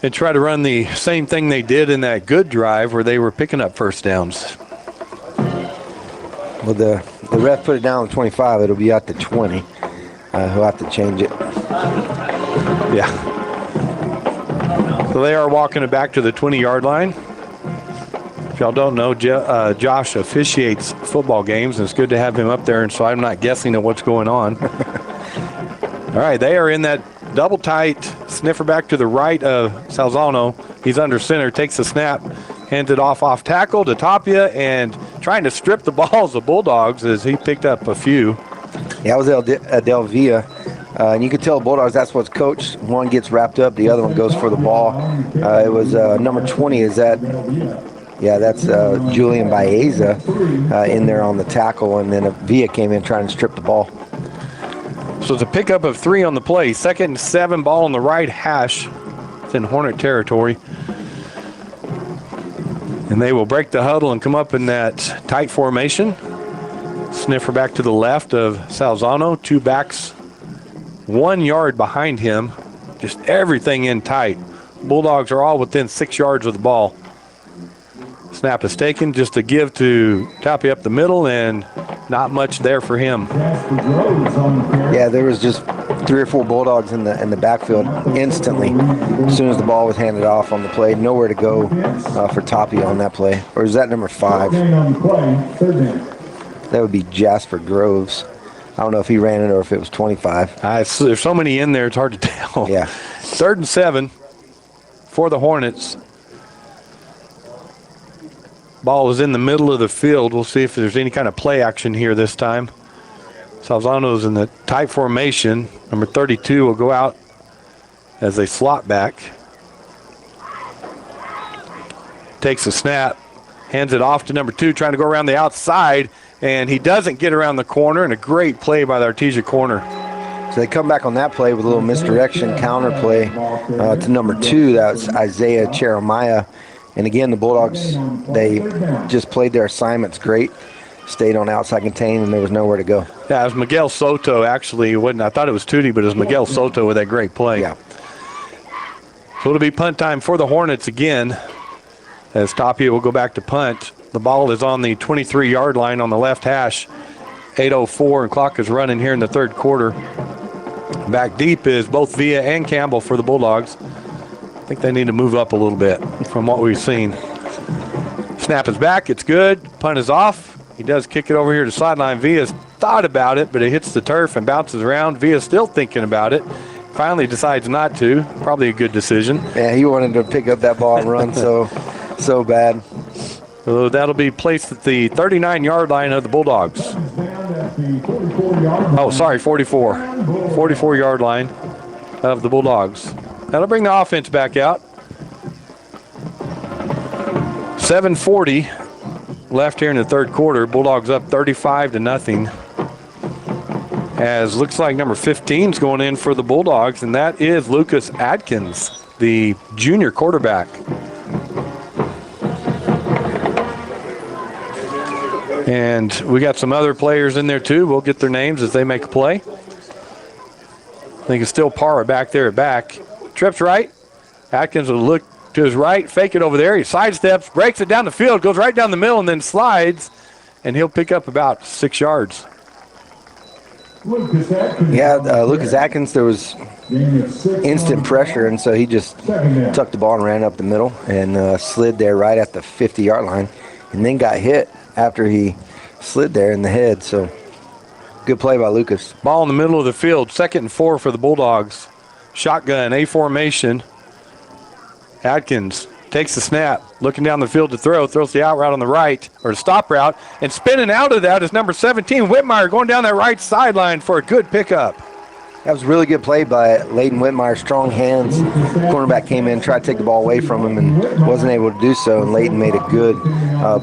and try to run the same thing they did in that good drive where they were picking up first downs. Well, the ref put it down to 25. It'll be out to 20. He'll have to change it. Yeah. So they are walking it back to the 20-yard line. If y'all don't know, Josh officiates football games, and it's good to have him up there, and so I'm not guessing at what's going on. All right, they are in that double tight sniffer back to the right of Salzano. He's under center, takes the snap, hands it off tackle to Tapia, and trying to strip the balls of Bulldogs as he picked up a few. Yeah, that was Del Villa. And you can tell Bulldogs, that's what's coached. One gets wrapped up, the other one goes for the ball. It was number 20. That's Julian Baeza in there on the tackle, and then Villa came in trying to strip the ball. So it's a pickup of 3 on the play. 2nd and 7, ball on the right hash. It's in Hornet territory. And they will break the huddle and come up in that tight formation. Sniffer back to the left of Salzano. 2 backs, 1 yard behind him. Just everything in tight. Bulldogs are all within 6 yards of the ball. Snap is taken, just a give to Tapia up the middle, and not much there for him. Yeah, there was just 3 or 4 Bulldogs in the backfield instantly. As soon as the ball was handed off on the play, nowhere to go for Tapia on that play. Or is that number 5? That would be Jasper Groves. I don't know if he ran it or if it was 25. There's so many in there, it's hard to tell. Yeah. 3rd and 7 for the Hornets. Ball is in the middle of the field. We'll see if there's any kind of play action here this time. Salzano's in the tight formation. Number 32 will go out as a slot back. Takes a snap, hands it off to number 2, trying to go around the outside, and he doesn't get around the corner, and a great play by the Artesia corner. So they come back on that play with a little misdirection counter play to number 2. That's Isaiah Jeremiah. And again, the Bulldogs, they just played their assignments great, stayed on outside contain, and there was nowhere to go. Yeah, it was Miguel Soto, actually. I thought it was Tootie, but it was Miguel Soto with that great play. Yeah. So it'll be punt time for the Hornets again, as Tapia will go back to punt. The ball is on the 23-yard line on the left hash. 8:04, and clock is running here in the 3rd quarter. Back deep is both Villa and Campbell for the Bulldogs. I think they need to move up a little bit from what we've seen. Snap is back. It's good. Punt is off. He does kick it over here to sideline. Villa's thought about it, but it hits the turf and bounces around. Villa's still thinking about it. Finally decides not to. Probably a good decision. Yeah, he wanted to pick up that ball and run so bad. So that'll be placed at the 39-yard line of the Bulldogs. 44. 44-yard line of the Bulldogs. That'll bring the offense back out. 7:40 left here in the 3rd quarter. Bulldogs up 35-0. As looks like number 15 is going in for the Bulldogs, and that is Lucas Adkins, the junior quarterback. And we got some other players in there too. We'll get their names as they make a play. I think it's still Parra back there at back. Trips right. Atkins will look to his right, fake it over there. He sidesteps, breaks it down the field, goes right down the middle, and then slides, and he'll pick up about 6 yards. Yeah, Lucas Atkins, there was instant pressure, and so he just tucked the ball and ran up the middle and slid there right at the 50-yard line, and then got hit after he slid there in the head. So good play by Lucas. Ball in the middle of the field, 2nd and 4 for the Bulldogs. Shotgun, A formation. Atkins takes the snap, looking down the field to throw, throws the out route on the right, or stop route, and spinning out of that is number 17, Whitmire, going down that right sideline for a good pickup. That was a really good play by Layden Whitmire. Strong hands. Cornerback came in, tried to take the ball away from him, and wasn't able to do so, and Layden made a good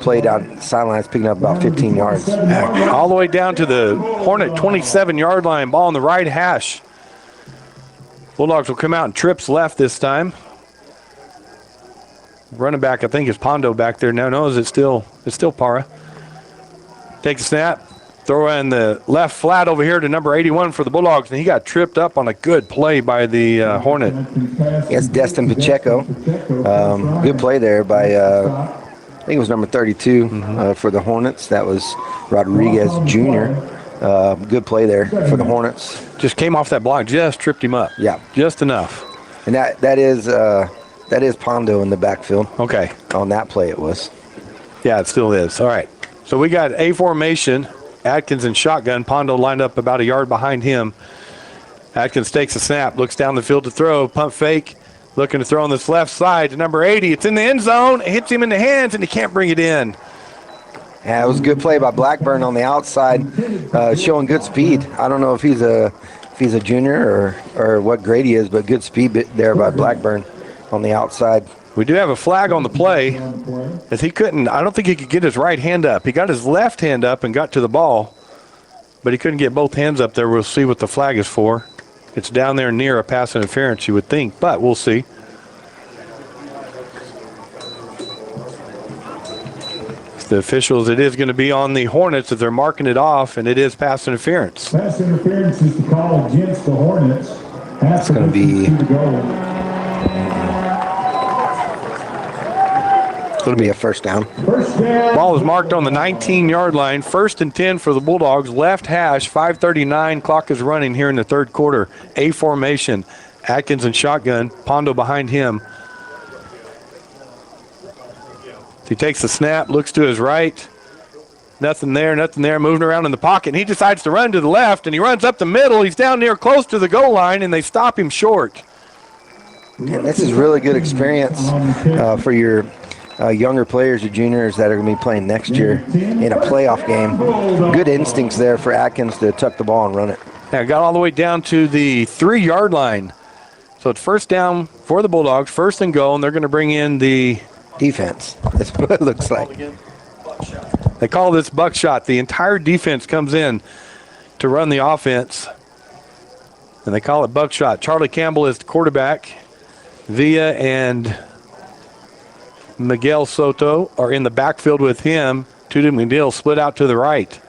play down the sidelines, picking up about 15 yards. All the way down to the Hornet 27-yard line, ball on the right hash. Bulldogs will come out and trips left this time. Running back, I think, is Pondo back there now. No, it's still Parra. Takes a snap. Throw in the left flat over here to number 81 for the Bulldogs, and he got tripped up on a good play by the Hornet. Yes, Destin Pacheco. Good play there by, I think it was number 32 for the Hornets. That was Rodriguez Jr. Good play there for the Hornets. Just came off that block, just tripped him up. Yeah. Just enough. And that is That is Pondo in the backfield. Okay. On that play it was. Yeah, it still is. All right. So we got A formation. Atkins in shotgun. Pondo lined up about a yard behind him. Atkins takes a snap, looks down the field to throw, pump fake, looking to throw on this left side to number 80. It's in the end zone. It hits him in the hands, and he can't bring it in. Yeah, it was a good play by Blackburn on the outside, showing good speed. I don't know if he's a junior or what grade he is, but good speed there by Blackburn on the outside. We do have a flag on the play, as I don't think he could get his right hand up. He got his left hand up and got to the ball, but he couldn't get both hands up there. We'll see what the flag is for. It's down there near a pass interference, you would think, but we'll see. The officials, it is going to be on the Hornets as they're marking it off, and it is pass interference. Pass interference is the call against the Hornets. It's going to be... It's going to be a first down. Ball is marked on the 19-yard line. 1st and 10 for the Bulldogs. Left hash, 5:39. Clock is running here in the third quarter. A formation. Atkins in shotgun. Pondo behind him. He takes the snap, looks to his right. Nothing there, moving around in the pocket. And he decides to run to the left, and he runs up the middle. He's down near close to the goal line, and they stop him short. And this is really good experience for your younger players, your juniors that are going to be playing next year in a playoff game. Good instincts there for Atkins to tuck the ball and run it. Yeah, got all the way down to the 3-yard line. So it's first down for the Bulldogs, 1st and goal, and they're going to bring in the defense. That's what it looks like. They call this buckshot. The entire defense comes in to run the offense, and they call it buckshot. Charlie Campbell is the quarterback. Villa and Miguel Soto are in the backfield with him. Tudu McNeil split out to the right.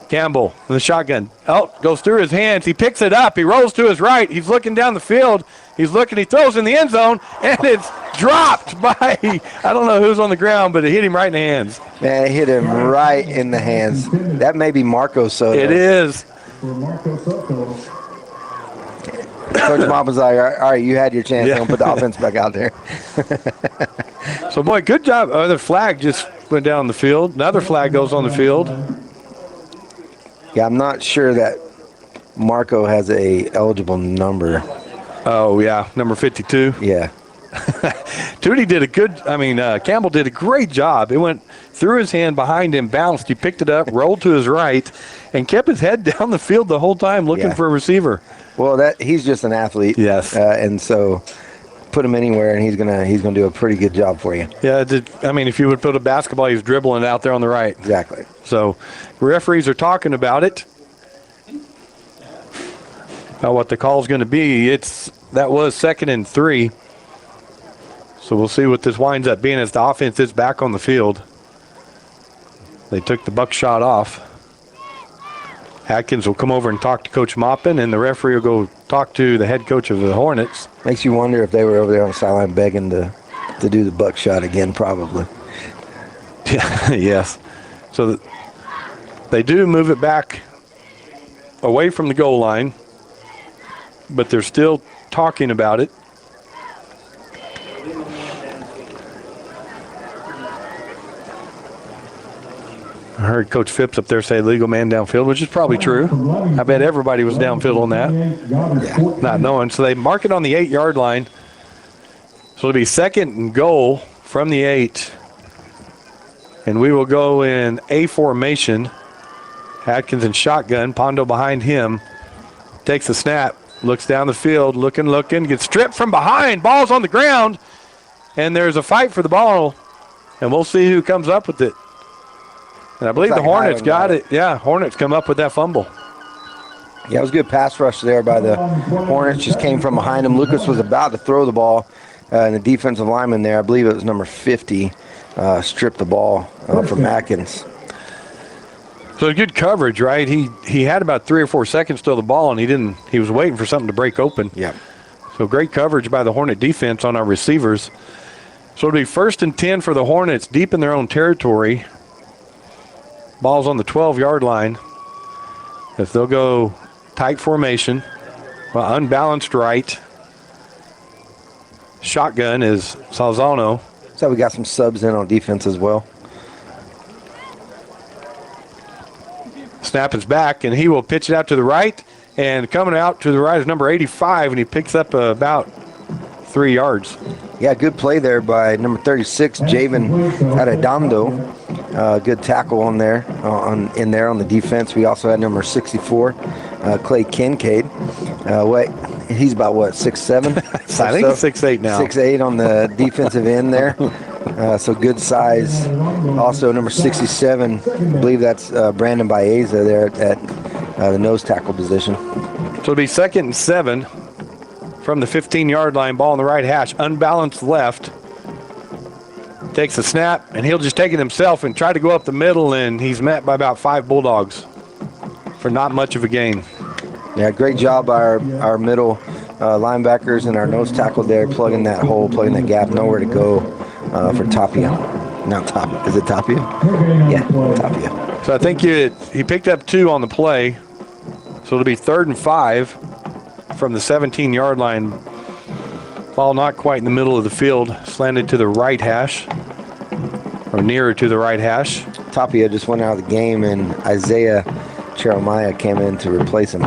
Campbell in the shotgun. Oh, goes through his hands. He picks it up. He rolls to his right. He's looking down the field. He's looking. He throws in the end zone, and it's dropped by, I don't know who's on the ground, but it hit him right in the hands. Man, it hit him right in the hands. That may be Marco Soto. It is. Coach Mop was like, all right, you had your chance. Yeah. Don't put the offense back out there. So, boy, good job. The flag just went down the field. Another flag goes on the field. Yeah, I'm not sure that Marco has a eligible number. Oh, yeah, number 52. Yeah. Tootie did Campbell did a great job. It went through his hand behind him, bounced. He picked it up, rolled to his right, and kept his head down the field the whole time looking for a receiver. Well, he's just an athlete. Yes. And so put him anywhere, and he's gonna do a pretty good job for you. Yeah, if you would put a basketball, he's dribbling out there on the right. Exactly. So referees are talking about it. What the call is going to be. That was 2nd and 3. So we'll see what this winds up being as the offense is back on the field. They took the buckshot off. Atkins will come over and talk to Coach Maupin, and the referee will go talk to the head coach of the Hornets. Makes you wonder if they were over there on the sideline begging to do the buckshot again, probably. Yeah, yes. So they do move it back away from the goal line, but they're still talking about it. I heard Coach Phipps up there say legal man downfield, which is probably true. I bet everybody was downfield on that. Yeah. Not knowing. So they mark it on the 8-yard line. So it'll be 2nd and goal from the 8. And we will go in A formation. Atkins in shotgun. Pondo behind him. Takes the snap. Looks down the field. Looking. Gets stripped from behind. Ball's on the ground. And there's a fight for the ball. And we'll see who comes up with it. And I believe the Hornets got it. Yeah, Hornets come up with that fumble. Yeah, it was a good pass rush there by the Hornets. Just came from behind him. Lucas was about to throw the ball. And the defensive lineman there, I believe it was number 50, stripped the ball from Atkins. So good coverage, right? He had about 3 or 4 seconds to throw the ball, and he was waiting for something to break open. Yeah. So great coverage by the Hornet defense on our receivers. So it'll be 1st and 10 for the Hornets, deep in their own territory. Ball's on the 12-yard line. As they'll go tight formation, unbalanced right. shotgun is Salzano. So we got some subs in on defense as well. Snap is back, and he will pitch it out to the right. And coming out to the right is number 85, and he picks up about 3 yards. Yeah, good play there by number 36, Javen Arredondo. Good tackle on there, in there on the defense. We also had number 64, Clay Kincaid. He's about 6'7"? I think he's 6'8" now. 6'8" on the defensive end there. So good size. Also number 67, I believe that's Brandon Baeza there at the nose tackle position. So it'll be 2nd and 7 from the 15-yard line. Ball on the right hash, unbalanced left. Takes a snap, and he'll just take it himself and try to go up the middle, and he's met by about 5 Bulldogs for not much of a gain. Yeah, great job by our middle linebackers and our nose tackle there, plugging that hole, plugging that gap, nowhere to go for Tapia. Not Tapia. Is it Tapia? Yeah, Tapia. So I think he picked up 2 on the play. So it'll be 3rd and 5 from the 17-yard line. Ball not quite in the middle of the field, slanted to the right hash, or nearer to the right hash. Tapia just went out of the game, and Isaiah Jeremiah came in to replace him.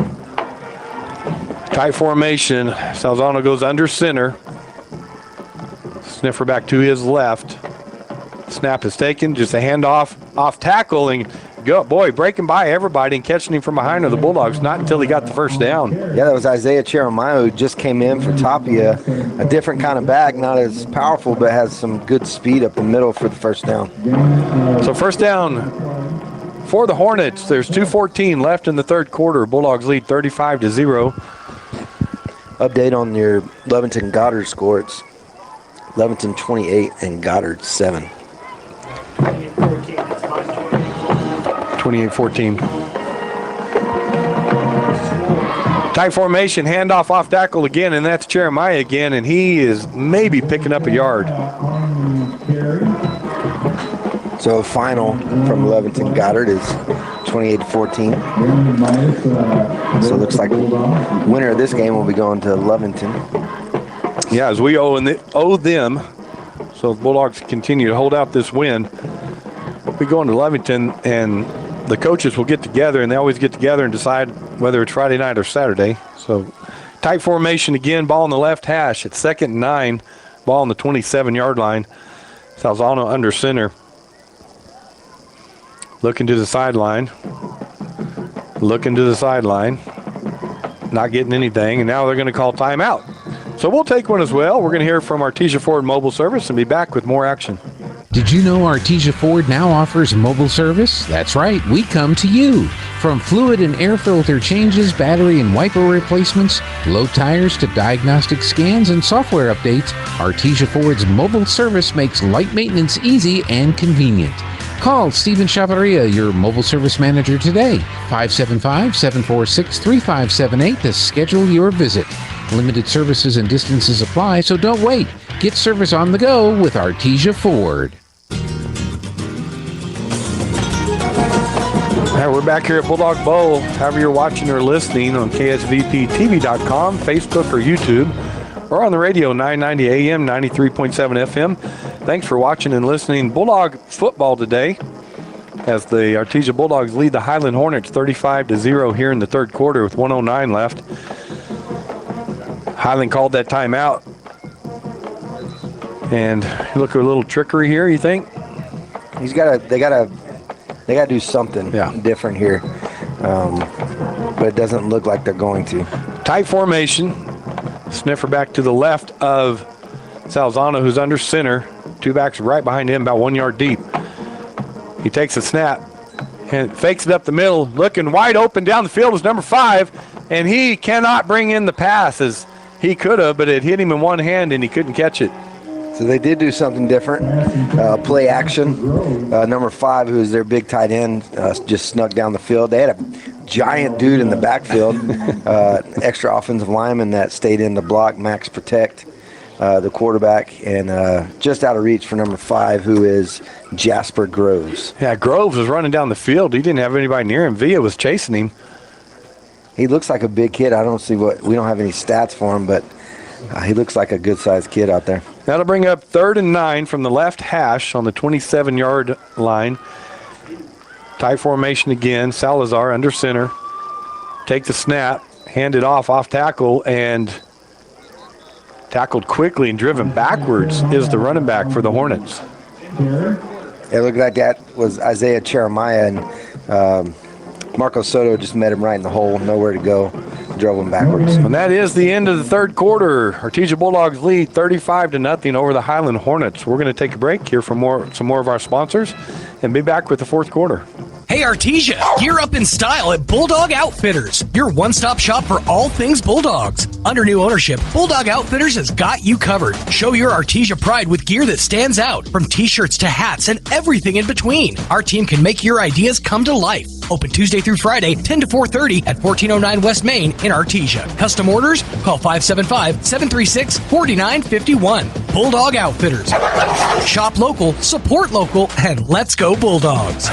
Tight formation. Salzano goes under center. Sniffer back to his left. Snap is taken. Just a handoff off tackle, and breaking by everybody and catching him from behind are the Bulldogs. Not until he got the first down. Yeah, that was Isaiah Jeremiah who just came in for Tapia. A different kind of back, not as powerful, but has some good speed up the middle for the first down. So first down for the Hornets. There's 2:14 left in the third quarter. Bulldogs lead 35-0. Update on your Leventon Goddard score. It's Leventon 28 and Goddard 7. 28-14. Tight formation, handoff off tackle again, and that's Jeremiah again, and he is maybe picking up a yard. So final from Leventon Goddard is 28-14. So it looks like the winner of this game will be going to Leventon. Yeah, as we owe them. So the Bulldogs continue to hold out this win. We go into Leventon, and the coaches will get together, and they always get together and decide whether it's Friday night or Saturday. So tight formation again, ball on the left hash. It's 2nd and 9, ball on the 27-yard line. Salzano under center. Looking to the sideline. Looking to the sideline. Not getting anything, and now they're going to call timeout. So we'll take one as well. We're going to hear from Artesia Ford Mobile Service and be back with more action. Did you know Artesia Ford now offers mobile service? That's right, we come to you. From fluid and air filter changes, battery and wiper replacements, low tires to diagnostic scans and software updates, Artesia Ford's mobile service makes light maintenance easy and convenient. Call Stephen Chavarria, your mobile service manager today, 575-746-3578 to schedule your visit. Limited services and distances apply, so don't wait. Get service on the go with Artesia Ford. All right, we're back here at Bulldog Bowl. However you're watching or listening on KSVPTV.com, Facebook, or YouTube, or on the radio, 990 AM, 93.7 FM. Thanks for watching and listening. Bulldog football today as the Artesia Bulldogs lead the Highland Hornets 35-0 here in the third quarter with 1:09 left. Highland called that timeout. And look at a little trickery here, you think? They gotta do something different here. But it doesn't look like they're going to. Tight formation. Sniffer back to the left of Salzano, who's under center. Two backs right behind him, about 1 yard deep. He takes a snap and fakes it up the middle. Looking wide open down the field is number 5, and he cannot bring in the pass as he could have, but it hit him in one hand and he couldn't catch it. So they did do something different. Play action. Number 5, who is their big tight end, just snuck down the field. They had a giant dude in the backfield, extra offensive lineman that stayed in to block, max protect the quarterback, and just out of reach for number 5, who is Jasper Groves. Yeah, Groves was running down the field. He didn't have anybody near him. Villa was chasing him. He looks like a big kid. I don't see we don't have any stats for him, but He looks like a good-sized kid out there. That'll bring up 3rd and 9 from the left hash on the 27-yard line. Tight formation again. Salazar under center. Take the snap, hand it off tackle, and tackled quickly and driven backwards is the running back for the Hornets. It looked like that was Isaiah Jeremiah, and Marco Soto just met him right in the hole, nowhere to go, drove him backwards. And that is the end of the third quarter. Artesia Bulldogs lead 35-0 over the Highland Hornets. We're going to take a break, hear from some more of our sponsors, and be back with the fourth quarter. Hey Artesia, gear up in style at Bulldog Outfitters, your one-stop shop for all things Bulldogs. Under new ownership, Bulldog Outfitters has got you covered. Show your Artesia pride with gear that stands out, from t-shirts to hats and everything in between. Our team can make your ideas come to life. Open Tuesday through Friday, 10 to 4:30 at 1409 West Main in Artesia. Custom orders? Call 575-736-4951. Bulldog Outfitters. Shop local, support local, and let's go Bulldogs.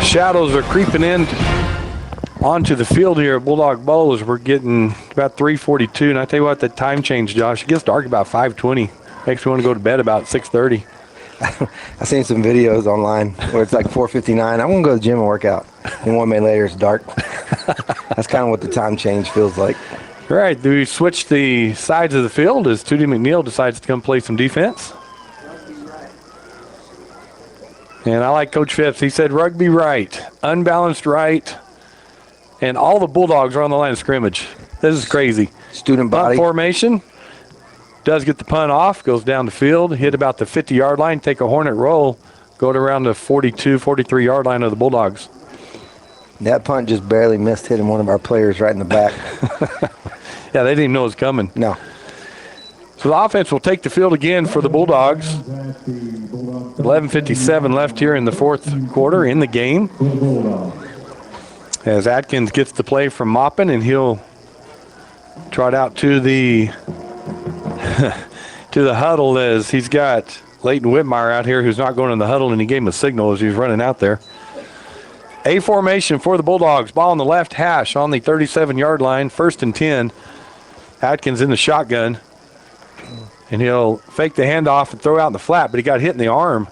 Shadows are creeping in onto the field here at Bulldog Bowl as we're getting about 3:42. And I tell you what, the time change, Josh, it gets dark about 5:20. Makes me want to go to bed about 6:30. I've seen some videos online where it's like 4:59. I'm going to go to the gym and work out. And 1 minute later, it's dark. That's kind of what the time change feels like. All right, do we switch the sides of the field as Tootie McNeil decides to come play some defense? And I like Coach Phipps. He said rugby right, unbalanced right, and all the Bulldogs are on the line of scrimmage. This is crazy. Student body. Punt formation. Does get the punt off, goes down the field, hit about the 50-yard line, take a Hornet roll, go to around the 42, 43-yard line of the Bulldogs. That punt just barely missed hitting one of our players right in the back. Yeah, they didn't even know it was coming. No. So the offense will take the field again for the Bulldogs. 11:57 left here in the fourth quarter in the game. As Atkins gets the play from Maupin, and he'll trot out to the to the huddle as he's got Leighton Whitmire out here who's not going in the huddle, and he gave him a signal as he was running out there. A formation for the Bulldogs. Ball on the left hash on the 37-yard line. 1st and 10. Atkins in the shotgun. And he'll fake the handoff and throw out in the flat, but he got hit in the arm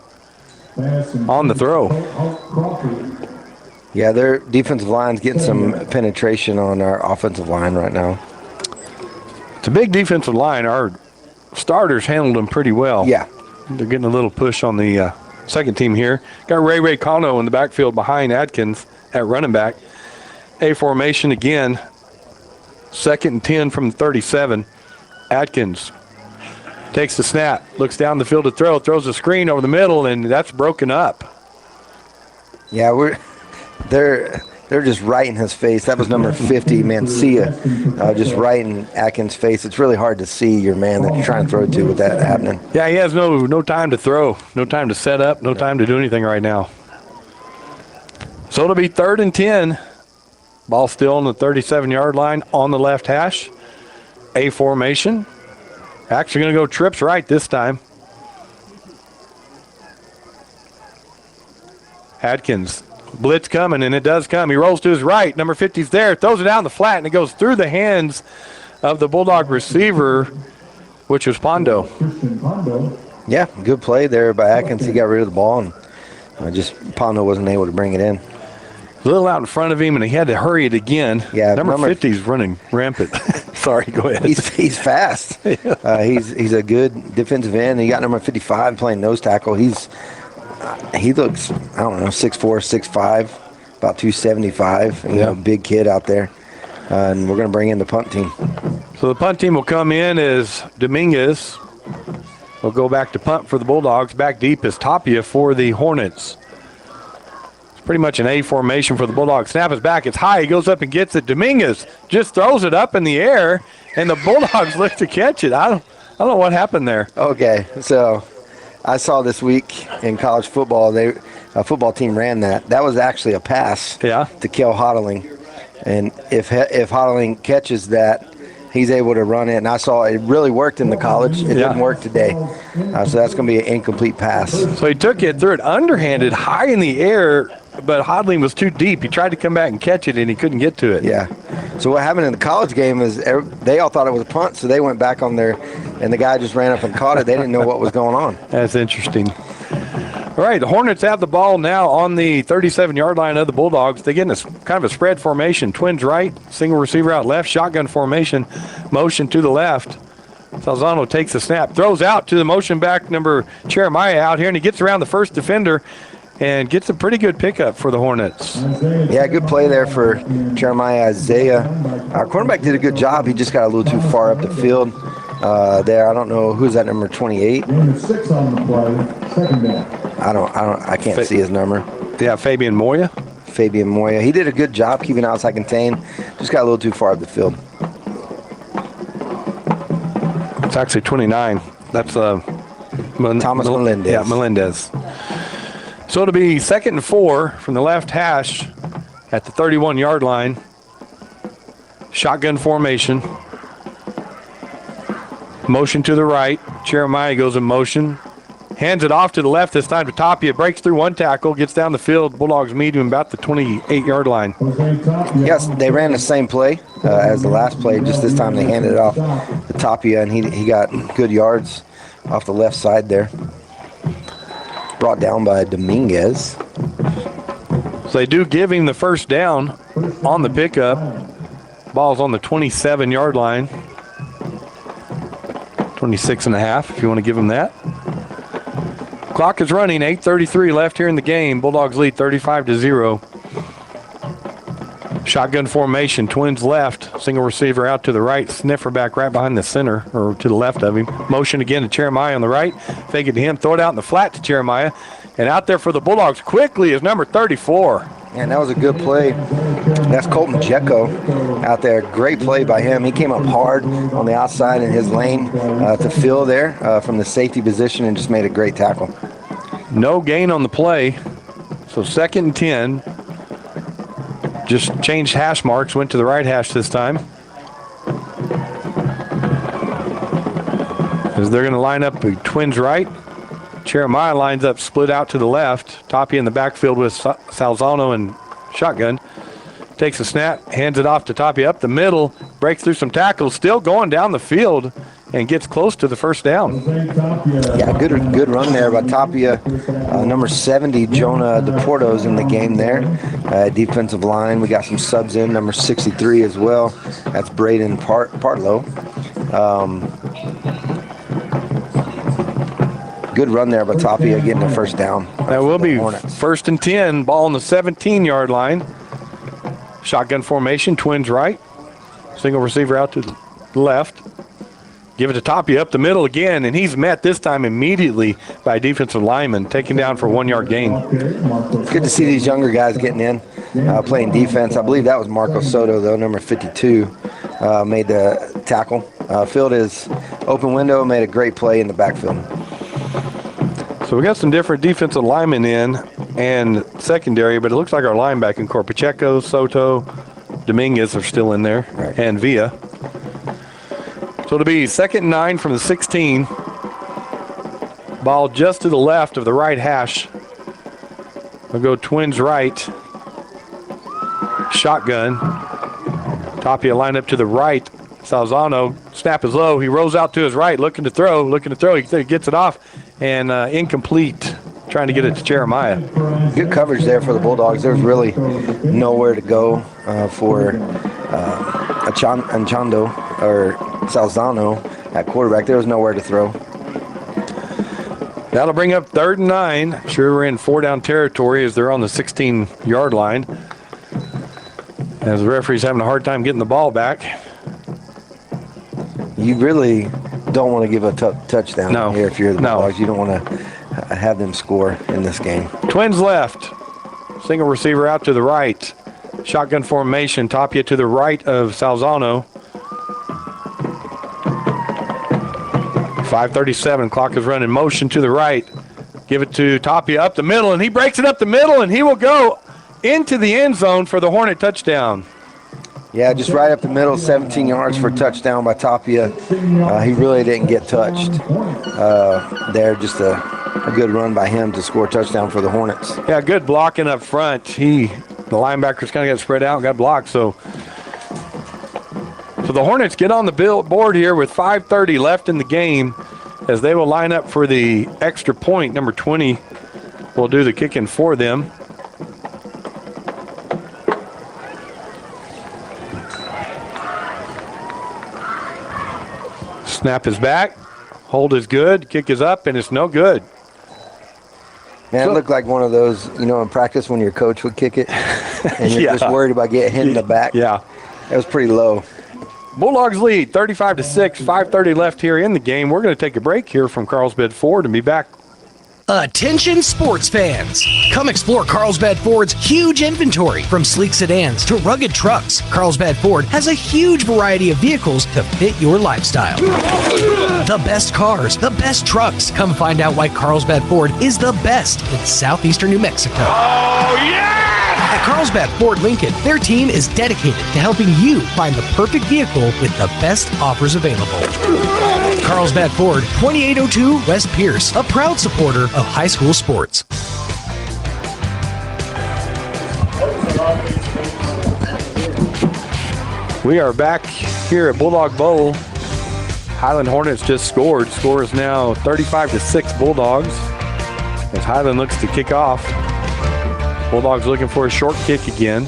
on the throw. Yeah, their defensive line's getting some penetration on our offensive line right now. It's a big defensive line. Our starters handled them pretty well. Yeah. They're getting a little push on the second team here. Got Ray Cano in the backfield behind Atkins at running back. A formation again. 2nd and 10 from the 37. Atkins takes the snap, looks down the field to throw, throws a screen over the middle, and that's broken up. Yeah, they're just right in his face. That was number 50, Mancia, just right in Atkins' face. It's really hard to see your man that you're trying to throw to with that happening. Yeah, he has no time to throw, no time to set up, no time to do anything right now. So it'll be 3rd and 10. Ball still on the 37-yard line on the left hash. A formation. Actually going to go trips right this time. Atkins, blitz coming, and it does come. He rolls to his right. Number 50's there, throws it down the flat, and it goes through the hands of the Bulldog receiver, which was Pondo. Yeah, good play there by Atkins. He got rid of the ball, and just Pondo wasn't able to bring it in. A little out in front of him, and he had to hurry it again. Yeah, number 50's running rampant. Sorry, go ahead. He's fast. He's a good defensive end. He got number 55 playing nose tackle. He looks, I don't know, 6'4", 6'5", about 275. You know, big kid out there. And we're going to bring in the punt team. So the punt team will come in as Dominguez will go back to punt for the Bulldogs. Back deep is Tapia for the Hornets. Pretty much an A formation for the Bulldogs. Snap is back. It's high. He goes up and gets it. Dominguez just throws it up in the air, and the Bulldogs look to catch it. I don't know what happened there. Okay, so I saw this week in college football, a football team ran that. That was actually a pass to Kel Hodling. And if Hodling catches that he's able to run it, and I saw it really worked in the college. It didn't work today, so that's going to be an incomplete pass. So he took it, threw it underhanded, high in the air, but Hodling was too deep. He tried to come back and catch it, and he couldn't get to it. Yeah. So what happened in the college game is they all thought it was a punt, so they went back on there, and the guy just ran up and caught it. They didn't know what was going on. That's interesting. All right, the Hornets have the ball now on the 37-yard line of the Bulldogs. They get in a kind of a spread formation. Twins right, single receiver out left, shotgun formation, motion to the left. Salzano takes the snap, throws out to the motion back number Jeremiah out here, and he gets around the first defender and gets a pretty good pickup for the Hornets. Yeah, good play there for Jeremiah Isaiah. Our cornerback did a good job. He just got a little too far up the field there. I don't know who's that number 28. I can't see his number. Yeah, Fabian Moya. Fabian Moya. He did a good job keeping outside contained. Just got a little too far up the field. It's actually 29. That's Thomas Melendez. Yeah, Melendez. So it'll be 2nd and 4 from the left hash at the 31-yard line. Shotgun formation. Motion to the right. Jeremiah goes in motion. Hands it off to the left this time to Tapia. Breaks through one tackle. Gets down the field. Bulldogs meet him about the 28-yard line. Yes, they ran the same play as the last play. Just this time they handed it off to Tapia, and he got good yards off the left side there. Brought down by Dominguez. So they do give him the first down on the pickup. Ball's on the 27-yard line. 26 and a half, if you want to give him that. Clock is running, 8:33 left here in the game. Bulldogs lead 35-0. Shotgun formation, Twins left. Single receiver out to the right. Sniffer back right behind the center, or to the left of him. Motion again to Jeremiah on the right. Fake it to him. Throw it out in the flat to Jeremiah. And out there for the Bulldogs quickly is number 34. And that was a good play. That's Colton Jecko out there. Great play by him. He came up hard on the outside in his lane to fill there from the safety position and just made a great tackle. No gain on the play. So 2nd and 10. Just changed hash marks. Went to the right hash this time. As they're going to line up the Twins right. Jeremiah lines up split out to the left. Tapia in the backfield with Salzano and shotgun. Takes a snap, hands it off to Tapia up the middle, breaks through some tackles, still going down the field, and gets close to the first down. Yeah, good run there by Tapia. Number 70, Jonah DePorto's in the game there. Defensive line, we got some subs in. Number 63 as well. That's Braden Partlow. Good run there by Tapia getting the first down. That will be 1st and 10. Ball on the 17-yard line. Shotgun formation, Twins right. Single receiver out to the left. Give it to Tapia up the middle again, and he's met this time immediately by a defensive lineman, taken down for a 1-yard gain. It's good to see these younger guys getting in, playing defense. I believe that was Marco Soto, though, number 52, made the tackle. Filled his open window, made a great play in the backfield. So we got some different defensive linemen in and secondary, but it looks like our linebacking core, Pacheco, Soto, Dominguez are still in there, and Villa. So it'll be 2nd and 9 from the 16. Ball just to the left of the right hash. We'll go Twins right. Shotgun. Tapia line up to the right. Salzano, snap is low. He rolls out to his right, looking to throw. He gets it off, and incomplete. Trying to get it to Jeremiah. Good coverage there for the Bulldogs. There's really nowhere to go for Anchando or Salzano at quarterback. There was nowhere to throw. That'll bring up 3rd and 9. Sure, we're in 4-down territory as they're on the 16-yard line. As the referee's having a hard time getting the ball back. You really don't want to give a touchdown here if you're the Bulldogs. You don't want to have them score in this game. Twins left. Single receiver out to the right. Shotgun formation. Tapia to the right of Salzano. 5:37. Clock is running. Motion to the right. Give it to Tapia up the middle, and he breaks it up the middle, and he will go into the end zone for the Hornet touchdown. Yeah, just right up the middle, 17 yards for a touchdown by Tapia. He really didn't get touched there. Just a good run by him to score a touchdown for the Hornets. Yeah, good blocking up front. The linebackers kind of got spread out and got blocked. So the Hornets get on the board here with 5:30 left in the game as they will line up for the extra point. Number 20 will do the kicking for them. Snap is back. Hold is good. Kick is up, and it's no good. Man, it looked like one of those, in practice when your coach would kick it, and you're just worried about getting hit in the back. Yeah. It was pretty low. Bulldogs lead 35-6, 5:30 left here in the game. We're going to take a break here from Carlsbad Ford and be back. Attention sports fans! Come explore Carlsbad Ford's huge inventory. From sleek sedans to rugged trucks, Carlsbad Ford has a huge variety of vehicles to fit your lifestyle. The best cars, the best trucks. Come find out why Carlsbad Ford is the best in southeastern New Mexico. Oh, yeah! At Carlsbad Ford Lincoln, their team is dedicated to helping you find the perfect vehicle with the best offers available. Carlsbad Ford, 2802 West Pierce, a proud supporter of high school sports. We are back here at Bulldog Bowl. Highland Hornets just scored. Score is now 35-6 Bulldogs as Highland looks to kick off. Bulldogs looking for a short kick again.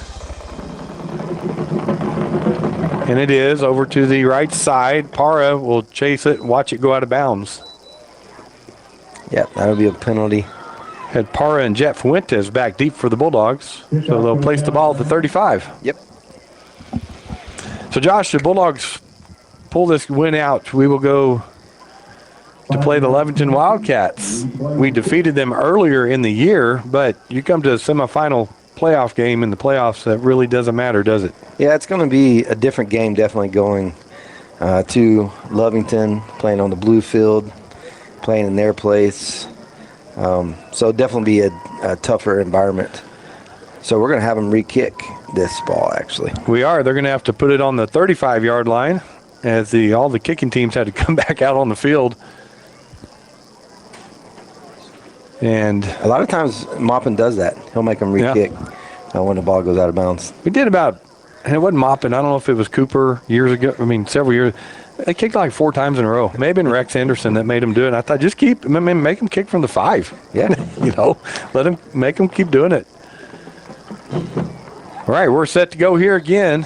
And it is over to the right side. Para will chase it and watch it go out of bounds. Yep, that'll be a penalty. Had Para and Jet Fuentes back deep for the Bulldogs. So they'll place the ball at the 35. Yep. So Josh, the Bulldogs pull this win out. We will go to play the Levington Wildcats. We defeated them earlier in the year, but you come to a semifinal playoff game in the playoffs, that really doesn't matter, does it? Yeah, it's going to be a different game, definitely going to Lovington, playing on the blue field, playing in their place. So definitely be a tougher environment. So we're going to have them re-kick this ball, actually. We are. They're going to have to put it on the 35-yard line as all the kicking teams had to come back out on the field. And a lot of times Maupin does that. He'll make them re-kick when the ball goes out of bounds. We did and it wasn't Maupin. I don't know if it was Cooper years ago. Several years. They kicked like 4 times in a row. Maybe in Rex Anderson that made them do it. And I thought, make them kick from the 5. Yeah. Make them keep doing it. All right, we're set to go here again.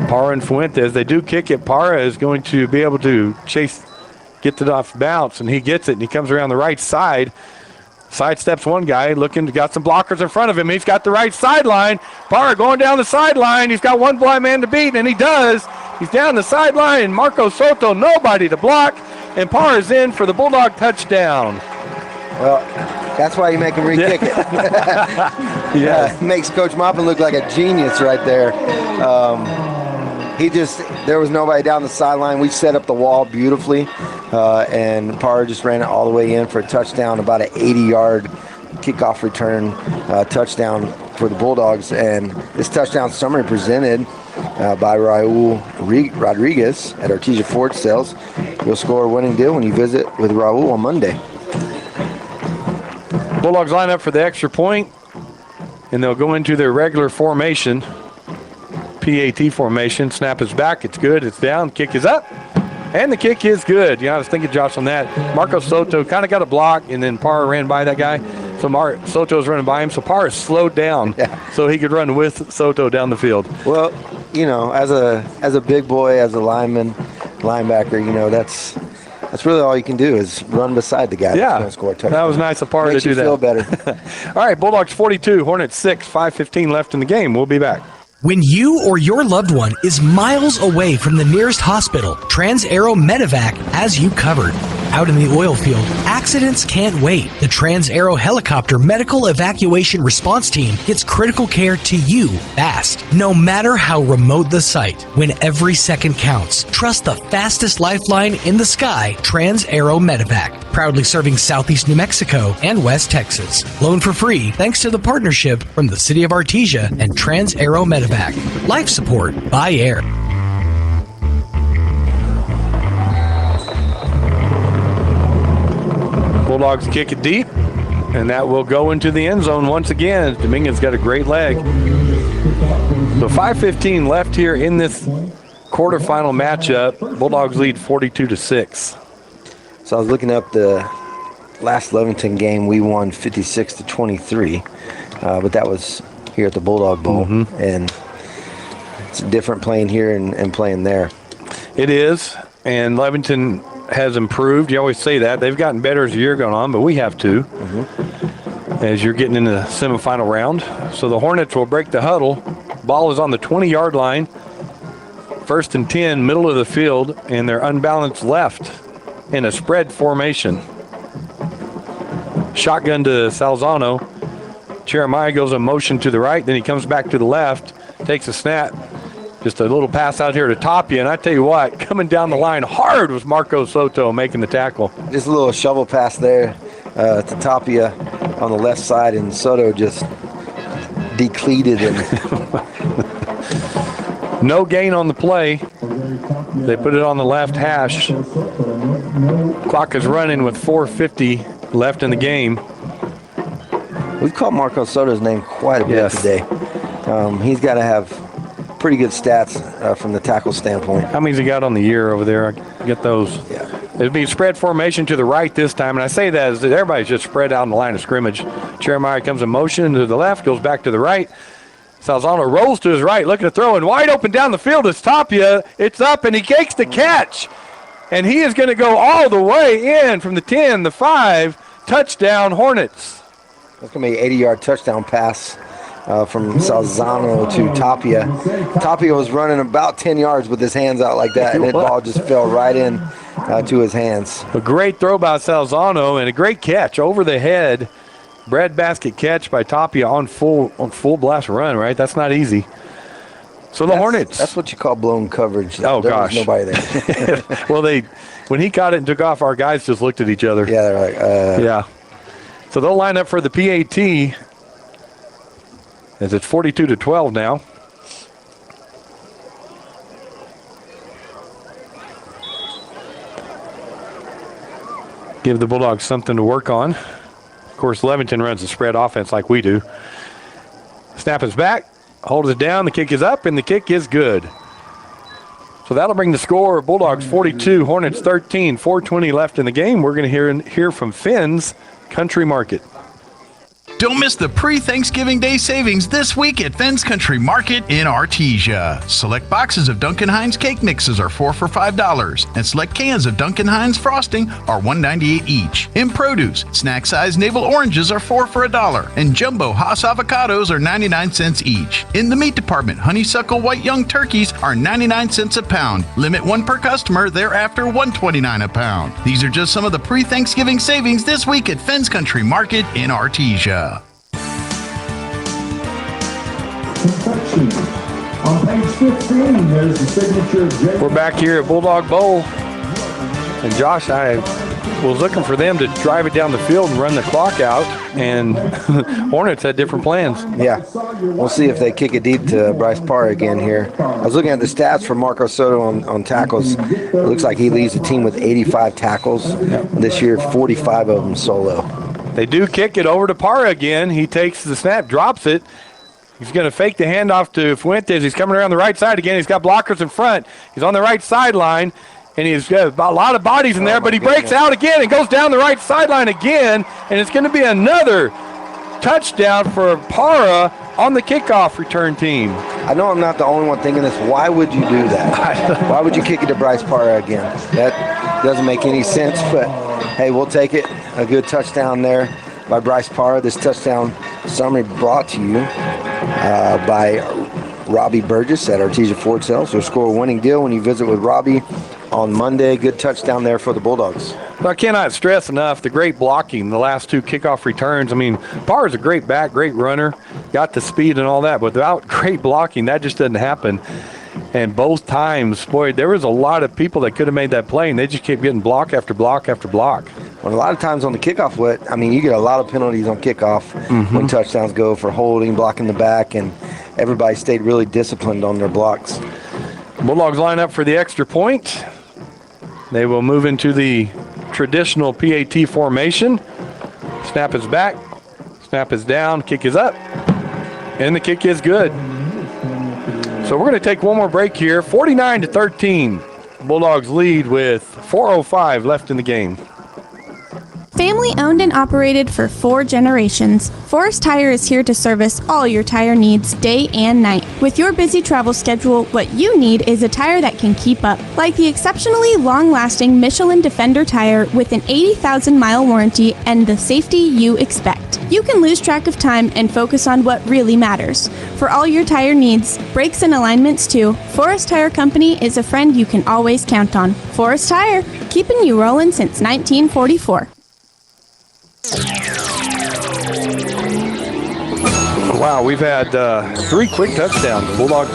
Para and Fuentes, they do kick it. Para is going to be able to get it off bounce, and he gets it, and he comes around the right side. Sidesteps one guy, got some blockers in front of him. He's got the right sideline. Para going down the sideline. He's got one blind man to beat, and he does. He's down the sideline, and Marco Soto, nobody to block, and Para's in for the Bulldog touchdown. Well, that's why you make him re-kick it. Yeah. Makes Coach Maupin look like a genius right there. There was nobody down the sideline. We set up the wall beautifully, and Parr just ran it all the way in for a touchdown, about an 80-yard kickoff return touchdown for the Bulldogs. And this touchdown summary presented by Raul Rodriguez at Artesia Ford Sales. You'll score a winning deal when you visit with Raul on Monday. Bulldogs line up for the extra point, and they'll go into their regular formation. PAT formation. Snap is back. It's good. It's down. Kick is up. And the kick is good. I was thinking, Josh, on that. Marco Soto kind of got a block, and then Parr ran by that guy. So Soto's running by him. So Parr slowed down so he could run with Soto down the field. Well, as a big boy, as a linebacker, that's really all you can do is run beside the guy that's going to score a touchdown. That was nice of Parr to do that. Makes you feel better. All right, Bulldogs 42, Hornets 6, 5:15 left in the game. We'll be back. When you or your loved one is miles away from the nearest hospital, Trans-Aero Medevac has you covered. Out in the oil field, accidents can't wait. The Trans-Aero Helicopter Medical Evacuation Response Team gets critical care to you fast, no matter how remote the site. When every second counts, trust the fastest lifeline in the sky, Trans-Aero Medevac. proudly serving Southeast New Mexico and West Texas. Loan for free thanks to the partnership from the City of Artesia and Trans-Aero Medevac. Life support by air. Bulldogs kick it deep, and that will go into the end zone once again. Dominguez got a great leg. So 5:15 left here in this quarterfinal matchup. Bulldogs lead 42-6. So I was looking up the last Levington game. We won 56-23, but that was here at the Bulldog Bowl, and it's different playing here and playing there. It is, and Levington has improved. You always say that. They've gotten better as the year gone on, but we have too, as you're getting into the semifinal round. So the Hornets will break the huddle. Ball is on the 20-yard line. 1st and 10, middle of the field, and they're unbalanced left in a spread formation. Shotgun to Salzano. Jeremiah goes in motion to the right, then he comes back to the left, takes a snap. Just a little pass out here to Tapia, and I tell you what, coming down the line hard was Marco Soto making the tackle. Just a little shovel pass there to Tapia on the left side, and Soto just decleated him. No gain on the play. They put it on the left hash. Clock is running with 4:50 left in the game. We've called Marco Soto's name quite a bit today. He's got to have pretty good stats from the tackle standpoint. How many's he got on the year over there? I get those. Yeah. It'll be spread formation to the right this time, and I say that as everybody's just spread out in the line of scrimmage. Jeremiah comes in motion to the left, goes back to the right. Salzano rolls to his right, looking to throw, and wide open down the field is Tapia. It's up, and he takes the catch. And he is going to go all the way in from the 10, the 5, touchdown Hornets. That's going to be an 80-yard touchdown pass from Salzano to Tapia. Tapia was running about 10 yards with his hands out like that, and that ball just fell right in to his hands. A great throw by Salzano and a great catch over the head. Breadbasket catch by Tapia on full blast run, right? That's not easy. So the Hornets. That's what you call blown coverage. Oh, there gosh. was nobody there. Well, when he caught it and took off, our guys just looked at each other. Yeah, they're like, Yeah. So they'll line up for the PAT as it's 42-12 now. Give the Bulldogs something to work on. Of course, Levington runs the spread offense like we do. Snap is back, holds it down, the kick is up, and the kick is good. So that'll bring the score, Bulldogs 42, Hornets 13, 4:20 left in the game. We're going to hear from Finn's Country Market. Don't miss the pre-Thanksgiving Day savings this week at Fenn's Country Market in Artesia. Select boxes of Duncan Hines cake mixes are 4 for $5, and select cans of Duncan Hines frosting are $1.98 each. In produce, snack-sized navel oranges are 4 for $1, and jumbo Hass avocados are 99 cents each. In the meat department, honeysuckle white young turkeys are 99 cents a pound. Limit 1 per customer, thereafter $1.29 a pound. These are just some of the pre-Thanksgiving savings this week at Fenn's Country Market in Artesia. On page 15, there's the signature of Jay. We're back here at Bulldog Bowl. And Josh, I was looking for them to drive it down the field and run the clock out, and Hornets had different plans. Yeah, we'll see if they kick it deep to Bryce Parr again here. I was looking at the stats for Marco Soto on tackles. It looks like he leads the team with 85 tackles. This year, 45 of them solo. They do kick it over to Parra again. He takes the snap, drops it. He's going to fake the handoff to Fuentes. He's coming around the right side again. He's got blockers in front. He's on the right sideline, and he's got a lot of bodies in there, but he breaks out again and goes down the right sideline again, and it's going to be another touchdown for Parra on the kickoff return team. I know I'm not the only one thinking this. Why would you do that? Why would you kick it to Bryce Parra again? That doesn't make any sense, but hey, we'll take it. A good touchdown there by Bryce Parra. This touchdown summary brought to you by Robbie Burgess at Artesia Ford Sales. So score a winning deal when you visit with Robbie on Monday. Good touchdown there for the Bulldogs. Well, I cannot stress enough the great blocking, the last 2 kickoff returns. I mean, Parra's a great back, great runner, got the speed and all that, but without great blocking, that just doesn't happen. And both times, boy, there was a lot of people that could have made that play, and they just kept getting block after block after block. When a lot of times on the kickoff, you get a lot of penalties on kickoff when touchdowns go for holding, blocking the back, and everybody stayed really disciplined on their blocks. Bulldogs line up for the extra point. They will move into the traditional PAT formation. Snap is back, snap is down, kick is up, and the kick is good. So we're going to take one more break here. 49-13. Bulldogs lead with 4:05 left in the game. Family owned and operated for 4 generations, Forest Tire is here to service all your tire needs day and night. With your busy travel schedule, what you need is a tire that can keep up. Like the exceptionally long-lasting Michelin Defender tire with an 80,000-mile warranty and the safety you expect. You can lose track of time and focus on what really matters. For all your tire needs, brakes and alignments too, Forest Tire Company is a friend you can always count on. Forest Tire, keeping you rolling since 1944. Wow, we've had 3 quick touchdowns. Bulldogs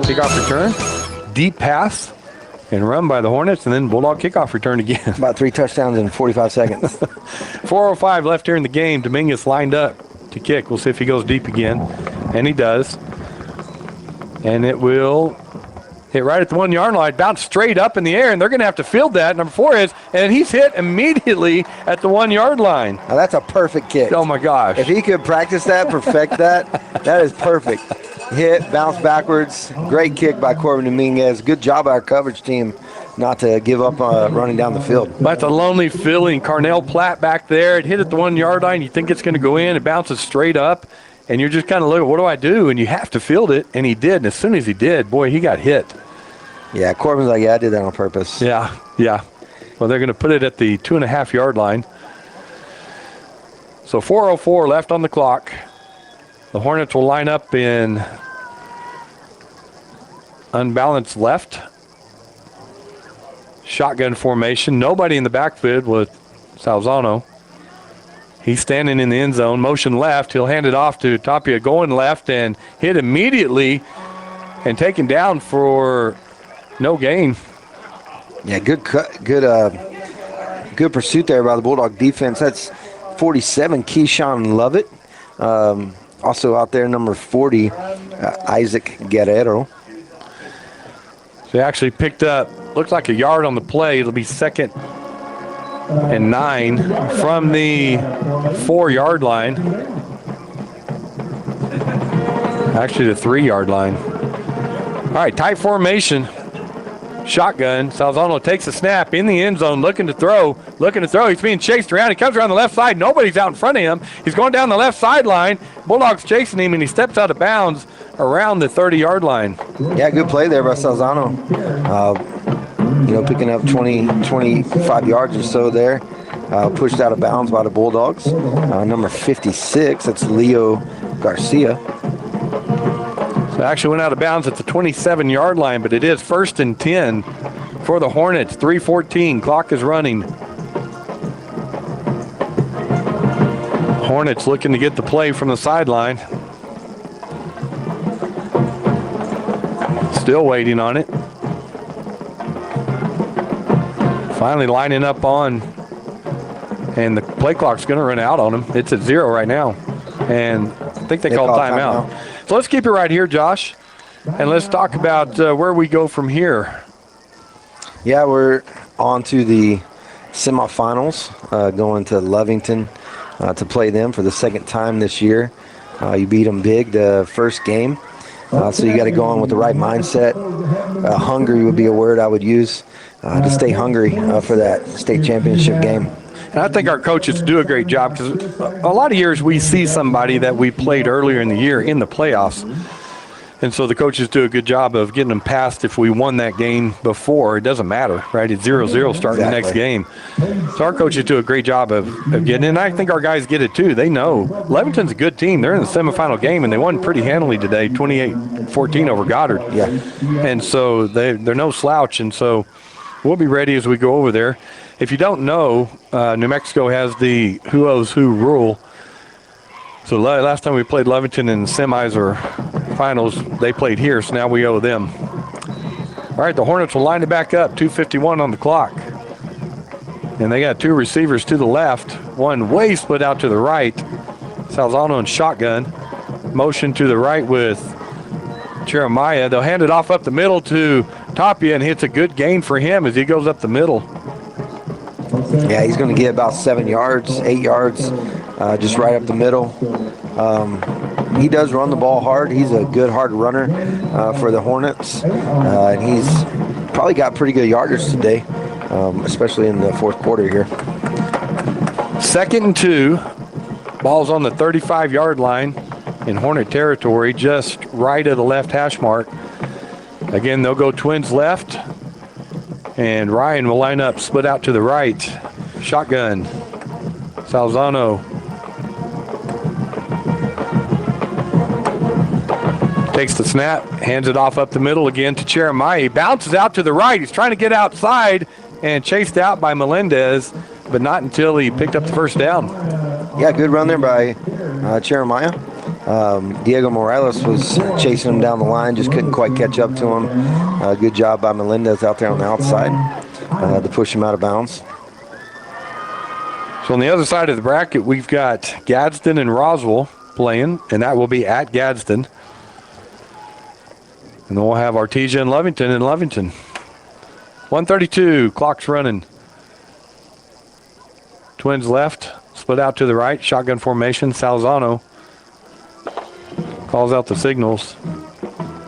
kickoff return, deep pass, and run by the Hornets, and then Bulldog kickoff return again. About 3 touchdowns in 45 seconds. 4:05 left here in the game. Dominguez lined up to kick. We'll see if he goes deep again, and he does. And it will hit right at the 1-yard line, bounce straight up in the air, and they're going to have to field that. Number 4 is, and he's hit immediately at the 1-yard line. Now that's a perfect kick. Oh my gosh. If he could practice that, perfect that, that is perfect. Hit, bounce backwards, great kick by Corbin Dominguez. Good job by our coverage team not to give up running down the field. That's a lonely feeling. Carnell Platt back there. It hit at the 1-yard line. You think it's going to go in. It bounces straight up. And you're just kind of looking, what do I do? And you have to field it. And he did. And as soon as he did, boy, he got hit. Yeah, Corbin's like, I did that on purpose. Yeah. Well, they're going to put it at the 2.5-yard line. So 4:04 left on the clock. The Hornets will line up in unbalanced left. Shotgun formation. Nobody in the backfield with Salzano. He's standing in the end zone. Motion left. He'll hand it off to Tapia going left and hit immediately and taken down for no gain. Yeah, good pursuit there by the Bulldog defense. That's 47, Keyshawn Lovett. Also out there, number 40, Isaac Guerrero. So they actually picked up, looks like a yard on the play. It'll be 2nd and 9 from the 4-yard line. Actually, the 3-yard line. All right, tight formation. Shotgun. Salzano takes a snap in the end zone, looking to throw. He's being chased around. He comes around the left side. Nobody's out in front of him. He's going down the left sideline. Bulldogs chasing him, and he steps out of bounds around the 30-yard line. Yeah, good play there by Salzano. Picking up 25 yards or so there. Pushed out of bounds by the Bulldogs. Number 56, that's Leo Garcia. So actually went out of bounds at the 27-yard line, but it is 1st and 10 for the Hornets. 3:14, clock is running. Hornets looking to get the play from the sideline. Still waiting on it. Finally lining up on, and the play clock's going to run out on them. It's at 0 right now, and I think they called timeout. So let's keep it right here, Josh, and let's talk about where we go from here. Yeah, we're on to the semifinals, going to Lovington to play them for the 2nd time this year. You beat them big the first game, so you got to go on with the right mindset. Hungry would be a word I would use to stay hungry for that state championship game. And I think our coaches do a great job because a lot of years we see somebody that we played earlier in the year in the playoffs. And so the coaches do a good job of getting them past if we won that game before. It doesn't matter, right? It's 0-0 starting the next game. So our coaches do a great job of getting it. And I think our guys get it too. They know Leventon's a good team. They're in the semifinal game, and they won pretty handily today, 28-14 over Goddard. Yeah. And so they're no slouch. And so we'll be ready as we go over there. If you don't know, New Mexico has the who owes who rule. So last time we played Lovington in the semis or finals, they played here, so now we owe them. All right, the Hornets will line it back up, 2:51 on the clock. And they got two receivers to the left, one way split out to the right. Salzano and shotgun. Motion to the right with Jeremiah. They'll hand it off up the middle to Tapia, and hits a good gain for him as he goes up the middle. Yeah, he's going to get about 7 yards, 8 yards, just right up the middle. He does run the ball hard. He's a good hard runner for the Hornets, and he's probably got pretty good yardage today, especially in the fourth quarter here. 2nd and 2. Ball's on the 35-yard line in Hornet territory, just right of the left hash mark. Again, they'll go twins left, and Ryan will line up split out to the right. Shotgun. Salzano takes the snap, hands it off up the middle again to Jeremiah. He bounces out to the right. He's trying to get outside and chased out by Melendez, but not until he picked up the first down. Yeah, good run there by Jeremiah. Diego Morales was chasing him down the line, just couldn't quite catch up to him. Good job by Melendez out there on the outside to push him out of bounds. So on the other side of the bracket, we've got Gadsden and Roswell playing, and that will be at Gadsden. And then we'll have Artesia and Lovington in Lovington. 1:32, clock's running. Twins left, split out to the right, shotgun formation. Salzano calls out the signals,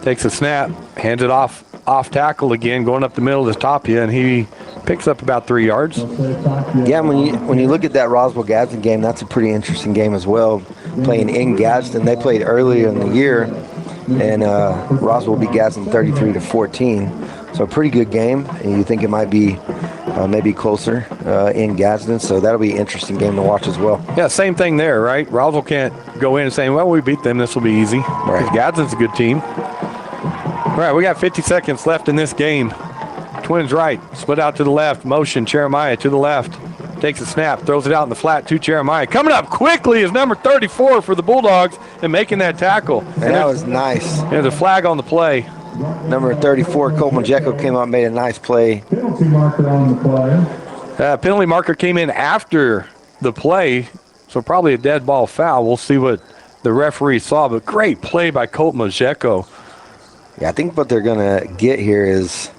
takes a snap, hands it off tackle again, going up the middle to Tapia, and he picks up about 3 yards. Yeah, when you look at that Roswell-Gadsden game, that's a pretty interesting game as well. Playing in Gadsden, they played earlier in the year, and Roswell beat Gadsden 33-14. So a pretty good game, and you think it might be maybe closer in Gadsden, so that'll be an interesting game to watch as well. Yeah, same thing there, right? Roswell can't go in and say, well, we beat them, this will be easy. Right. Gadsden's a good team. All right, we got 50 seconds left in this game. Twins right, split out to the left, motion, Jeremiah to the left. Takes a snap, throws it out in the flat to Jeremiah. Coming up quickly is number 34 for the Bulldogs and making that tackle. And that was nice. There's a flag on the play. Number 34, Coleman Jekyll, came out and made a nice play. Penalty marker on the play. Penalty marker came in after the play, so probably a dead ball foul. We'll see what the referee saw, but great play by Colt Majeko. Yeah, I think what they're going to get here is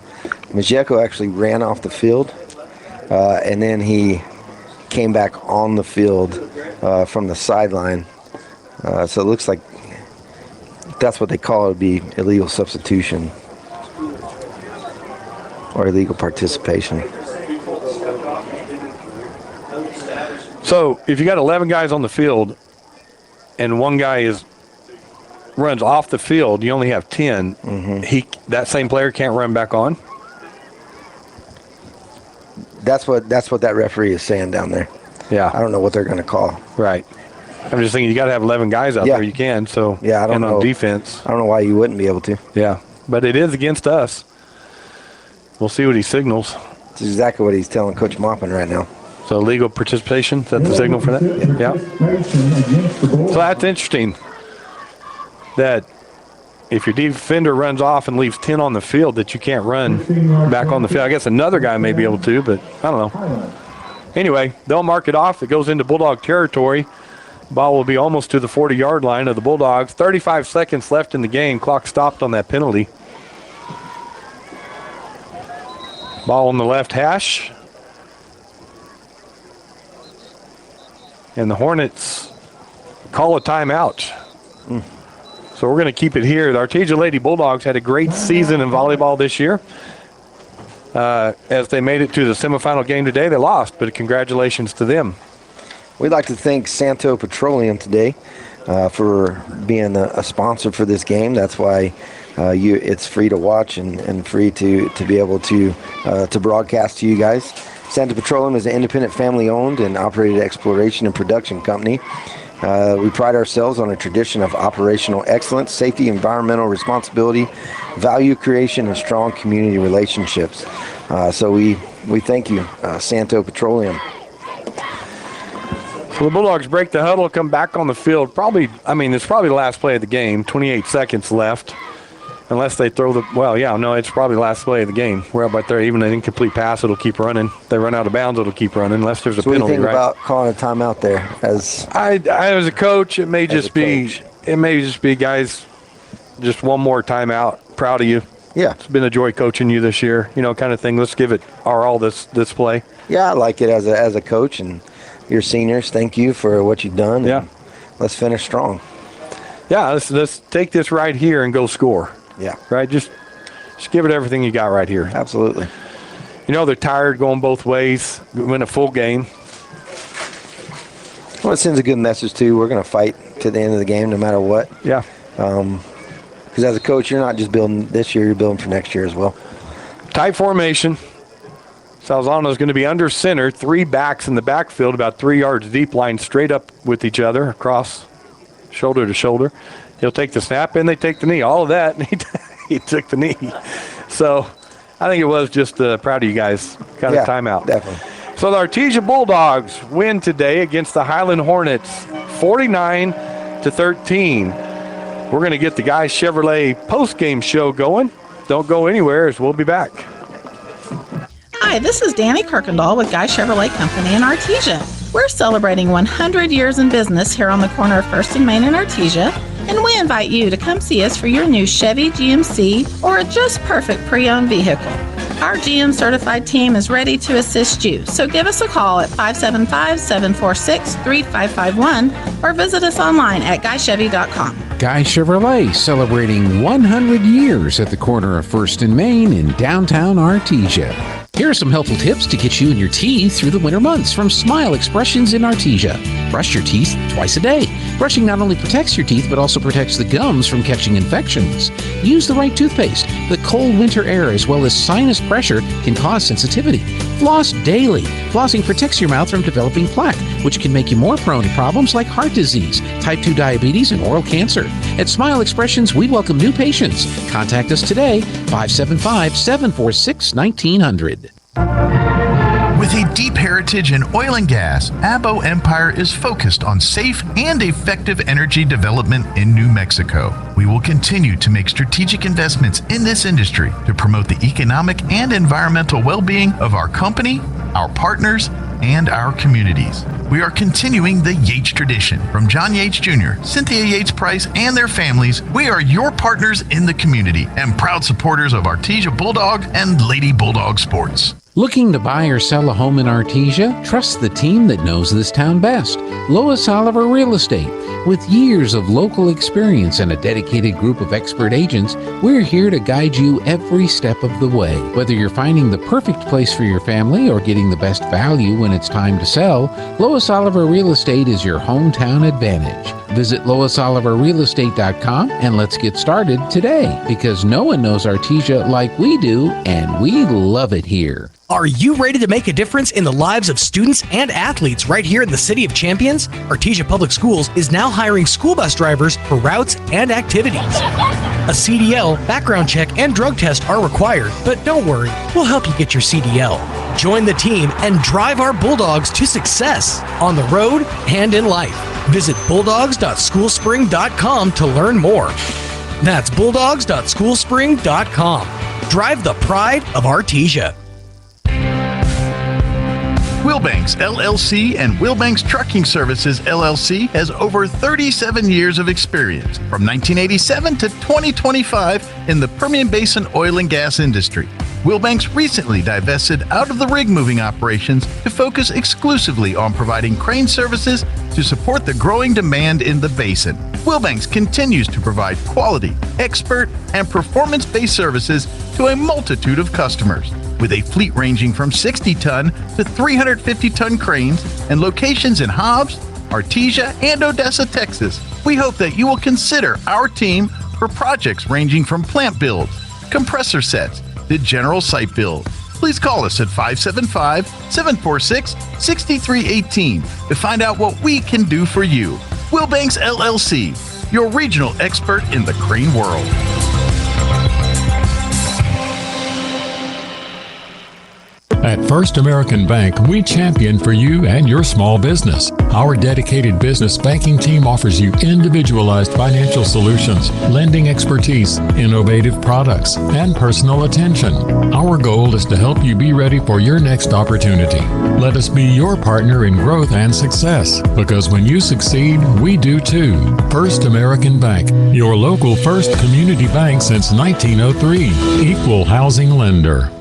Majeko actually ran off the field, and then he came back on the field from the sideline. So it looks like that's what they call it, would be illegal substitution or illegal participation. So if you got 11 guys on the field and one guy runs off the field, you only have 10. Mm-hmm. That same player can't run back on. That's what that referee is saying down there. Yeah, I don't know what they're going to call. Right. I'm just thinking you got to have 11 guys out there. You can. So yeah, I don't know. On defense, I don't know why you wouldn't be able to. Yeah, but it is against us. We'll see what he signals. That's exactly what he's telling Coach Maupin right now. So legal participation, is that the signal for that? Yeah. So that's interesting that if your defender runs off and leaves 10 on the field, that you can't run back on the field. I guess another guy may be able to, but I don't know. Anyway, they'll mark it off. It goes into Bulldog territory. Ball will be almost to the 40-yard line of the Bulldogs. 35 seconds left in the game. Clock stopped on that penalty. Ball on the left hash. And the Hornets call a timeout. So we're going to keep it here. The Artesia Lady Bulldogs had a great season in volleyball this year. As they made it to the semifinal game today, they lost, but congratulations to them. We'd like to thank Santo Petroleum today for being a sponsor for this game. That's why it's free to watch and free to be able to broadcast to you guys. Santo Petroleum is an independent family-owned and operated exploration and production company. We pride ourselves on a tradition of operational excellence, safety, environmental responsibility, value creation, and strong community relationships. So we thank you, Santo Petroleum. So the Bulldogs break the huddle, come back on the field. It's probably the last play of the game. 28 seconds left. Unless they throw it's probably the last play of the game. We're up right there. Even an incomplete pass, it'll keep running. If they run out of bounds, it'll keep running unless there's a penalty. What do you think right? about calling a timeout there? As a coach, it may just be guys, just one more timeout. Proud of you. Yeah, it's been a joy coaching you this year. Kind of thing. Let's give it our all this play. Yeah, I like it as a coach, and your seniors. Thank you for what you've done. Yeah, let's finish strong. Yeah, let's take this right here and go score. Yeah. Right? Just give it everything you got right here. Absolutely. They're tired going both ways, win a full game. Well, it sends a good message, too. We're going to fight to the end of the game no matter what. Yeah. Because as a coach, you're not just building this year, you're building for next year as well. Tight formation. Salzano's going to be under center, 3 backs in the backfield, about 3 yards deep, lined straight up with each other, across shoulder to shoulder. He'll take the snap and they take the knee. All of that, and he took the knee. So I think it was just proud of you guys. Got a timeout. Definitely. So the Artesia Bulldogs win today against the Highland Hornets, 49-13. We're going to get the Guys Chevrolet postgame show going. Don't go anywhere, as we'll be back. Hi, this is Danny Kirkendall with Guy Chevrolet Company in Artesia. We're celebrating 100 years in business here on the corner of 1st and Main in Artesia, and we invite you to come see us for your new Chevy, GMC, or a just perfect pre-owned vehicle. Our GM certified team is ready to assist you, so give us a call at 575-746-3551 or visit us online at guychevy.com. Guy Chevrolet celebrating 100 years at the corner of 1st and Main in downtown Artesia. Here are some helpful tips to get you and your teeth through the winter months from Smile Expressions in Artesia. Brush your teeth twice a day. Brushing not only protects your teeth, but also protects the gums from catching infections. Use the right toothpaste. The cold winter air as well as sinus pressure can cause sensitivity. Floss daily. Flossing protects your mouth from developing plaque, which can make you more prone to problems like heart disease, type 2 diabetes, and oral cancer. At Smile Expressions, we welcome new patients. Contact us today, 575-746-1900. With a deep heritage in oil and gas, Abo Empire is focused on safe and effective energy development in New Mexico. We will continue to make strategic investments in this industry to promote the economic and environmental well-being of our company, our partners, and our communities. We are continuing the Yates tradition. From John Yates Jr., Cynthia Yates Price, and their families, we are your partners in the community and proud supporters of Artesia Bulldog and Lady Bulldog sports. Looking to buy or sell a home in Artesia? Trust the team that knows this town best. Lois Oliver Real Estate. With years of local experience and a dedicated group of expert agents, we're here to guide you every step of the way. Whether you're finding the perfect place for your family or getting the best value when it's time to sell, Lois Oliver Real Estate is your hometown advantage. Visit LoisOliverRealEstate.com and let's get started today, because no one knows Artesia like we do, and we love it here. Are you ready to make a difference in the lives of students and athletes right here in the City of Champions? Artesia Public Schools is now hiring school bus drivers for routes and activities. A CDL, background check, and drug test are required, but don't worry, we'll help you get your CDL. Join the team and drive our Bulldogs to success on the road and in life. Visit bulldogs.schoolspring.com to learn more. That's bulldogs.schoolspring.com. Drive the pride of Artesia. Wilbanks LLC and Wilbanks Trucking Services LLC has over 37 years of experience from 1987 to 2025 in the Permian Basin oil and gas industry. Wilbanks recently divested out of the rig moving operations to focus exclusively on providing crane services to support the growing demand in the basin. Wilbanks continues to provide quality, expert, and performance-based services to a multitude of customers. With a fleet ranging from 60-ton to 350-ton cranes and locations in Hobbs, Artesia, and Odessa, Texas, we hope that you will consider our team for projects ranging from plant builds, compressor sets, to general site build. Please call us at 575-746-6318 to find out what we can do for you. Wilbanks LLC, your regional expert in the crane world. At First American Bank, we champion for you and your small business. Our dedicated business banking team offers you individualized financial solutions, lending expertise, innovative products, and personal attention. Our goal is to help you be ready for your next opportunity. Let us be your partner in growth and success, because when you succeed, we do too. First American Bank, your local first community bank since 1903. Equal housing lender.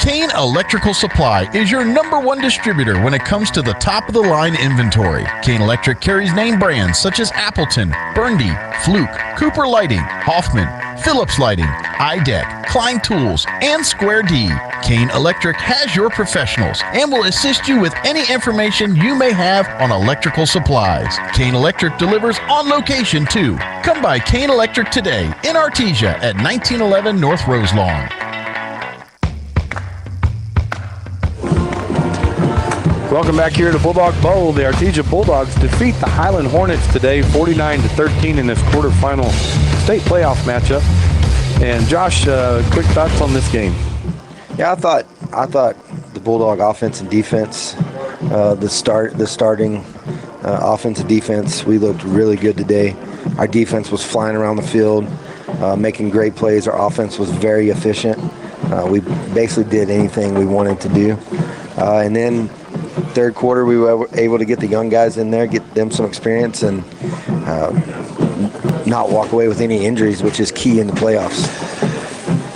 Kane Electrical Supply is your #1 distributor when it comes to the top-of-the-line inventory. Kane Electric carries name brands such as Appleton, Burndy, Fluke, Cooper Lighting, Hoffman, Phillips Lighting, iDeck, Klein Tools, and Square D. Kane Electric has your professionals and will assist you with any information you may have on electrical supplies. Kane Electric delivers on location too. Come by Kane Electric today in Artesia at 1911 North Roselawn. Welcome back here to Bulldog Bowl. The Artesia Bulldogs defeat the Highland Hornets today, 49-13 in this quarterfinal state playoff matchup. And Josh, quick thoughts on this game? Yeah, I thought the Bulldog offense and defense, the starting offense and defense, we looked really good today. Our defense was flying around the field, making great plays. Our offense was very efficient. We basically did anything we wanted to do. And then third quarter, we were able to get the young guys in there, get them some experience, and not walk away with any injuries, which is key in the playoffs.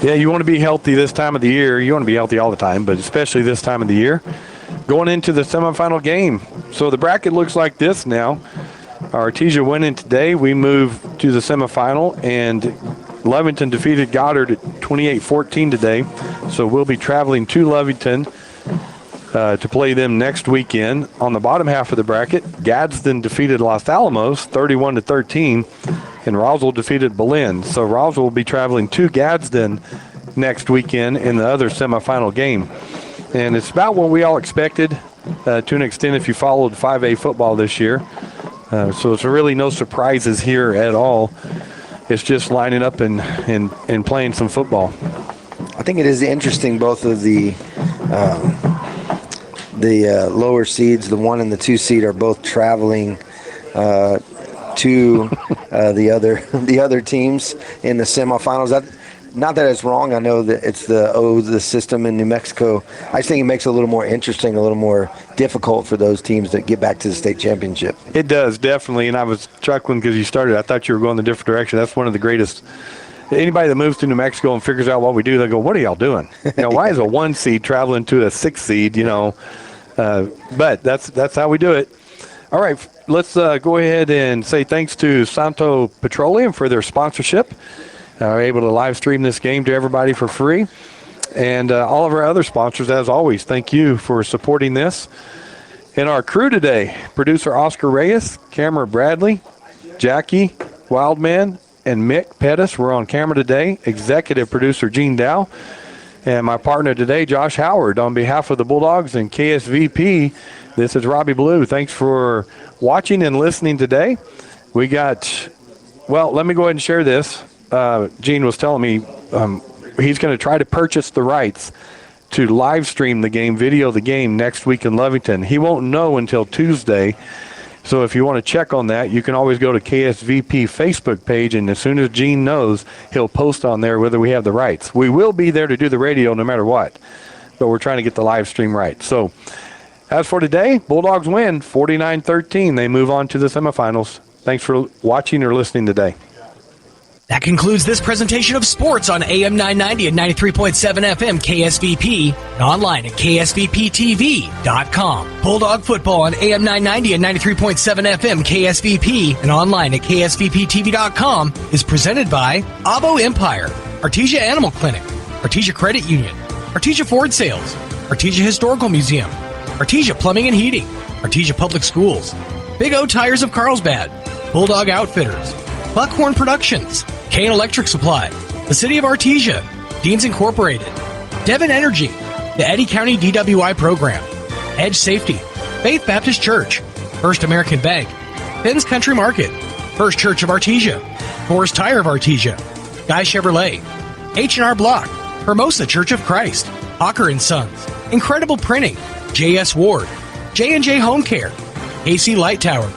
Yeah, you want to be healthy this time of the year. You want to be healthy all the time, but especially this time of the year. Going into the semifinal game. So the bracket looks like this now. Artesia winning today. We move to the semifinal, and Lovington defeated Goddard at 28-14 today. So we'll be traveling to Lovington to play them next weekend. On the bottom half of the bracket, Gadsden defeated Los Alamos 31-13, and Roswell defeated Belen. So Roswell will be traveling to Gadsden next weekend in the other semifinal game. And it's about what we all expected to an extent if you followed 5A football this year. So it's really no surprises here at all. It's just lining up and playing some football. I think it is interesting, both of the lower seeds, the 1 and the 2 seed, are both traveling to the other teams in the semifinals. Not that it's wrong. I know that it's the system in New Mexico. I just think it makes it a little more interesting, a little more difficult for those teams to get back to the state championship. It does, definitely. And I was chuckling because you started. I thought you were going the different direction. That's one of the greatest. Anybody that moves to New Mexico and figures out what we do, they go, "What are y'all doing? Why is a 1 seed traveling to a 6 seed?" But that's how we do it. All right, let's go ahead and say thanks to Santo Petroleum for their sponsorship. We're able to live stream this game to everybody for free. And all of our other sponsors, as always, thank you for supporting this. And our crew today, producer Oscar Reyes, camera Bradley, Jackie Wildman, and Mick Pettis were on camera today. Executive producer Gene Dow. And my partner today, Josh Howard. On behalf of the Bulldogs and KSVP, this is Robbie Blue. Thanks for watching and listening today. We got, let me go ahead and share this. Gene was telling me he's going to try to purchase the rights to live stream the game, video the game next week in Lovington. He won't know until Tuesday. So if you want to check on that, you can always go to KSVP Facebook page, and as soon as Gene knows, he'll post on there whether we have the rights. We will be there to do the radio no matter what, but we're trying to get the live stream right. So as for today, Bulldogs win 49-13. They move on to the semifinals. Thanks for watching or listening today. That concludes this presentation of sports on AM 990 and 93.7 FM KSVP and online at ksvptv.com. Bulldog football on AM 990 and 93.7 FM KSVP and online at ksvptv.com is presented by Abo Empire, Artesia Animal Clinic, Artesia Credit Union, Artesia Ford Sales, Artesia Historical Museum, Artesia Plumbing and Heating, Artesia Public Schools, Big O Tires of Carlsbad, Bulldog Outfitters, Buckhorn Productions, Kane Electric Supply, the City of Artesia, Deans Incorporated, Devon Energy, the Eddy County DWI Program, Edge Safety, Faith Baptist Church, First American Bank, Ben's Country Market, First Church of Artesia, Forest Tire of Artesia, Guy Chevrolet, H&R Block, Hermosa Church of Christ, Hawker & Sons, Incredible Printing, J.S. Ward, J&J Home Care, AC Light Tower,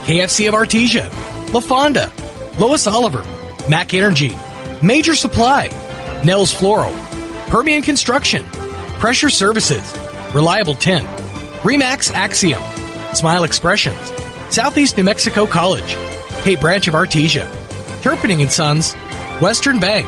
KFC of Artesia, La Fonda, Lois Oliver, Mac Energy, Major Supply, Nels Floral, Permian Construction, Pressure Services, Reliable Tint, Remax Axiom, Smile Expressions, Southeast New Mexico College, Cape Branch of Artesia, Turpinning & Sons, Western Bank,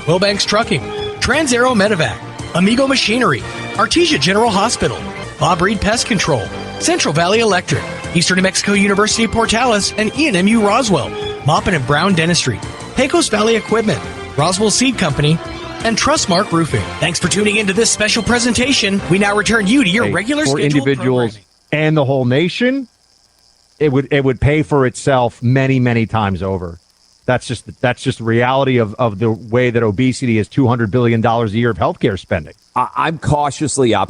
Wilbanks Trucking, Trans-Aero Medevac, Amigo Machinery, Artesia General Hospital, Bob Reed Pest Control, Central Valley Electric, Eastern New Mexico University Portales and ENMU Roswell, Maupin and Brown Dentistry, Pecos Valley Equipment, Roswell Seed Company, and Trustmark Roofing. Thanks for tuning into this special presentation. We now return you to your regular for scheduled individuals programming. and the whole nation. It would pay for itself many times over. That's just reality of the way that obesity is $200 billion a year of healthcare spending. I'm cautiously optimistic.